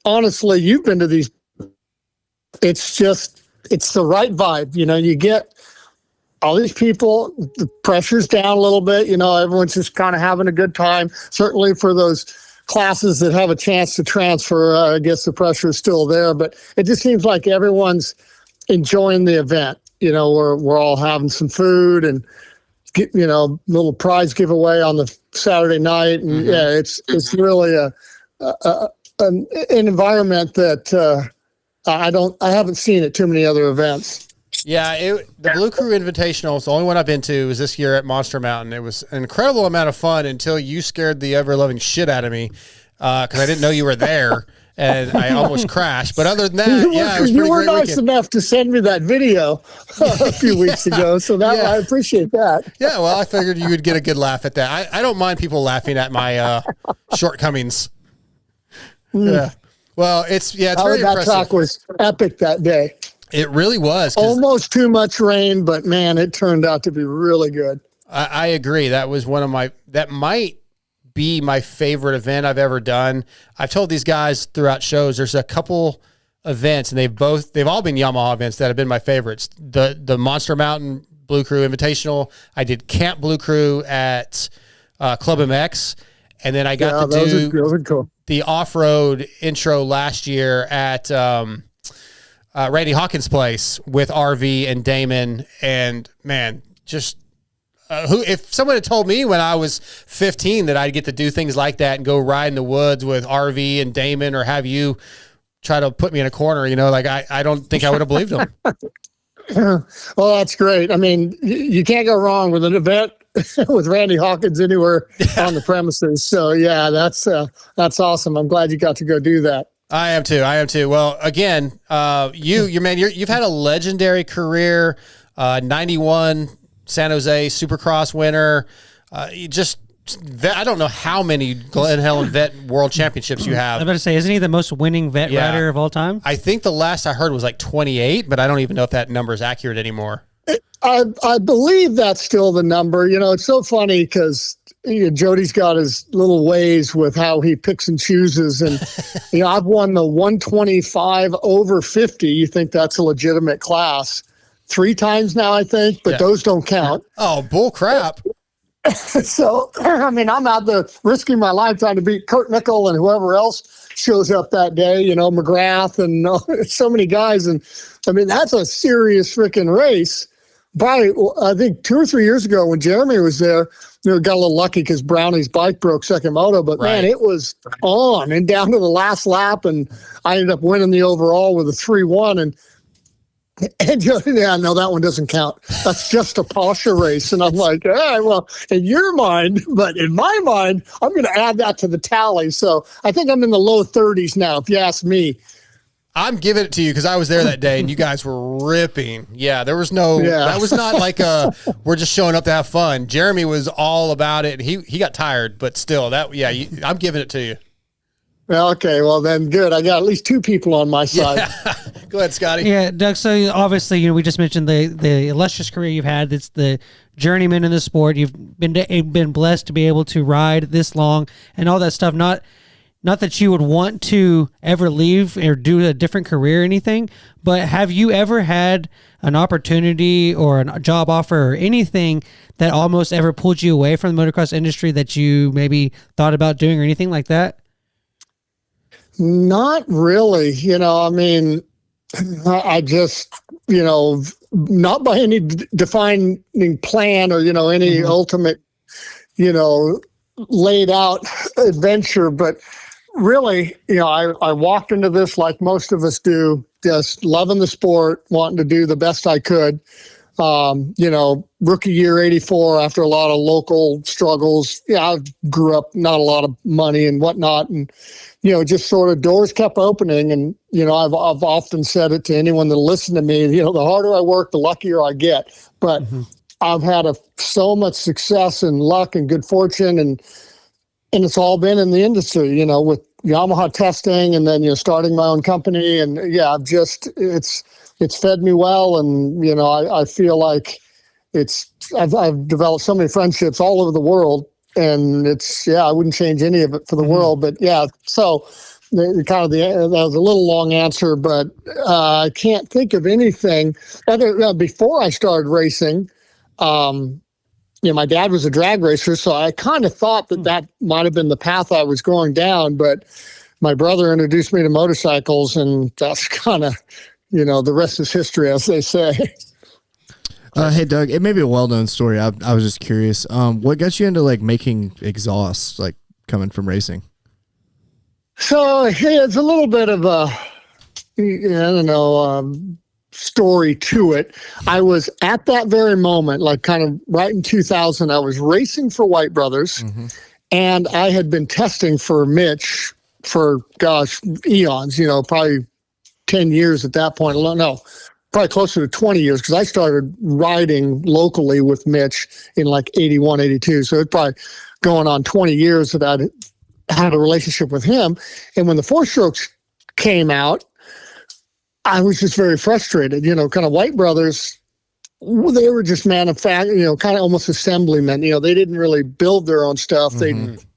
honestly, you've been to these. It's the right vibe. You get all these people, the pressure's down a little bit, everyone's just kind of having a good time. Certainly for those classes that have a chance to transfer, I guess the pressure is still there, but it just seems like everyone's enjoying the event. We're all having some food and little prize giveaway on the Saturday night. And it's really an environment that, I haven't seen at too many other events. Yeah, the Blue Crew Invitational is the only one I've been to. Was this year at Monster Mountain. It was an incredible amount of fun until you scared the ever-loving shit out of me because I didn't know you were there, and I almost crashed. But other than that, it was pretty great. You were nice weekend. enough to send me that video a few weeks ago, so I appreciate that. Yeah, well, I figured you would get a good laugh at that. I don't mind people laughing at my shortcomings. Yeah. Well, it's very impressive. That track was epic that day. It really was. Almost too much rain, but man, it turned out to be really good. I agree. That was that might be my favorite event I've ever done. I've told these guys throughout shows, there's a couple events and they've all been Yamaha events that have been my favorites. The Monster Mountain Blue Crew Invitational. I did Camp Blue Crew at Club MX. And then I got to do the off-road intro last year at Randy Hawkins' place with RV and Damon. And man, just if someone had told me when I was 15 that I'd get to do things like that and go ride in the woods with RV and Damon, or have you try to put me in a corner, I don't think I would have believed them. Well, that's great. I mean, you can't go wrong with an event with Randy Hawkins anywhere on the premises. So yeah, that's awesome. I'm glad you got to go do that. I am too. Well, again, you've had a legendary career, 91 San Jose Supercross winner. I don't know how many Glen Helen Vet World Championships you have. I'm about to say, isn't he the most winning vet rider of all time? I think the last I heard was like 28, but I don't even know if that number is accurate anymore. I believe that's still the number. You know, it's so funny because Jody's got his little ways with how he picks and chooses. And, I've won the 125 over 50. You think that's a legitimate class 3 times now, I think, but those don't count. Oh, bull crap. So, I mean, I'm out there risking my life trying to beat Kurt Nickel and whoever else shows up that day, McGrath and so many guys. And, I mean, that's a serious freaking race. Probably, I think 2 or 3 years ago when Jeremy was there, got a little lucky because Brownie's bike broke second moto. But, man, it was on and down to the last lap. And I ended up winning the overall with a 3-1. And no, that one doesn't count. That's just a Porsche race. And I'm like, well, in your mind, but in my mind, I'm going to add that to the tally. So I think I'm in the low 30s now, if you ask me. I'm giving it to you because I was there that day and you guys were ripping. Yeah, there was that was not like we're just showing up to have fun. Jeremy was all about it. He got tired, but still, I'm giving it to you. Okay, well then, good. I got at least 2 people on my side. Yeah. Go ahead, Scotty. Yeah, Doug. So obviously, we just mentioned the illustrious career you've had. It's the journeyman in the sport. You've been blessed to be able to ride this long and all that stuff. Not that you would want to ever leave or do a different career or anything, but have you ever had an opportunity or a job offer or anything that almost ever pulled you away from the motocross industry that you maybe thought about doing or anything like that? Not really. I mean, I just, not by any defining plan or, any ultimate, laid out adventure, but really, I walked into this like most of us do, just loving the sport, wanting to do the best I could. Rookie year 84, after a lot of local struggles. I grew up not a lot of money and whatnot, and just sort of doors kept opening. And I've often said it to anyone that listen to me. The harder I work, the luckier I get. But I've had so much success and luck and good fortune, and it's all been in the industry. With Yamaha testing, and then starting my own company, and it's fed me well, and I feel like I've developed so many friendships all over the world, and I wouldn't change any of it for the world. But so that was a little long answer, but I can't think of anything other before I started racing. My dad was a drag racer, so I kind of thought that might have been the path I was going down, but my brother introduced me to motorcycles, and that's kind of, the rest is history, as they say. Hey, Doug, it may be a well-known story. I was just curious. What got you into making exhausts, coming from racing? So it's a little bit of a, story to it. I was at that very moment, kind of right in 2000, I was racing for White Brothers, and I had been testing for Mitch for, eons, probably 10 years at that point. No, probably closer to 20 years, because I started riding locally with Mitch in 81, 82. So it's probably going on 20 years that I had a relationship with him. And when the 4-strokes came out, I was just very frustrated. Kind of White Brothers, they were just kind of almost assemblymen. They didn't really build their own stuff.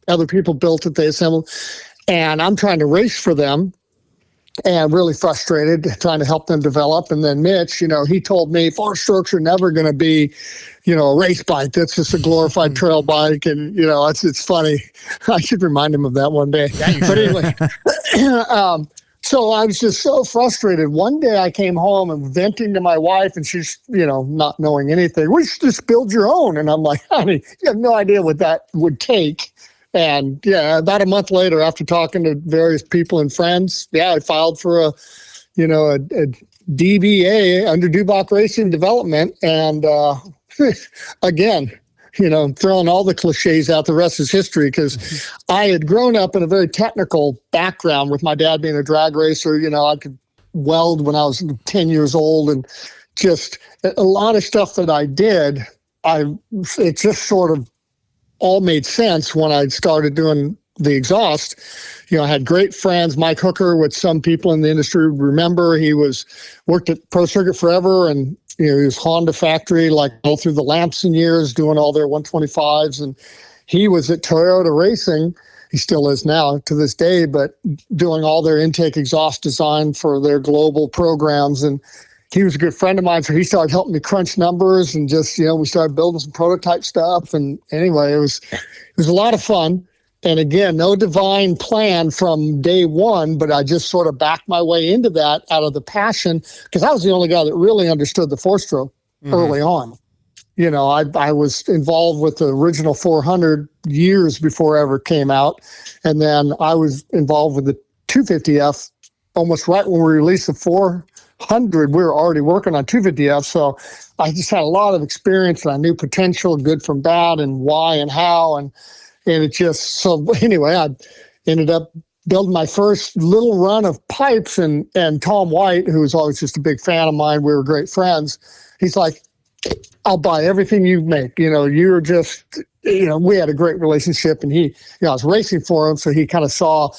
Other people built it, they assembled. And I'm trying to race for them, and really frustrated, trying to help them develop. And then Mitch, he told me 4-strokes are never going to be, a race bike. That's just a glorified trail bike. And, it's funny. I should remind him of that one day. But anyway, so I was just so frustrated. One day I came home and venting to my wife, and she's, not knowing anything. We should just build your own. And I'm like, honey, you have no idea what that would take. And about a month later, after talking to various people and friends, I filed for a DBA under Dubach Racing Development. And again, throwing all the cliches out, the rest is history, because I had grown up in a very technical background with my dad being a drag racer. I could weld when I was 10 years old, and just a lot of stuff that I did, it just sort of all made sense when I started doing the exhaust. You know, I had great friends, Mike Hooker, which some people in the industry remember. He worked at Pro Circuit forever, and you know, he was Honda factory, like all through the Lamson years, doing all their 125s. And he was at Toyota Racing. He still is now to this day, but doing all their intake exhaust design for their global programs. And he was a good friend of mine, so he started helping me crunch numbers, and just, you know, we started building some prototype stuff. And anyway, it was a lot of fun. And again, no divine plan from day one, but I just sort of backed my way into that out of the passion, because I was the only guy that really understood the four-stroke early on. You know, I was involved with the original 400 years before it ever came out. And then I was involved with the 250F almost right when we released the 400. We were already working on 250F. So I just had a lot of experience, and I knew potential, good from bad, and why and how. And it just, so anyway, I ended up building my first little run of pipes, and Tom White, who was always just a big fan of mine, we were great friends. He's like, I'll buy everything you make. You know, you're just, you know, we had a great relationship, and he, you know, I was racing for him. So he kind of saw,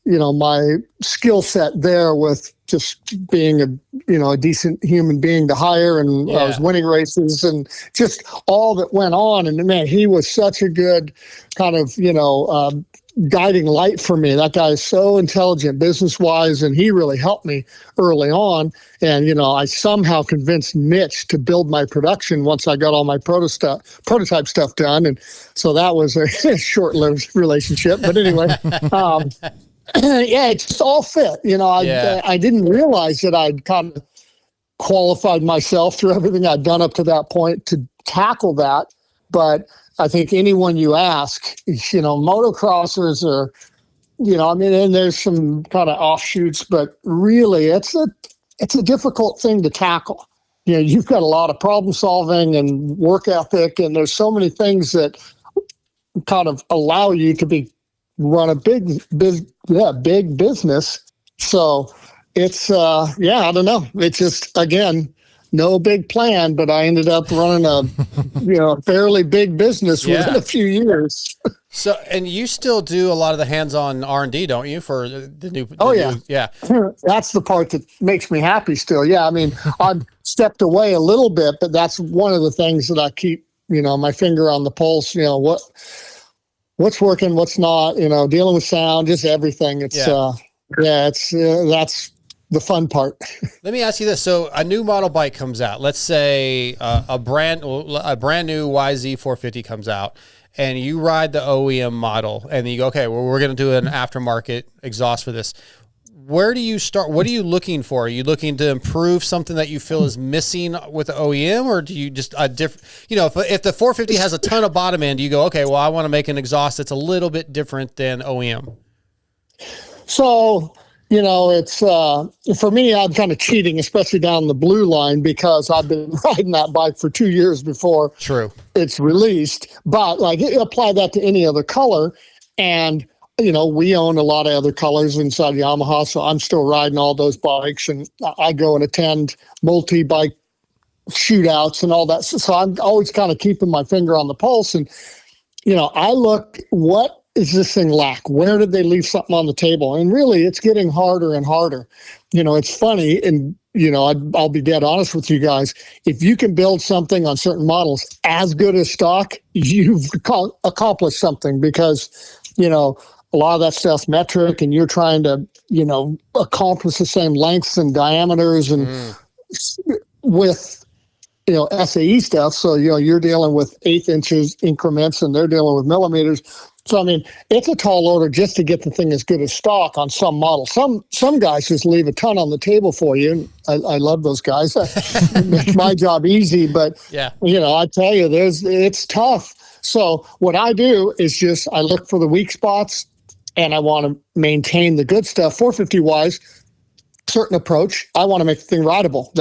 you know, my skill set there with just being a decent human being to hire. And I was winning races and just all that went on. And man, he was such a good kind of, guiding light for me. That guy is so intelligent business wise, and he really helped me early on. And, I somehow convinced Mitch to build my production once I got all my prototype stuff done. And so that was a short-lived relationship. But anyway, it just all fit. I didn't realize that I'd kind of qualified myself through everything I'd done up to that point to tackle that. But I think anyone you ask, motocrossers are, and there's some kind of offshoots, but really it's a difficult thing to tackle. You've got a lot of problem solving and work ethic, and there's so many things that kind of allow you to run a big business. So it's, I don't know. It's just, again, no big plan, but I ended up running a fairly big business within a few years. So, and you still do a lot of the hands-on R&D, don't you, for the new? Yeah. That's the part that makes me happy still. Yeah, I mean, I've stepped away a little bit, but that's one of the things that I keep, my finger on the pulse. What's working, what's not. Dealing with sound, just everything. It's that's the fun part. Let me ask you this. So a new model bike comes out. Let's say a brand new YZ 450 comes out, and you ride the OEM model, and you go, okay, well, we're going to do an aftermarket exhaust for this. Where do you start? What are you looking for? Are you looking to improve something that you feel is missing with the OEM, or do you just if the 450 has a ton of bottom end, you go, okay, well, I want to make an exhaust that's a little bit different than OEM? So, it's for me, I'm kind of cheating, especially down the blue line, because I've been riding that bike for 2 years before it's released. But apply that to any other color, and we own a lot of other colors inside Yamaha, so I'm still riding all those bikes, and I go and attend multi-bike shootouts and all that. So I'm always kind of keeping my finger on the pulse, and I look, what is this thing lack? Where did they leave something on the table? And really, it's getting harder and harder. It's funny, and I'll be dead honest with you guys. If you can build something on certain models as good as stock, you've accomplished something, because a lot of that stuff's metric, and you're trying to accomplish the same lengths and diameters, and with SAE stuff. So you're dealing with 1/8 inches increments, and they're dealing with millimeters. So, I mean, it's a tall order just to get the thing as good as stock on some models. Some guys just leave a ton on the table for you. I love those guys. It makes my job easy, but, I tell you, it's tough. So what I do is just I look for the weak spots, and I want to maintain the good stuff. 450-wise, certain approach. I want to make the thing rideable.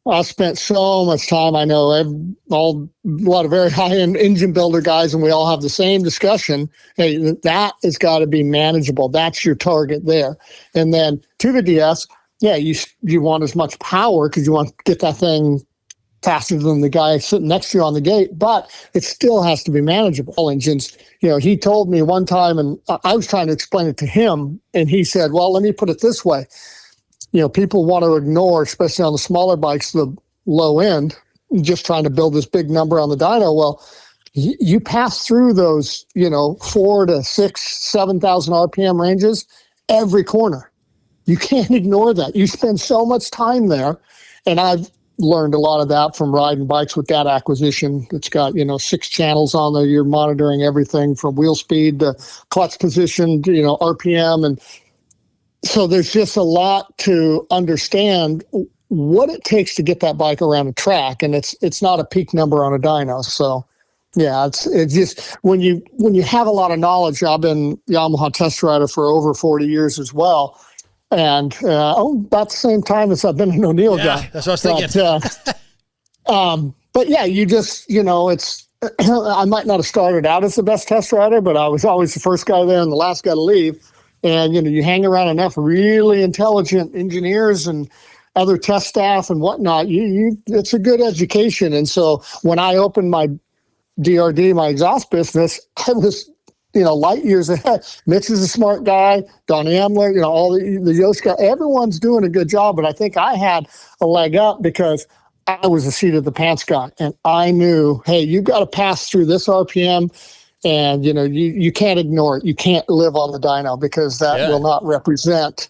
I've spent so much time. I know a lot of very high-end engine builder guys, and we all have the same discussion. Hey, that has got to be manageable. That's your target there. And then 250S, you want as much power because you want to get that thing faster than the guy sitting next to you on the gate, but it still has to be manageable. Engines, he told me one time, and I was trying to explain it to him, and he said, well, let me put it this way. People want to ignore, especially on the smaller bikes, the low end, just trying to build this big number on the dyno. Well, you pass through those, 4 to 6, 7,000 RPM ranges every corner. You can't ignore that. You spend so much time there. And I've learned a lot of that from riding bikes with that acquisition. It's got, 6 channels on there. You're monitoring everything from wheel speed to clutch position to, RPM. And so there's just a lot to understand what it takes to get that bike around a track. And it's not a peak number on a dyno. So yeah, it's just when you have a lot of knowledge. I've been Yamaha test rider for over 40 years as well. And about the same time as I've been an O'Neill guy. That's what I was thinking. But yeah, you just, it's, I might not have started out as the best test rider, but I was always the first guy there and the last guy to leave. And, you hang around enough really intelligent engineers and other test staff and whatnot, it's a good education. And so when I opened my DRD, my exhaust business, I was, light years ahead. Mitch is a smart guy. Donnie Emler, all the Yost guys, everyone's doing a good job. But I think I had a leg up because I was a seat of the pants guy. And I knew, hey, you got to pass through this RPM. And, you can't ignore it. You can't live on the dyno because that will not represent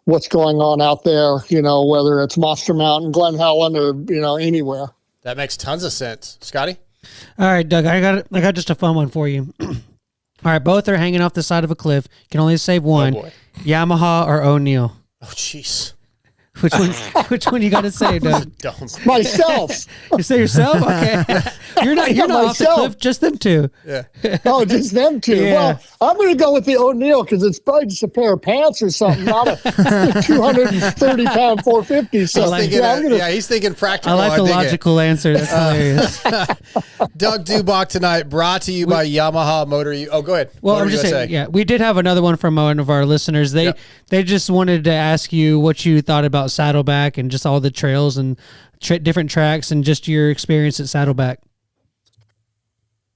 what's going on out there, whether it's Monster Mountain, Glen Helen, or, anywhere. That makes tons of sense. Scotty? All right, Doug, I got just a fun one for you. All right, both are hanging off the side of a cliff. You can only save one. Oh, boy. Yamaha or O'Neill? Oh, jeez. Which one you got to say, Doug? Myself. You say yourself? Okay. You're not off the cliff, just them two. Yeah. Oh, just them two. Yeah. Well, I'm going to go with the O'Neill because it's probably just a pair of pants or something, not a 230-pound 450. So he's thinking practical. I like the logical answer. That's hilarious. Doug Dubach tonight, brought to you by Yamaha Motor. Oh, go ahead. Well, I'm just saying, we did have another one from one of our listeners. They just wanted to ask you what you thought about Saddleback and just all the trails and different tracks and just your experience at Saddleback.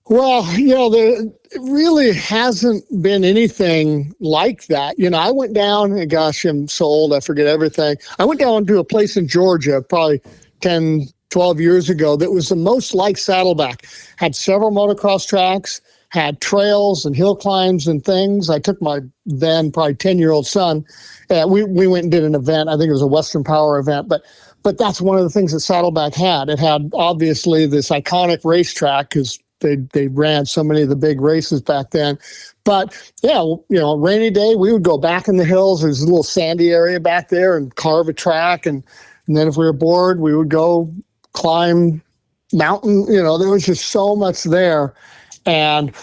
Well, there really hasn't been anything like that. I went down, and gosh, I'm so old, I forget everything. I went down to a place in Georgia probably 10, 12 years ago that was the most like Saddleback. Had several motocross tracks, had trails and hill climbs and things. I took my then probably 10-year-old son. We went and did an event. I think it was a Western Power event, but that's one of the things that Saddleback had. It had obviously this iconic racetrack because they ran so many of the big races back then. But rainy day, we would go back in the hills. There's a little sandy area back there and carve a track. And then if we were bored, we would go climb mountain. There was just so much there. And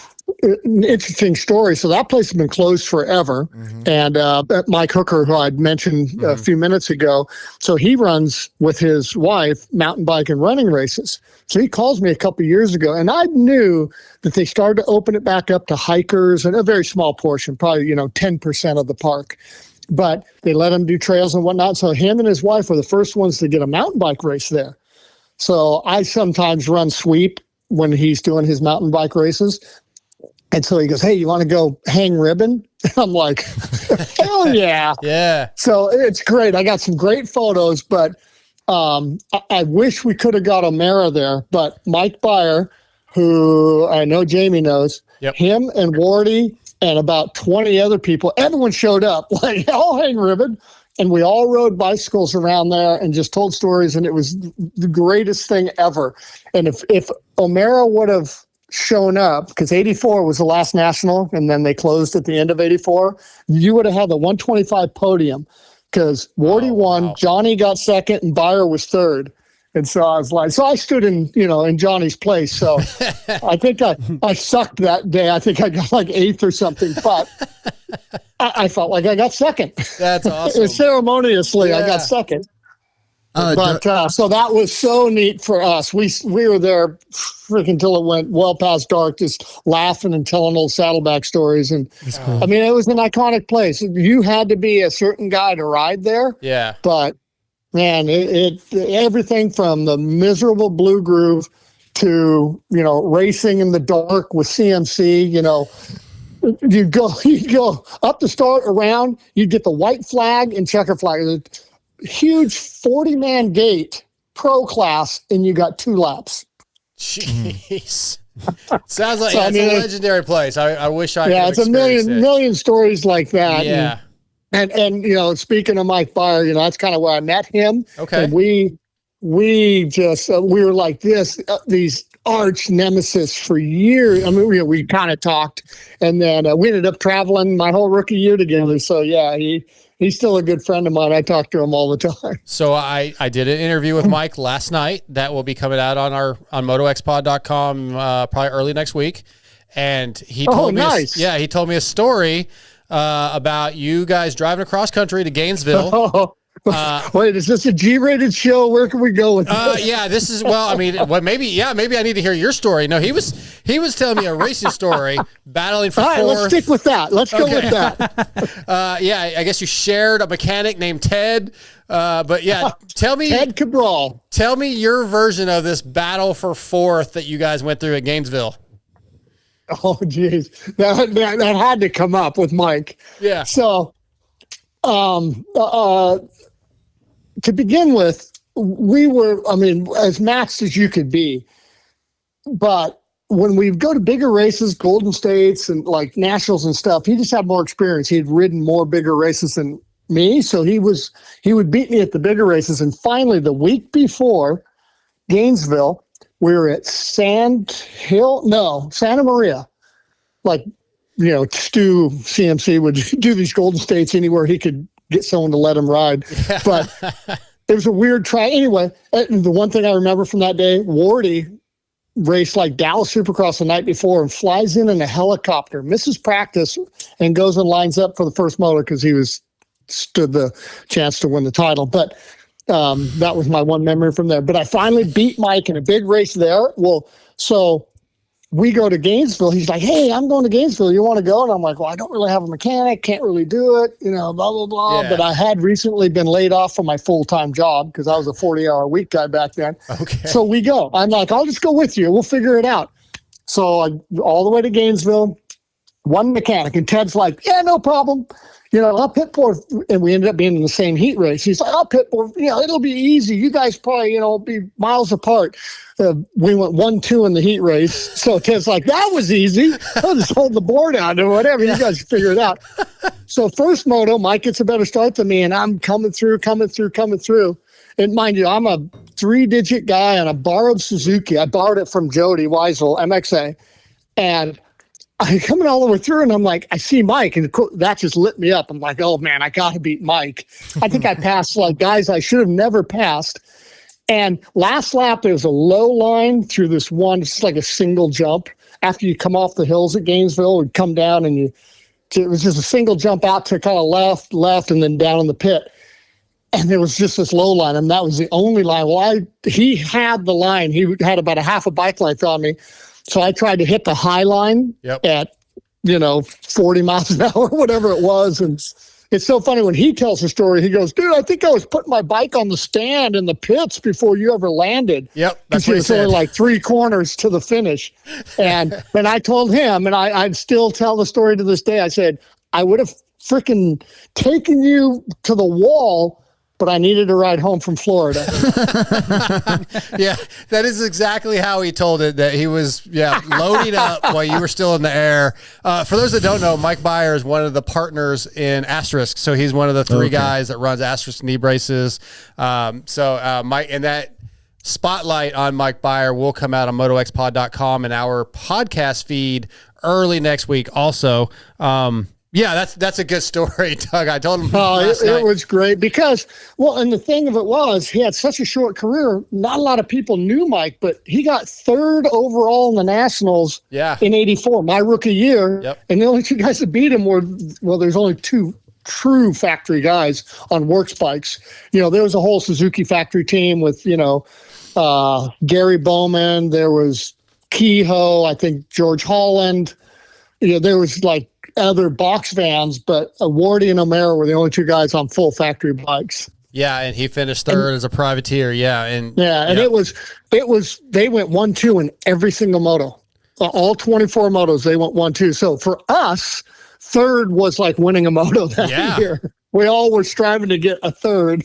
an interesting story. So that place has been closed forever. Mm-hmm. And Mike Hooker, who I'd mentioned a few minutes ago, so he runs with his wife mountain bike and running races. So he calls me a couple of years ago, and I knew that they started to open it back up to hikers and a very small portion, probably 10% of the park. But they let him do trails and whatnot. So him and his wife were the first ones to get a mountain bike race there. So I sometimes run sweep when he's doing his mountain bike races. And so he goes, hey, you want to go hang ribbon? I'm like, hell yeah. Yeah. So it's great. I got some great photos, but I wish we could have got O'Mara there. But Mike Byer, who I know Jamie knows, him and Wardy and about 20 other people, everyone showed up, like, I'll hang ribbon. And we all rode bicycles around there and just told stories. And it was the greatest thing ever. And if O'Mara would have shown up, because 84 was the last national and then they closed at the end of 84, you would have had the 125 podium because Wardy won, Johnny got second, and Byer was third. And so I was like, so I stood in Johnny's place. So I think I sucked that day. I think I got like eighth or something, but I felt like I got second. That's awesome. Ceremoniously, I got second. So that was so neat for us. We were there freaking till it went well past dark, just laughing and telling old Saddleback stories. And cool. I mean, it was an iconic place. You had to be a certain guy to ride there. Yeah. But man, everything from the miserable blue groove to, racing in the dark with CMC, you go up the start around, you get the white flag and checker flag. It's a huge 40-man gate pro class, and you got 2 laps. Jeez. Sounds like it's a legendary place. I wish I could. Yeah, it's a million stories like that. Yeah. And speaking of Mike Byer, that's kind of where I met him. Okay. And we were like these arch nemesis for years. I mean, we kind of talked, and then we ended up traveling my whole rookie year together. So yeah, he's still a good friend of mine. I talk to him all the time. So I did an interview with Mike last night that will be coming out on MotoXpod.com probably early next week, and he told me he told me a story about you guys driving across country to Gainesville. Wait, is this a G-rated show? Where can we go with this? Yeah, this is maybe I need to hear your story. No, he was telling me a racing story, battling for all right, fourth. let's stick with that. Let's go with that. Yeah, I guess you shared a mechanic named Ted. But yeah, tell me Ted Cabral. Tell me your version of this battle for fourth that you guys went through at Gainesville. Oh, geez, that had to come up with Mike. Yeah. So, to begin with, we were, as matched as you could be. But when we go to bigger races, Golden States and like nationals and stuff, he just had more experience. He had ridden more bigger races than me. So he would beat me at the bigger races. And finally, the week before Gainesville, we were at Santa Maria. Like, Stu CMC would do these Golden States anywhere he could get someone to let him ride. But it was a weird try. Anyway, the one thing I remember from that day, Wardy raced like Dallas Supercross the night before and flies in a helicopter, misses practice, and goes and lines up for the first moto because he stood the chance to win the title. But that was my one memory from there. But I finally beat Mike in a big race there. Well, so we go to Gainesville. He's like, hey, I'm going to Gainesville. You want to go? And I'm like, well, I don't really have a mechanic. Can't really do it, blah, blah, blah. Yeah. But I had recently been laid off from my full-time job because I was a 40-hour-a-week guy back then. Okay. So we go. I'm like, I'll just go with you. We'll figure it out. So all the way to Gainesville, one mechanic. And Ted's like, yeah, no problem. I'll pit fourth. And we ended up being in the same heat race. He's like, I'll pit fourth. It'll be easy. You guys probably, be miles apart. We went 1-2 in the heat race. So Ted's like, that was easy. I'll just hold the board out or whatever. You guys figure it out. So first moto, Mike gets a better start than me, and I'm coming through. And mind you, I'm a 3-digit guy on a borrowed Suzuki. I borrowed it from Jody Weisel, MXA. And I'm coming all the way through, and I'm like, I see Mike, and that just lit me up. I'm like, oh, man, I got to beat Mike. I think I passed like guys I should have never passed. And last lap, there was a low line through this one. It's like a single jump. After you come off the hills at Gainesville, we'd come down, and it was just a single jump out to kind of left, and then down in the pit. And there was just this low line, and that was the only line. Well, he had the line. He had about a half a bike length on me. So I tried to hit the high line at, 40 miles an hour, whatever it was. And it's so funny when he tells the story, he goes, dude, I think I was putting my bike on the stand in the pits before you ever landed. Yep. That's what he said. Only like 3 corners to the finish. And I told him, and I'd still tell the story to this day. I said, I would have freaking taken you to the wall, but I needed a ride home from Florida. Yeah, that is exactly how he told it, that he was loading up while you were still in the air. For those that don't know, Mike Byer is one of the partners in Asterisk. So he's one of the 3 guys that runs Asterisk knee braces. Mike, and that spotlight on Mike Byer will come out on MotoXpod.com and our podcast feed early next week also. Yeah, that's a good story, Doug. I told him it was great because, and the thing of it was, he had such a short career. Not a lot of people knew Mike, but he got 3rd overall in the Nationals in '84, my rookie year. Yep. And the only 2 guys that beat him were, there's only 2 true factory guys on works bikes. There was a whole Suzuki factory team with, Gary Bowman. There was Kehoe, I think George Holland. There was other box vans, but Wardy and O'Mara were the only 2 guys on full factory bikes. Yeah, and he finished third as a privateer. Yeah, and it was they went 1-2 in every single moto. All 24 motos, they went 1-2. So for us, third was like winning a moto that year. We all were striving to get a third.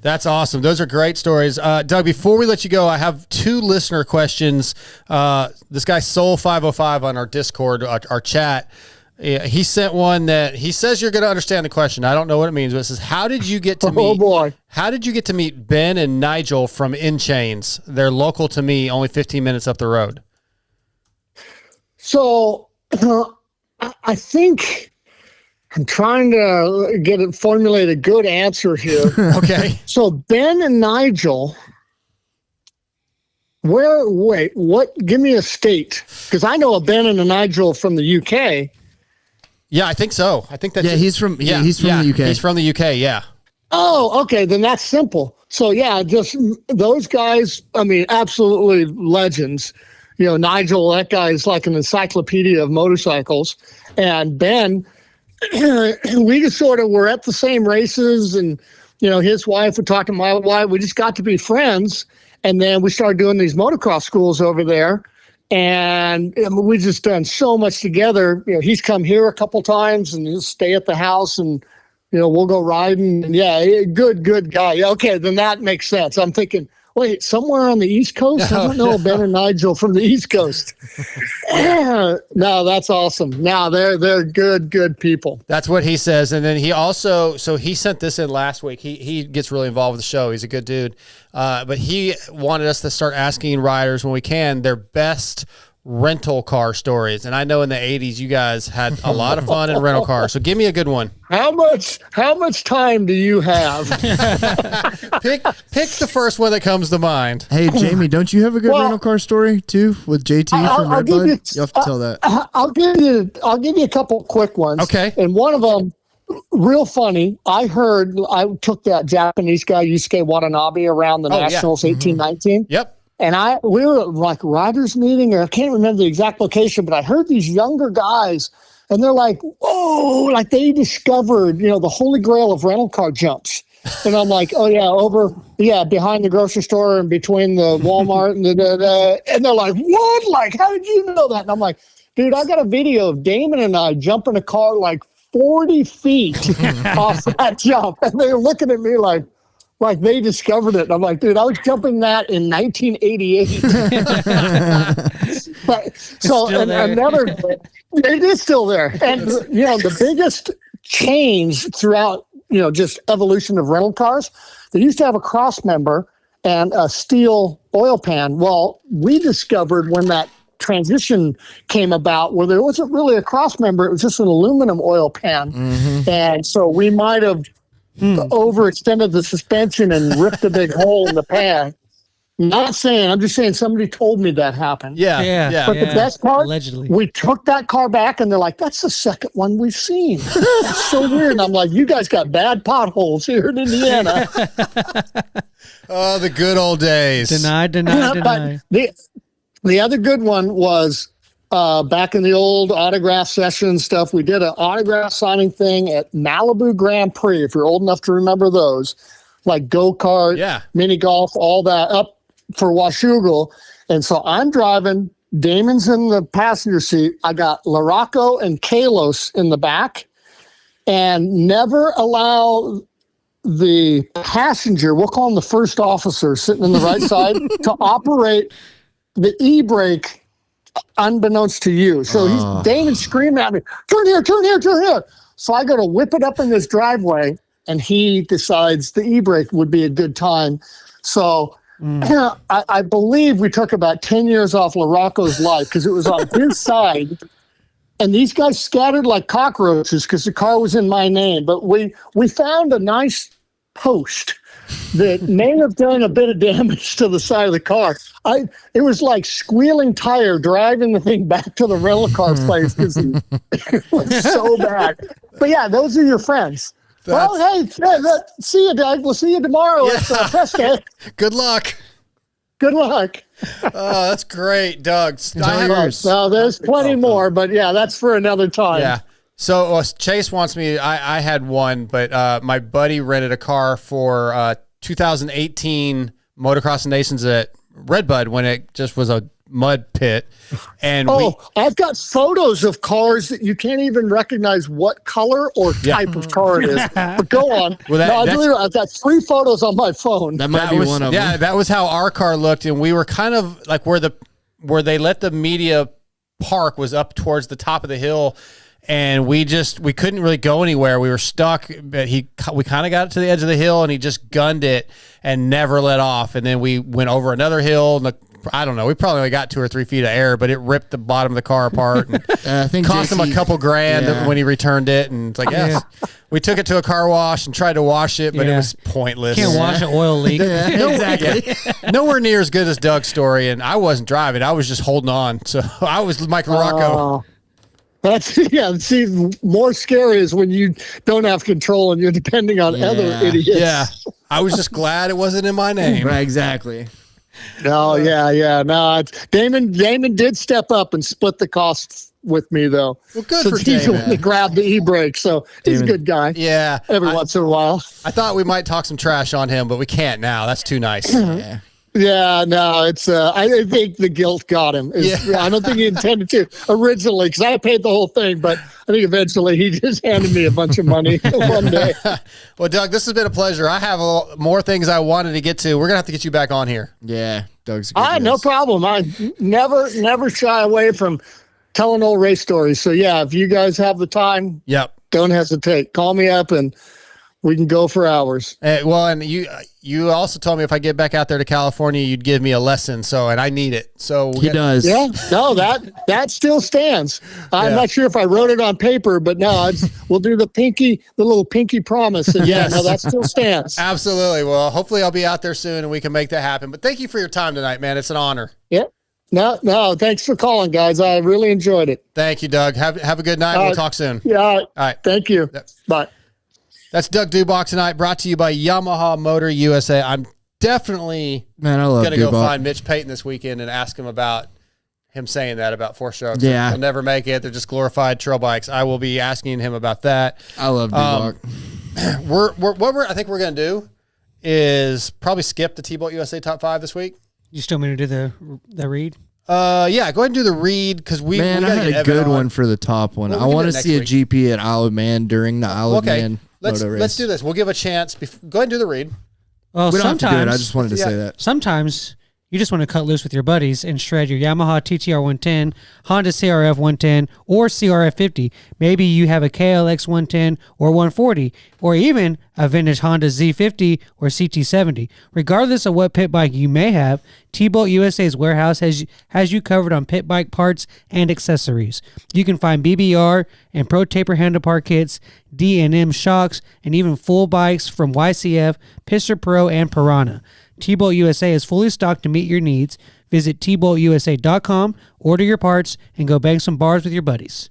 That's awesome. Those are great stories. Doug, before we let you go, I have 2 listener questions. This guy Soul505 on our Discord, our chat, he sent one that he says you're going to understand the question. I don't know what it means, but it says, how did you get to meet How did you get to meet Ben and Nigel from In Chains? They're local to me, only 15 minutes up the road. So I think I'm trying to formulate a good answer here. Okay. So Ben and Nigel, give me a state. Because I know a Ben and a Nigel from the UK. Yeah, I think so. I think that's he's from the UK. He's from the UK, yeah. Oh, okay, then that's simple. So yeah, just those guys, I mean, absolutely legends. You know, Nigel, that guy is like an encyclopedia of motorcycles. And Ben, we just sort of were at the same races, and you know, his wife would talk to my wife. We just got to be friends, and then we started doing these motocross schools over there, and we just done so much together. You know, he's come here a couple times, and he'll stay at the house, and you know, we'll go riding. And yeah, good guy. Okay, then that makes sense. I'm thinking, wait, somewhere on the East Coast? I don't know Ben and Nigel from the East Coast. No, that's awesome. Now they're good people. That's what he says. And then he also, so he sent this in last week. He gets really involved with the show. He's a good dude. But he wanted us to start asking riders when we can their best rental car stories. And I know in the 80s you guys had a lot of fun in rental cars. So give me a good one. How much time do you have? Pick the first one that comes to mind. Hey Jamie, don't you have a good rental car story too with JT from Red Bud? You have to tell that. I'll give you a couple quick ones. Okay. And one of them, real funny. I took that Japanese guy Yusuke Watanabe around the Nationals 1819. Yep. And we were like riders meeting, or I can't remember the exact location, but I heard these younger guys, and they're like, whoa, like they discovered, you know, the holy grail of rental car jumps. And I'm like, oh yeah, behind the grocery store and between the Walmart and and they're like, what? Like, how did you know that? And I'm like, dude, I got a video of Damon and I jumping a car like 40 feet off that jump. And they're looking at me like they discovered it. And I'm like, dude, I was jumping that in 1988. But so another, it is still there. And you know, the biggest change throughout, you know, just evolution of rental cars, they used to have a cross member and a steel oil pan. Well, we discovered when that transition came about where there wasn't really a cross member, it was just an aluminum oil pan. Mm-hmm. And so we might have overextended the suspension and ripped a big hole in the pan. I'm just saying somebody told me that happened. Yeah. But the best part, allegedly, we took that car back and they're like, that's the second one we've seen. That's so weird. And I'm like, you guys got bad potholes here in Indiana. Oh, the good old days. Deny. The other good one was back in the old autograph session stuff. We did an autograph signing thing at Malibu Grand Prix, if you're old enough to remember those, like go-kart, mini golf, all that, up for Washougal. And so I'm driving, Damon's in the passenger seat. I got Larocco and Kalos in the back, and never allow the passenger, we'll call him the first officer sitting in the right side, to operate the e-brake unbeknownst to you. So Damon's screaming at me, turn here. So I go to whip it up in this driveway, and he decides the e-brake would be a good time. So I believe we took about 10 years off Larocco's life because it was on his side. And these guys scattered like cockroaches because the car was in my name. But we found a nice post that may have done a bit of damage to the side of the car. It was like squealing tire driving the thing back to the rental car place because it was so bad. But yeah, those are your friends. Well, hey, see you, Doug. We'll see you tomorrow at press day. Good luck. Oh, that's great, Doug. There's plenty more, but yeah, that's for another time. Yeah. So Chase wants me. I had one, but my buddy rented a car for 2018 Motocross Nations at Redbud when it just was a mud pit. And I've got photos of cars that you can't even recognize what color or type of car it is. But go on. Well, I've got 3 photos on my phone. That might be one of them. Yeah, that was how our car looked, and we were kind of like where they let the media park was up towards the top of the hill. And we couldn't really go anywhere. We were stuck, but we kind of got to the edge of the hill and he just gunned it and never let off. And then we went over another hill. And I don't know. We probably only got 2 or 3 feet of air, but it ripped the bottom of the car apart. And I think cost him a couple grand when he returned it. And it's like, we took it to a car wash and tried to wash it, but it was pointless. Can't wash an oil leak. Exactly. Nowhere near as good as Doug's story. And I wasn't driving. I was just holding on. So I was Michael Rocco. That's see, more scary is when you don't have control and you're depending on other idiots. Yeah. I was just glad it wasn't in my name. Right, exactly. No, no. Damon did step up and split the costs with me though. Well, good Since for he's the one Damon. that grabbed the e-brake, so he's a good guy. Yeah. Every once in a while. I thought we might talk some trash on him, but we can't now. That's too nice. Yeah. Yeah, no, it's. I think the guilt got him. I don't think he intended to originally, because I paid the whole thing. But I think eventually he just handed me a bunch of money one day. Well, Doug, this has been a pleasure. I have more things I wanted to get to. We're gonna have to get you back on here. Yeah, Doug's. A good No guest. problem. I never shy away from telling old race stories. So yeah, if you guys have the time, don't hesitate. Call me up and we can go for hours. And you also told me if I get back out there to California, you'd give me a lesson. And I need it. So he does. Yeah, no, that still stands. I'm not sure if I wrote it on paper, but no, we'll do the little pinky promise. And no, that still stands. Absolutely. Well, hopefully I'll be out there soon and we can make that happen. But thank you for your time tonight, man. It's an honor. Yeah. No, thanks for calling, guys. I really enjoyed it. Thank you, Doug. Have a good night. We'll talk soon. Yeah. All right. Thank you. Yep. Bye. That's Doug Dubach tonight, brought to you by Yamaha Motor USA. I'm definitely I love going to go Dubach. find Mitch Payton this weekend and ask him about him saying that about 4-strokes. Yeah. They'll never make it. They're just glorified trail bikes. I will be asking him about that. I love Dubach. What I think we're going to do is probably skip the T-Bolt USA Top 5 this week. You still want me to do the read? Yeah, go ahead and do the read because we I gotta had get a Evan good on. one for the top one. Well, I we can want do to it see a next GP at Isle of Man during the Isle of Man moto race. Let's do this. We'll give a chance. Go ahead and do the read. Well, We don't have to do it. sometimes I just wanted to say that. sometimes you just want to cut loose with your buddies and shred your Yamaha TTR 110, Honda CRF 110, or CRF 50. Maybe you have a KLX 110 or 140, or even a vintage Honda Z50 or CT70. Regardless of what pit bike you may have, T-Bolt USA's warehouse has you covered on pit bike parts and accessories. You can find BBR and Pro Taper handlebar kits, D&M shocks, and even full bikes from YCF, Pisser Pro, and Piranha. T-Bolt USA is fully stocked to meet your needs. Visit tboltusa.com, order your parts, and go bang some bars with your buddies.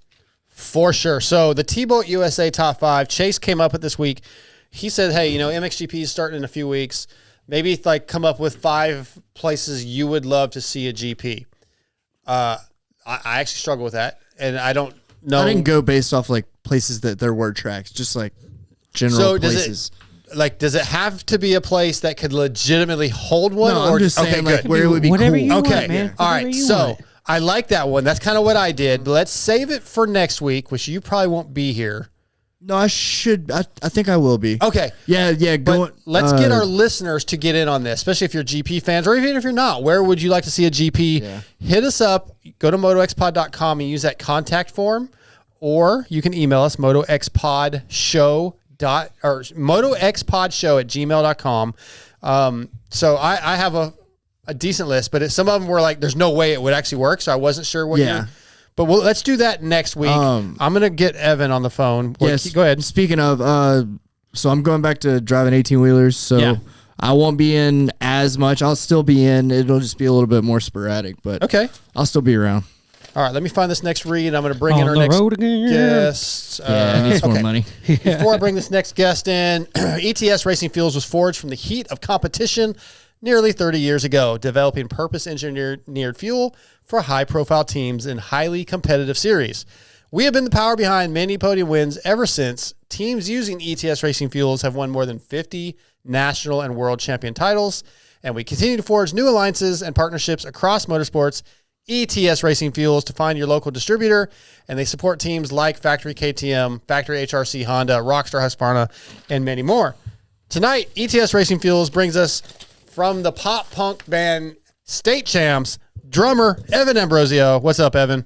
For sure. So the T-Bolt USA Top 5, Chase came up with this week. He said, hey, MXGP is starting in a few weeks. Maybe come up with 5 places you would love to see a GP. I actually struggle with that, and I don't know. I didn't go based off places that there were tracks, just general places. Does it have to be a place that could legitimately hold one? No, I'm just saying good. where it would be Whatever cool. you want, Okay. man. All Whatever right. you So want. I like that one. That's kind of what I did. But let's save it for next week, which you probably won't be here. No, I should. I think I will be. Okay. Yeah. But let's get our listeners to get in on this, especially if you're GP fans or even if you're not. Where would you like to see a GP? Yeah. Hit us up. Go to MotoXpod.com and use that contact form, or you can email us MotoXpodshow@gmail.com. So I have a decent list, but some of them were there's no way it would actually work. So I wasn't sure what. Yeah. But let's do that next week. I'm gonna get Evan on the phone. Yes. Go ahead. Speaking of, so I'm going back to driving 18-wheelers. So Yeah. I won't be in as much. I'll still be in. It'll just be a little bit more sporadic, but Okay. I'll still be around. All right. Let me find this next read. I'm gonna bring in On our the next road again. guest. Yeah, I need some more money. Before I bring this next guest in, ETS Racing Fuels was forged from the heat of competition nearly 30 years ago, developing purpose-engineered fuel for high-profile teams in highly competitive series. We have been the power behind many podium wins ever since. Teams using ETS racing fuels have won more than 50 national and world champion titles, and we continue to forge new alliances and partnerships across motorsports. ETS Racing Fuels to find your local distributor, and they support teams like Factory KTM, Factory HRC Honda, Rockstar Husqvarna, and many more. Tonight, ETS Racing Fuels brings us from the pop punk band State Champs, drummer Evan Ambrosio. What's up, Evan?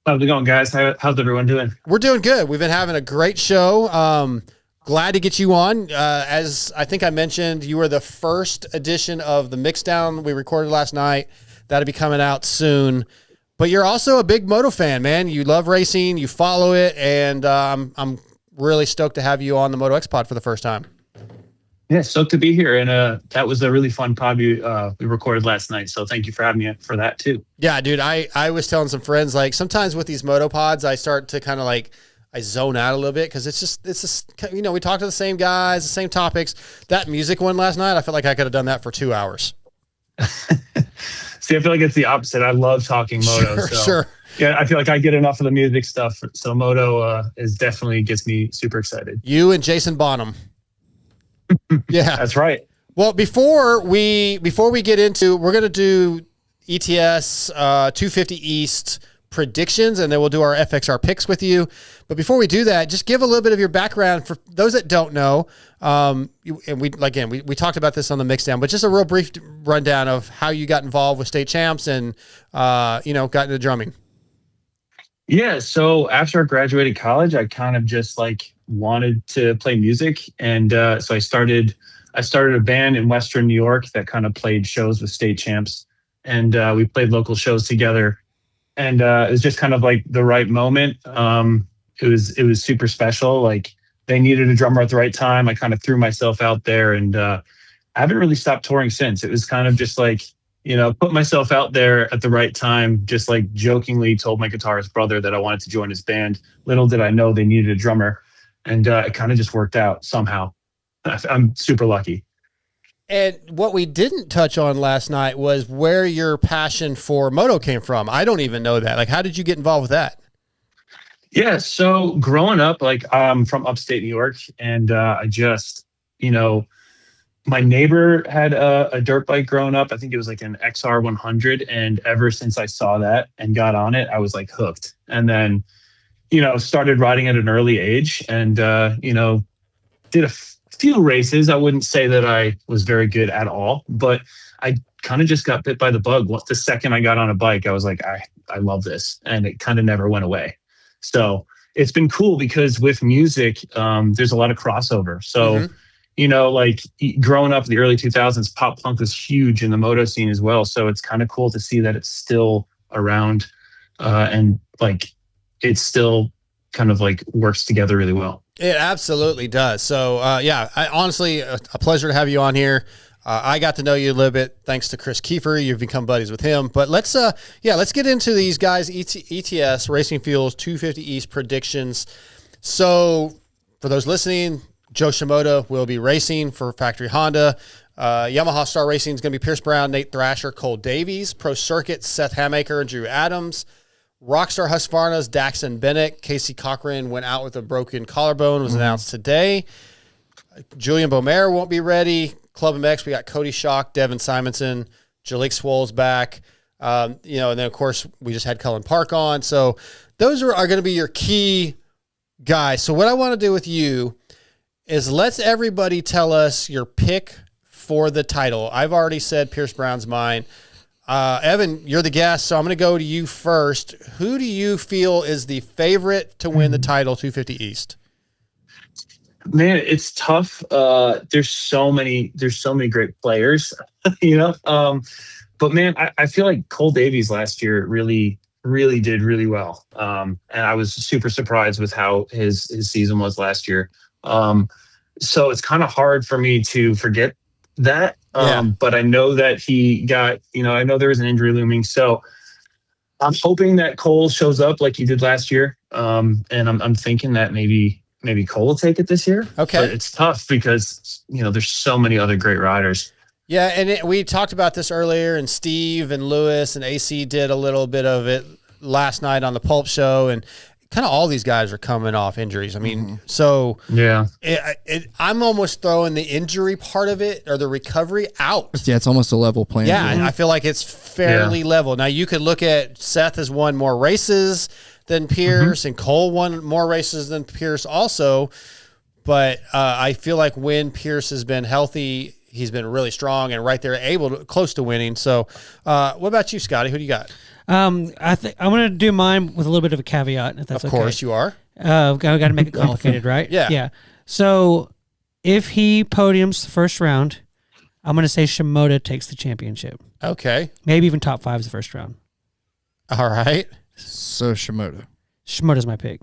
How's it going, guys? How's everyone doing? We're doing good. We've been having a great show. Glad to get you on. As I think I mentioned, you were the first edition of the Mixdown we recorded last night. That'll be coming out soon. But you're also a big moto fan, man. You love racing. You follow it. And I'm really stoked to have you on the MotoXpod for the first time. Yeah, stoked to be here. And that was a really fun pod we recorded last night. So thank you for having me for that, too. Yeah, dude. I was telling some friends, like, sometimes with these moto pods, I start to kind of like, I zone out a little bit because it's just, you know, we talk to the same guys, the same topics. That music one last night, I feel like I could have done that for 2 hours. See, I feel like it's the opposite. I love talking moto. Sure. Yeah, I feel like I get enough of the music stuff. So moto is definitely gets me super excited. You and Jason Bonham. Yeah, that's right. Well, before we get into, we're going to do ETS 250 East predictions, and then we'll do our FXR picks with you. But before we do that, just give a little bit of your background for those that don't know. And we talked about this on the Mixdown, but just a real brief rundown of how you got involved with State Champs and got into drumming. Yeah, so after I graduated college, I kind of just like wanted to play music, and so I started a band in Western New York that kind of played shows with State Champs, and we played local shows together. And it was just kind of like the right moment. It was super special. Like they needed a drummer at the right time. I kind of threw myself out there, and I haven't really stopped touring since. It was kind of just like, you know, put myself out there at the right time. Just like jokingly told my guitarist brother that I wanted to join his band. Little did I know they needed a drummer, and it kind of just worked out somehow. I'm super lucky. And what we didn't touch on last night was where your passion for moto came from. I don't even know that. Like, how did you get involved with that? Yeah, so growing up, like I'm from upstate New York, and I just, you know, my neighbor had a dirt bike growing up. I think it was like an XR 100, and ever since I saw that and got on it, I was like hooked. And then, you know, started riding at an early age, and you know, did a few races. I wouldn't say that I was very good at all, but I kind of just got bit by the bug. The second I got on a bike, I was like, I love this. And it kind of never went away. So it's been cool because with music, there's a lot of crossover. So, you know, like growing up in the early 2000s, pop punk was huge in the moto scene as well. So it's kind of cool to see that it's still around and like it's still kind of like works together really well. It absolutely does. So, honestly, a pleasure to have you on here. I got to know you a little bit thanks to Chris Kiefer. You've become buddies with him. But let's get into these guys, ETS, Racing Fuels 250 East predictions. So, for those listening, Joe Shimoda will be racing for Factory Honda. Yamaha Star Racing is going to be Pierce Brown, Nate Thrasher, Cole Davies. Pro Circuit, Seth Hamaker and Drew Adams. Rockstar Husqvarna's Daxon Bennett. Casey Cochran went out with a broken collarbone, was announced today. Julian Beaumer won't be ready. Club MX, we got Cody Schock, Devin Simonson, Jalik Swole's back. And then, of course, we just had Cullin Park on. So those are going to be your key guys. So what I want to do with you is let's everybody tell us your pick for the title. I've already said Pierce Brown's mine. Evan, you're the guest, so I'm going to go to you first. Who do you feel is the favorite to win the title 250 East? Man, it's tough. There's so many great players, you know. But man, I feel like Cole Davies last year really did really well. And I was super surprised with how his season was last year. So it's kind of hard for me to forget that. But I know that he got, I know there was an injury looming. So I'm hoping that Cole shows up like he did last year. And I'm thinking that maybe Cole will take it this year. Okay. But it's tough because, there's so many other great riders. Yeah. And we talked about this earlier, and Steve and Lewis and AC did a little bit of it last night on the Pulp Show. And kind of all these guys are coming off injuries. I mean, so Yeah. I'm almost throwing the injury part of it or the recovery out. Yeah, it's almost a level playing field. Yeah, I feel like it's fairly level. Now, you could look at Seth has won more races than Pierce, and Cole won more races than Pierce also. But I feel like when Pierce has been healthy, he's been really strong and right there, close to winning. So, what about you, Scotty? Who do you got? I think I'm going to do mine with a little bit of a caveat, if that's okay. Of course you are. Got to make it complicated, right? Yeah. Yeah. So if he podiums the first round, I'm going to say Shimoda takes the championship. Okay. Maybe even top 5 is the first round. All right. So Shimoda. Shimoda's my pick.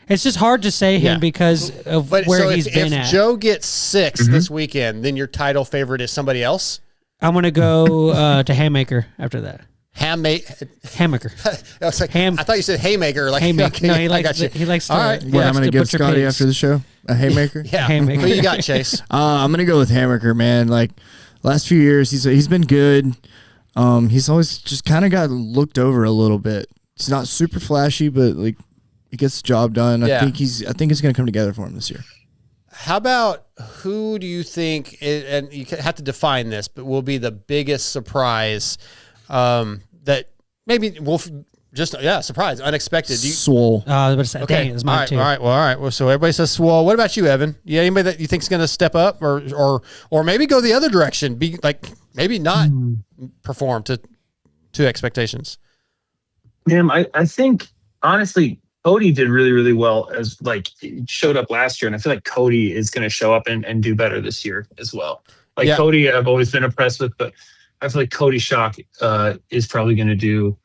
It's just hard to say him because of where he's been at. If Joe gets 6th this weekend, then your title favorite is somebody else? I'm going to go to Haymaker after that. Haymaker. I was like, I thought you said haymaker. Like Haymaker. Okay, No, he likes. All right. What I'm going to give Scotty after the show? A haymaker? Yeah. Haymaker. Who you got, Chase? I'm going to go with Haymaker, man. Like, last few years, he's been good. He's always just kind of got looked over a little bit. He's not super flashy, but like he gets the job done. Yeah. I think it's going to come together for him this year. How about who do you think, and you have to define this, but will be the biggest surprise that maybe will surprise, unexpected. Swole. I was about to say, dang, it was mine too. All right. Well, so everybody says Swole. What about you, Evan? Yeah, anybody that you think is going to step up or maybe go the other direction, be like maybe not perform to expectations? Yeah, I think honestly, Cody did really, really well as like showed up last year, and I feel like Cody is going to show up and do better this year as well. Like Cody, I've always been impressed with, but I feel like Cody Schock is probably going to do.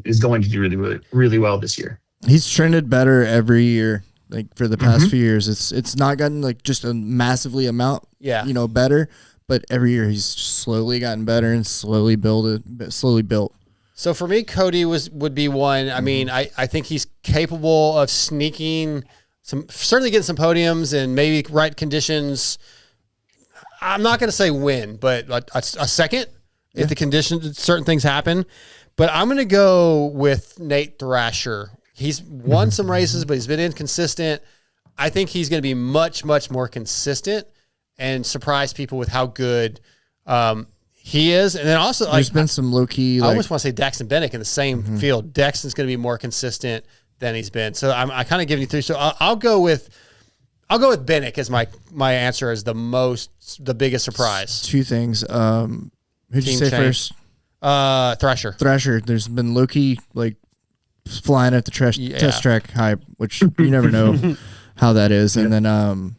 Is going to do really, really, really well this year. He's trended better every year. Like for the past few years, it's not gotten like just a massively amount. Better, but every year he's slowly gotten better and slowly built. So for me, Cody would be one. I mean, I think he's capable of sneaking certainly getting some podiums and maybe right conditions. I'm not going to say win, but a second if the conditions, certain things happen. But I'm going to go with Nate Thrasher. He's won some races, but he's been inconsistent. I think he's going to be much, much more consistent and surprise people with how good he is. And then also, there's been some low key. I almost want to say Daxton Bennick in the same field. Daxton's going to be more consistent than he's been. So I kind of give you 3. So I'll go with Bennick as my answer as the biggest surprise. 2 things. Who'd you say first? Thrasher. There's been low-key, like, flying at the test track hype, which you never know how that is. And then I'm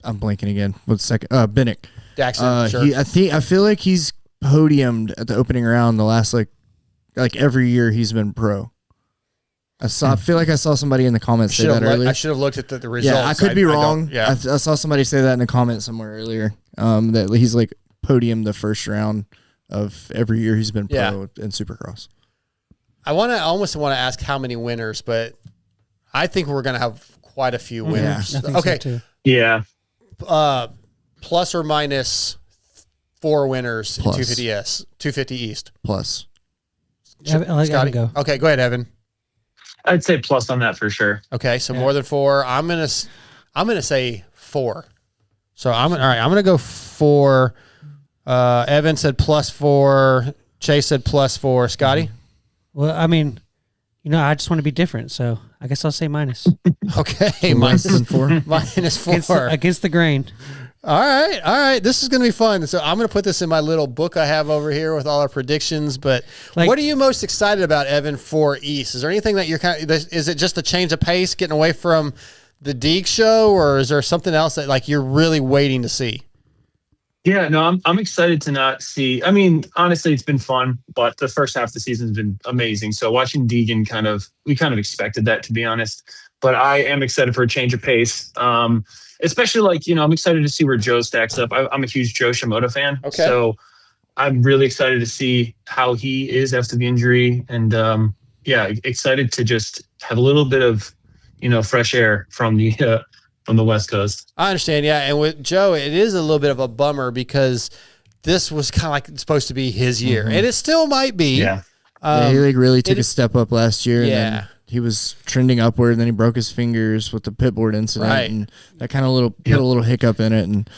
blanking again. What's the second? Bennick. Daxton, sure. I feel like he's podiumed at the opening round the last, like every year he's been pro. I feel like I saw somebody in the comments say that earlier. I should have looked at the results. Yeah, I could be wrong. I saw somebody say that in a comment somewhere earlier, that he's, like, podiumed the first round of every year he's been pro in Supercross. I almost want to ask how many winners, but I think we're going to have quite a few winners. I think okay. so too. Yeah. Plus or minus 4 winners Plus. in 250 East. Plus. I'll let Evan go. Okay, go ahead, Evan. I'd say plus on that for sure. Okay, so more than 4. I'm gonna say 4. So I'm gonna go 4. Evan said plus 4. Chase said plus 4. Scotty? Well, I mean, I just want to be different, so I guess I'll say minus. Okay, Less than 4. minus 4. Against the grain. All right. This is going to be fun. So I'm going to put this in my little book I have over here with all our predictions. But what are you most excited about, Evan, for East? Is there anything that you're is it just a change of pace, getting away from the Deeg show, or is there something else that like you're really waiting to see? Yeah, no, I'm excited to not see. I mean, honestly, it's been fun, but the first half of the season has been amazing. So watching Deegan we kind of expected that, to be honest. But I am excited for a change of pace. Especially I'm excited to see where Joe stacks up. I'm a huge Joe Shimoda fan. Okay. So I'm really excited to see how he is after the injury. And excited to just have a little bit of, fresh air from the West Coast. I understand. Yeah. And with Joe, it is a little bit of a bummer because this was kind of like supposed to be his year, and it still might be. Yeah. He really took a step up last year. Yeah. And then he was trending upward, and then he broke his fingers with the pitboard incident, Right. and that kind of put a little hiccup in it. And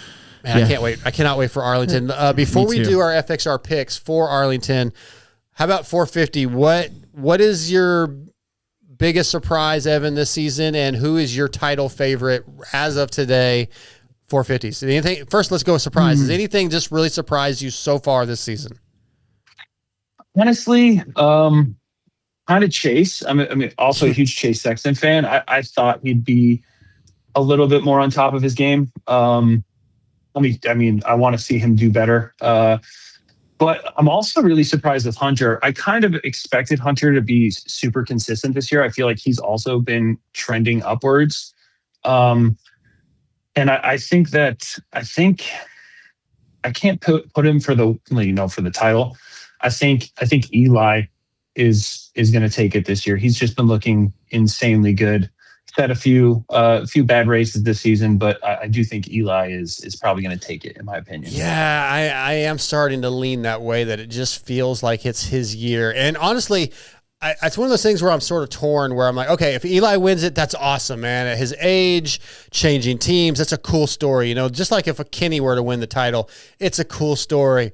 Man, I can't wait. I cannot wait for Arlington. Before we do our FXR picks for Arlington, how about 450? What is your biggest surprise, Evan, this season, and who is your title favorite as of today? 450s. Anything? First, let's go with surprises. Anything just really surprised you so far this season? Honestly, kind of Chase. I mean, also a huge Chase Sexton fan. I thought he'd be a little bit more on top of his game. I want to see him do better. But I'm also really surprised with Hunter. I kind of expected Hunter to be super consistent this year. I feel like he's also been trending upwards. And I think I can't put him for the title. I think Eli is going to take it this year. He's just been looking insanely good. He's had a few bad races this season, but I do think Eli is probably going to take it, in my opinion. Yeah, I am starting to lean that way, that it just feels like it's his year. And honestly, it's one of those things where I'm sort of torn, where I'm like, okay, if Eli wins it, that's awesome, man. At his age, changing teams, that's a cool story. Just like if a Kenny were to win the title, it's a cool story.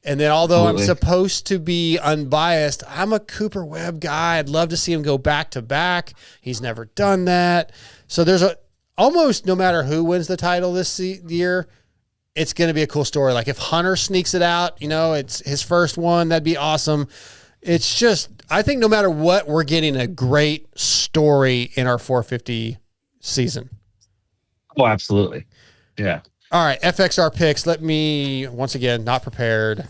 And then although I'm supposed to be unbiased, I'm a Cooper Webb guy. I'd love to see him go back to back. He's never done that. So there's almost no matter who wins the title this year, it's going to be a cool story. Like if Hunter sneaks it out, it's his first one, that'd be awesome. It's just, I think no matter what, we're getting a great story in our 450 season. Oh, absolutely. Yeah. All right, FXR picks. Let me, once again, not prepared.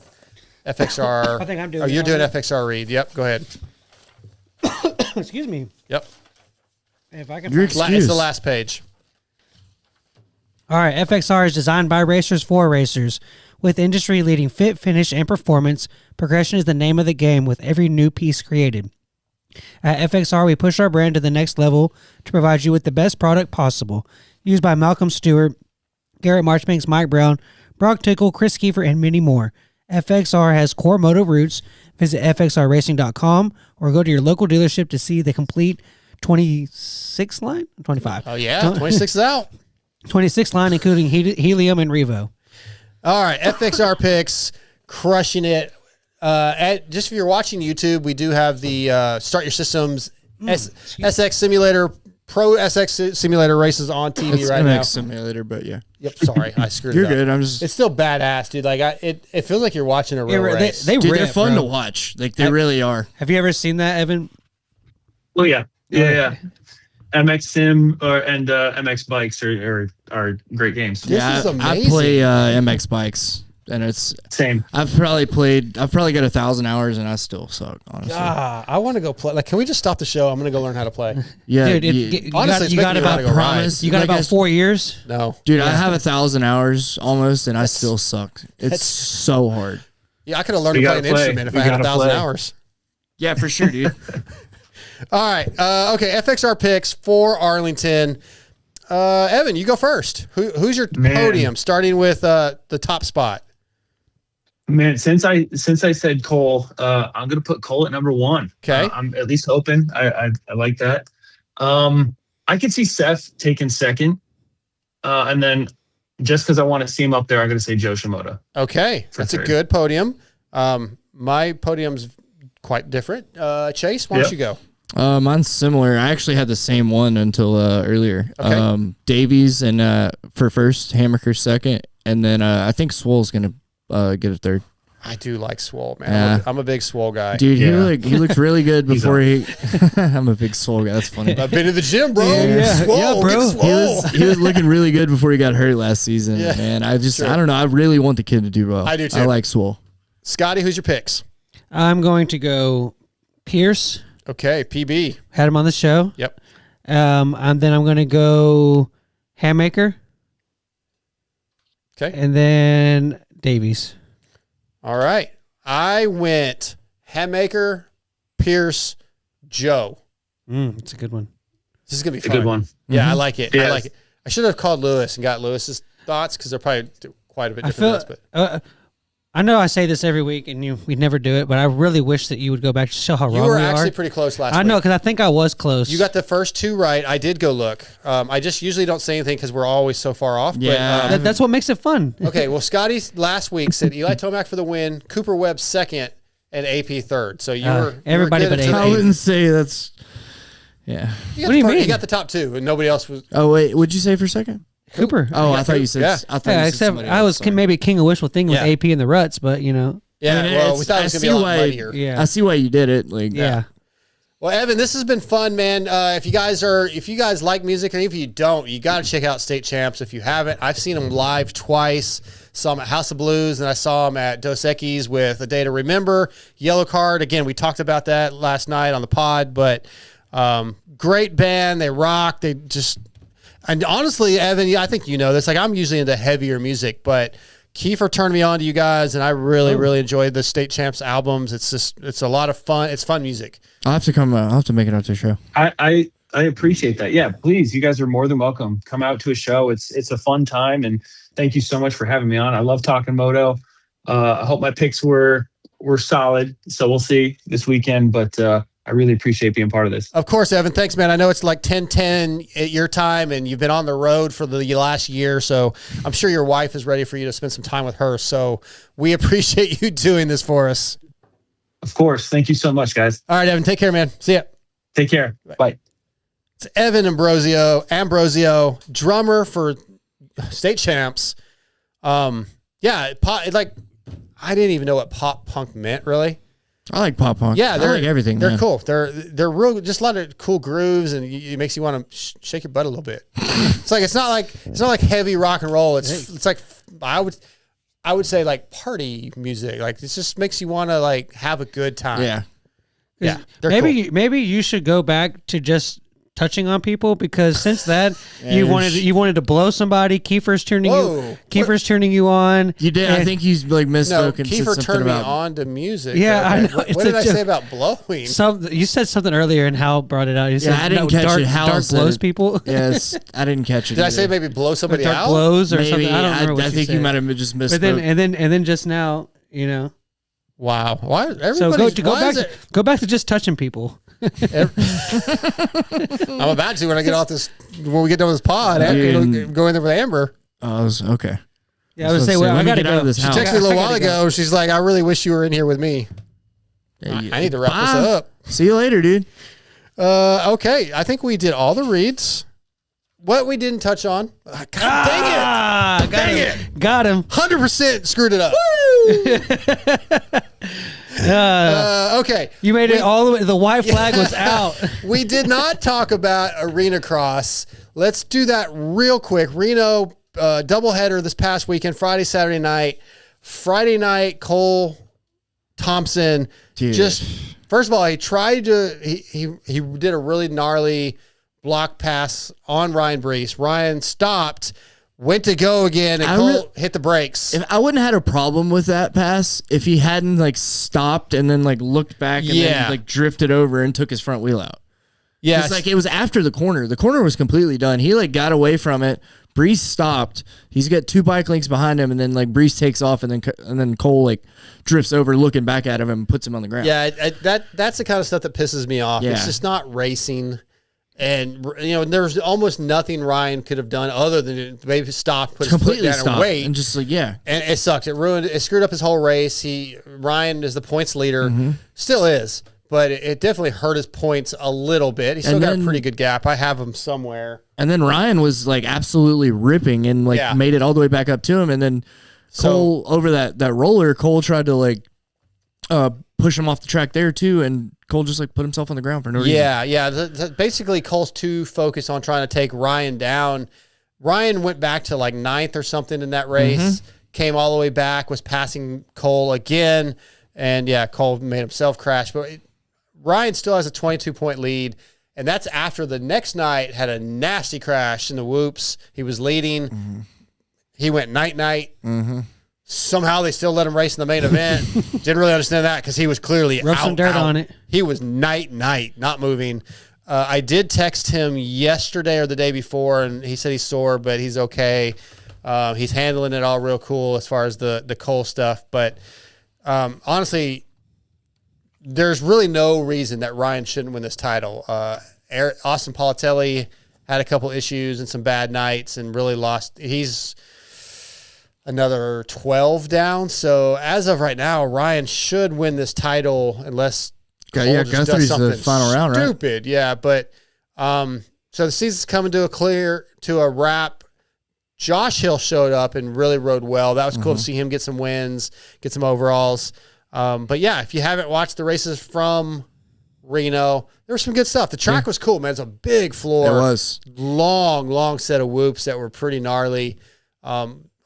FXR. I think I'm doing Oh, you're doing FXR read. Yep, go ahead. Excuse me. Yep. If I can You're find It's the last page. All right, FXR is designed by racers for racers. With industry-leading fit, finish, and performance, progression is the name of the game with every new piece created. At FXR, we push our brand to the next level to provide you with the best product possible. Used by Malcolm Stewart, Garrett Marchbanks, Mike Brown, Brock Tickle, Chris Kiefer, and many more. FXR has core moto roots. Visit fxrracing.com or go to your local dealership to see the complete 26 line? 25. Oh, yeah, 26 is out. 26 line, including Helium and Revo. All right, FXR picks, crushing it. Just if you're watching YouTube, we do have the Start Your Systems SX Simulator, Pro SX Simulator races on TV it's right MX now. Simulator, but yeah. Yep, sorry, I screwed You're it up. good. It's still badass, dude. Like it feels like you're watching a real race. They're fun to watch. Like they really are. Have you ever seen that, Evan? Oh yeah. MX Sim and MX Bikes are great games. This is amazing. I play MX Bikes, and it's Same. I've probably got 1,000 hours, and I still suck, honestly. I want to go play. Like, can we just stop the show? I'm going to go learn how to play. Yeah, Dude, you Honestly, you got about promise. You got Like about 4 years? No. Dude, I have 1,000 hours almost, and I still suck. It's so hard. Yeah, I could have learned to play an instrument if I had 1,000 hours. Yeah, for sure, dude. All right. Okay, FXR picks for Arlington. Evan, you go first. Who's your podium, starting with the top spot? Man, since I said Cole, I'm gonna put Cole at number one. Okay, I'm at least hoping. I like that. I could see Seth taking second, and then just because I want to see him up there, I'm gonna say Joe Shimoda. Okay, that's third. A good podium. My podium's quite different. Chase, why don't you go? Mine's similar. I actually had the same one until earlier. Okay. Davies and for first, Hammaker second, and then I think Swole's gonna get a third. I do like Swole, man. I'm a big Swole guy. Dude, he looked really good before he. I'm a big Swole guy. That's funny. I've been to the gym, bro. Yeah, bro. He was looking really good before he got hurt last season. Yeah. And I don't know. I really want the kid to do well. I do too. I like Swole. Scotty, who's your picks? I'm going to go Pierce. Okay, PB. Had him on the show. Yep. And then I'm going to go Hammaker. Okay. And then Davies. All right. I went Hammaker, Pierce, Joe. It's a good one. This is going to be fun. A good one. Yeah, Mm-hmm. I like it. I like it. I should have called Lewis and got Lewis's thoughts because they're probably quite a bit different. I know I say this every week, and we never do it, but I really wish that you would go back to show how wrong we are. You were actually pretty close last week. I know, because I think I was close. You got the first 2 right. I did go look. I just usually don't say anything because we're always so far off. Yeah. But, that's what makes it fun. okay, well, Scotty last week said Eli Tomac for the win, Cooper Webb second, and AP third. So you were everybody you were but good AP. I wouldn't say that's. Yeah. What do you mean? You got the top 2, and nobody else was. Oh wait, what'd you say for second? Cooper. Oh, I thought you said. Yeah. I thought you said except somebody I else, was sorry. maybe king of wishful thinking with Yeah. AP in the ruts, but Yeah, I mean, well, we thought it was going to be a lot muddier. Yeah. I see why you did it. Like, yeah. Well, Evan, this has been fun, man. If you guys like music, and if you don't, you got to check out State Champs. If you haven't, I've seen them live twice. Saw them at House of Blues, and I saw them at Dos Equis with A Day to Remember. Yellow Card. Again, we talked about that last night on the pod, but great band. They rock. They just, and honestly, Evan, I think you know this. Like, I'm usually into heavier music, but Kiefer turned me on to you guys, and I really enjoyed the State Champs albums. It's a lot of fun. It's fun music. I'll have to come. I'll have to make it out to the show. I appreciate that. Yeah, please, you guys are more than welcome. Come out to a show. It's a fun time, and thank you so much for having me on. I love talking moto. I hope my picks were solid. So we'll see this weekend, but I really appreciate being part of this. Of course, Evan. Thanks, man. I know it's like 10:10 at your time, and you've been on the road for the last year, so I'm sure your wife is ready for you to spend some time with her. So we appreciate you doing this for us. Of course. Thank you so much, guys. All right, Evan. Take care, man. See ya. Take care. Bye. It's Evan Ambrosio, drummer for State Champs. Yeah, like I didn't even know what pop punk meant, really. I like pop punk. Yeah, I like everything. They're man. cool. They're real, just a lot of cool grooves, and it makes you want to shake your butt a little bit. it's not like heavy rock and roll. It's like I would say like party music. Like it just makes you want to like have a good time. Yeah. Yeah. Maybe you should go back to just touching on people, because since that you wanted to blow somebody. Kiefer's turning you on. You did. I think he's like misspoken. No, said Kiefer something turned me about, on to music. Yeah, Okay. I know. What did I say about blowing? You said something earlier, and Hal brought it out. You said, I didn't catch it. Hal dark said blows it. people. Yes, I didn't catch it. Did I say maybe blow somebody dark out? blows or Maybe. something? I don't remember what I think said. you might have just missed. But then and then just now, Wow. Why? So go back to just touching people. I'm about to when I get off this. When we get done with this pod, I have to go in there with Amber. Oh, okay. Yeah, I was saying, I gotta get out of this She house. texted me a little while ago. She's like, "I really wish you were in here with me." I need to wrap this up. See you later, dude. Okay, I think we did all the reads. What we didn't touch on, God dang it! Got him. 100% screwed it up. Okay, you made it all the way. The white flag was out. We did not talk about Arena Cross. Let's do that real quick. Reno doubleheader this past weekend, Friday, Saturday night. Friday night, Cole Thompson. Dude. Just first of all, he tried to. He did a really gnarly block pass on Ryan Brees. Ryan stopped, went to go again, and Cole hit the brakes. If I wouldn't have had a problem with that pass if he hadn't like stopped and then like looked back and then like drifted over and took his front wheel out. Yeah, it's like it was after the corner. The corner was completely done. He like got away from it. Brees stopped. He's got 2 bike links behind him, and then like Brees takes off, and then Cole like drifts over, looking back at him, and puts him on the ground. Yeah, that's the kind of stuff that pisses me off. Yeah. It's just not racing. And, there's almost nothing Ryan could have done other than maybe stop, put his foot down and wait. And just like, And it sucked. It screwed up his whole race. Ryan is the points leader, still is, but it definitely hurt his points a little bit. He still got a pretty good gap. I have him somewhere. And then Ryan was like absolutely ripping and like made it all the way back up to him. And then Cole over that roller, Cole tried to like push him off the track there too, and Cole just like put himself on the ground for no reason. Yeah. Basically, Cole's too focused on trying to take Ryan down. Ryan went back to like 9th or something in that race, came all the way back, was passing Cole again, and Cole made himself crash. But Ryan still has a 22-point lead, and that's after the next night had a nasty crash in the whoops. He was leading. He went night-night. Somehow they still let him race in the main event. Didn't really understand that because he was clearly Rub some dirt on it. He was night, not moving. I did text him yesterday or the day before, and he said he's sore, but he's okay. He's handling it all real cool as far as the Cole stuff. But honestly, there's really no reason that Ryan shouldn't win this title. Austin Politelli had a couple issues and some bad nights and really lost. He's another 12 down. So as of right now, Ryan should win this title unless Guthrie's the final round, right? Stupid, yeah. But so the season's coming to a wrap. Josh Hill showed up and really rode well. That was cool to see him get some wins, get some overalls. But yeah, if you haven't watched the races from Reno, there was some good stuff. The track was cool, man. It's a big floor. It was. Long set of whoops that were pretty gnarly.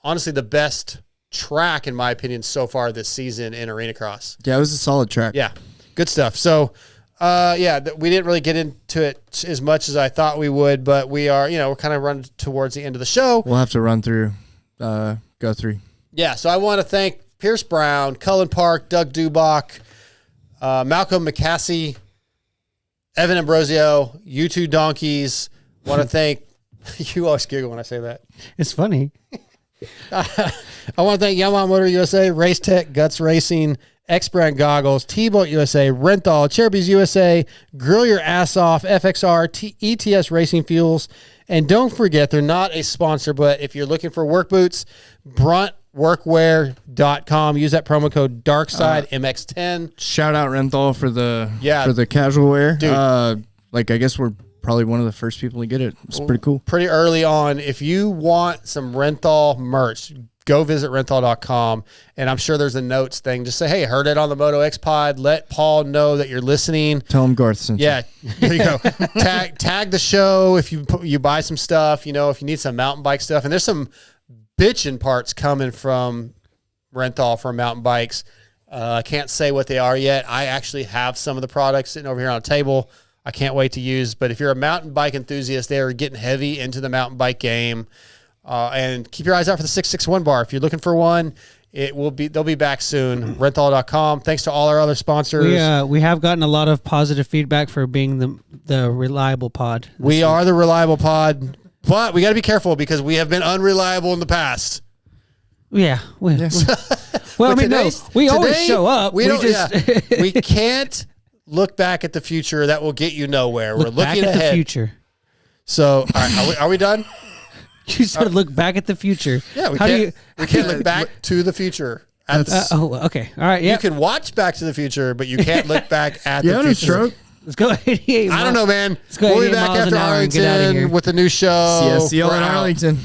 Honestly, the best track, in my opinion, so far this season in Arena Cross. Yeah, it was a solid track. Yeah, good stuff. So, we didn't really get into it as much as I thought we would, but we're kind of running towards the end of the show. We'll have to run through Guthrie. Yeah, so I want to thank Pierce Brown, Cullin Park, Doug Dubach, Malcolm McCaskey, Evan Ambrosio, you two donkeys. Want to thank you. Always giggle when I say that. It's funny. I want to thank Yamaha Motor USA, Race Tech, Guts Racing, X Brand Goggles, T-Boat USA, Renthal, Cherubies USA, Grill Your Ass Off, FXR, ETS Racing Fuels, and don't forget, they're not a sponsor, but if you're looking for work boots, bruntworkwear.com. Use that promo code DarkSideMX10. Shout out Renthal for the casual wear. Dude. I guess we're probably one of the first people to get it. It's pretty cool. Pretty early on. If you want some Renthal merch, go visit renthal.com, and I'm sure there's a notes thing. Just say, hey, heard it on the MotoXpod. Let Paul know that you're listening. Tell him Garth sent you. Yeah, there you go. Tag the show if you buy some stuff, if you need some mountain bike stuff. And there's some bitchin' parts coming from Renthal for mountain bikes. I can't say what they are yet. I actually have some of the products sitting over here on a table I can't wait to use. But if you're a mountain bike enthusiast, they are getting heavy into the mountain bike game. And keep your eyes out for the 661 bar. If you're looking for one, they'll be back soon. Renthal.com. Thanks to all our other sponsors. We have gotten a lot of positive feedback for being the reliable pod. We are the reliable pod, but we got to be careful because we have been unreliable in the past. Yeah. We always show up. We can't look back at the future. That will get you nowhere. We're looking ahead. The future. So, all right, are we done? You said look back at the future. Yeah, we can't look back to the future. Okay. All right. Yeah. You can watch Back to the Future, but you can't look back at the future. Stroke. Let's go 88 miles. I don't know, man. Let's go we'll be back after Arlington with a new show. See y'all in Arlington.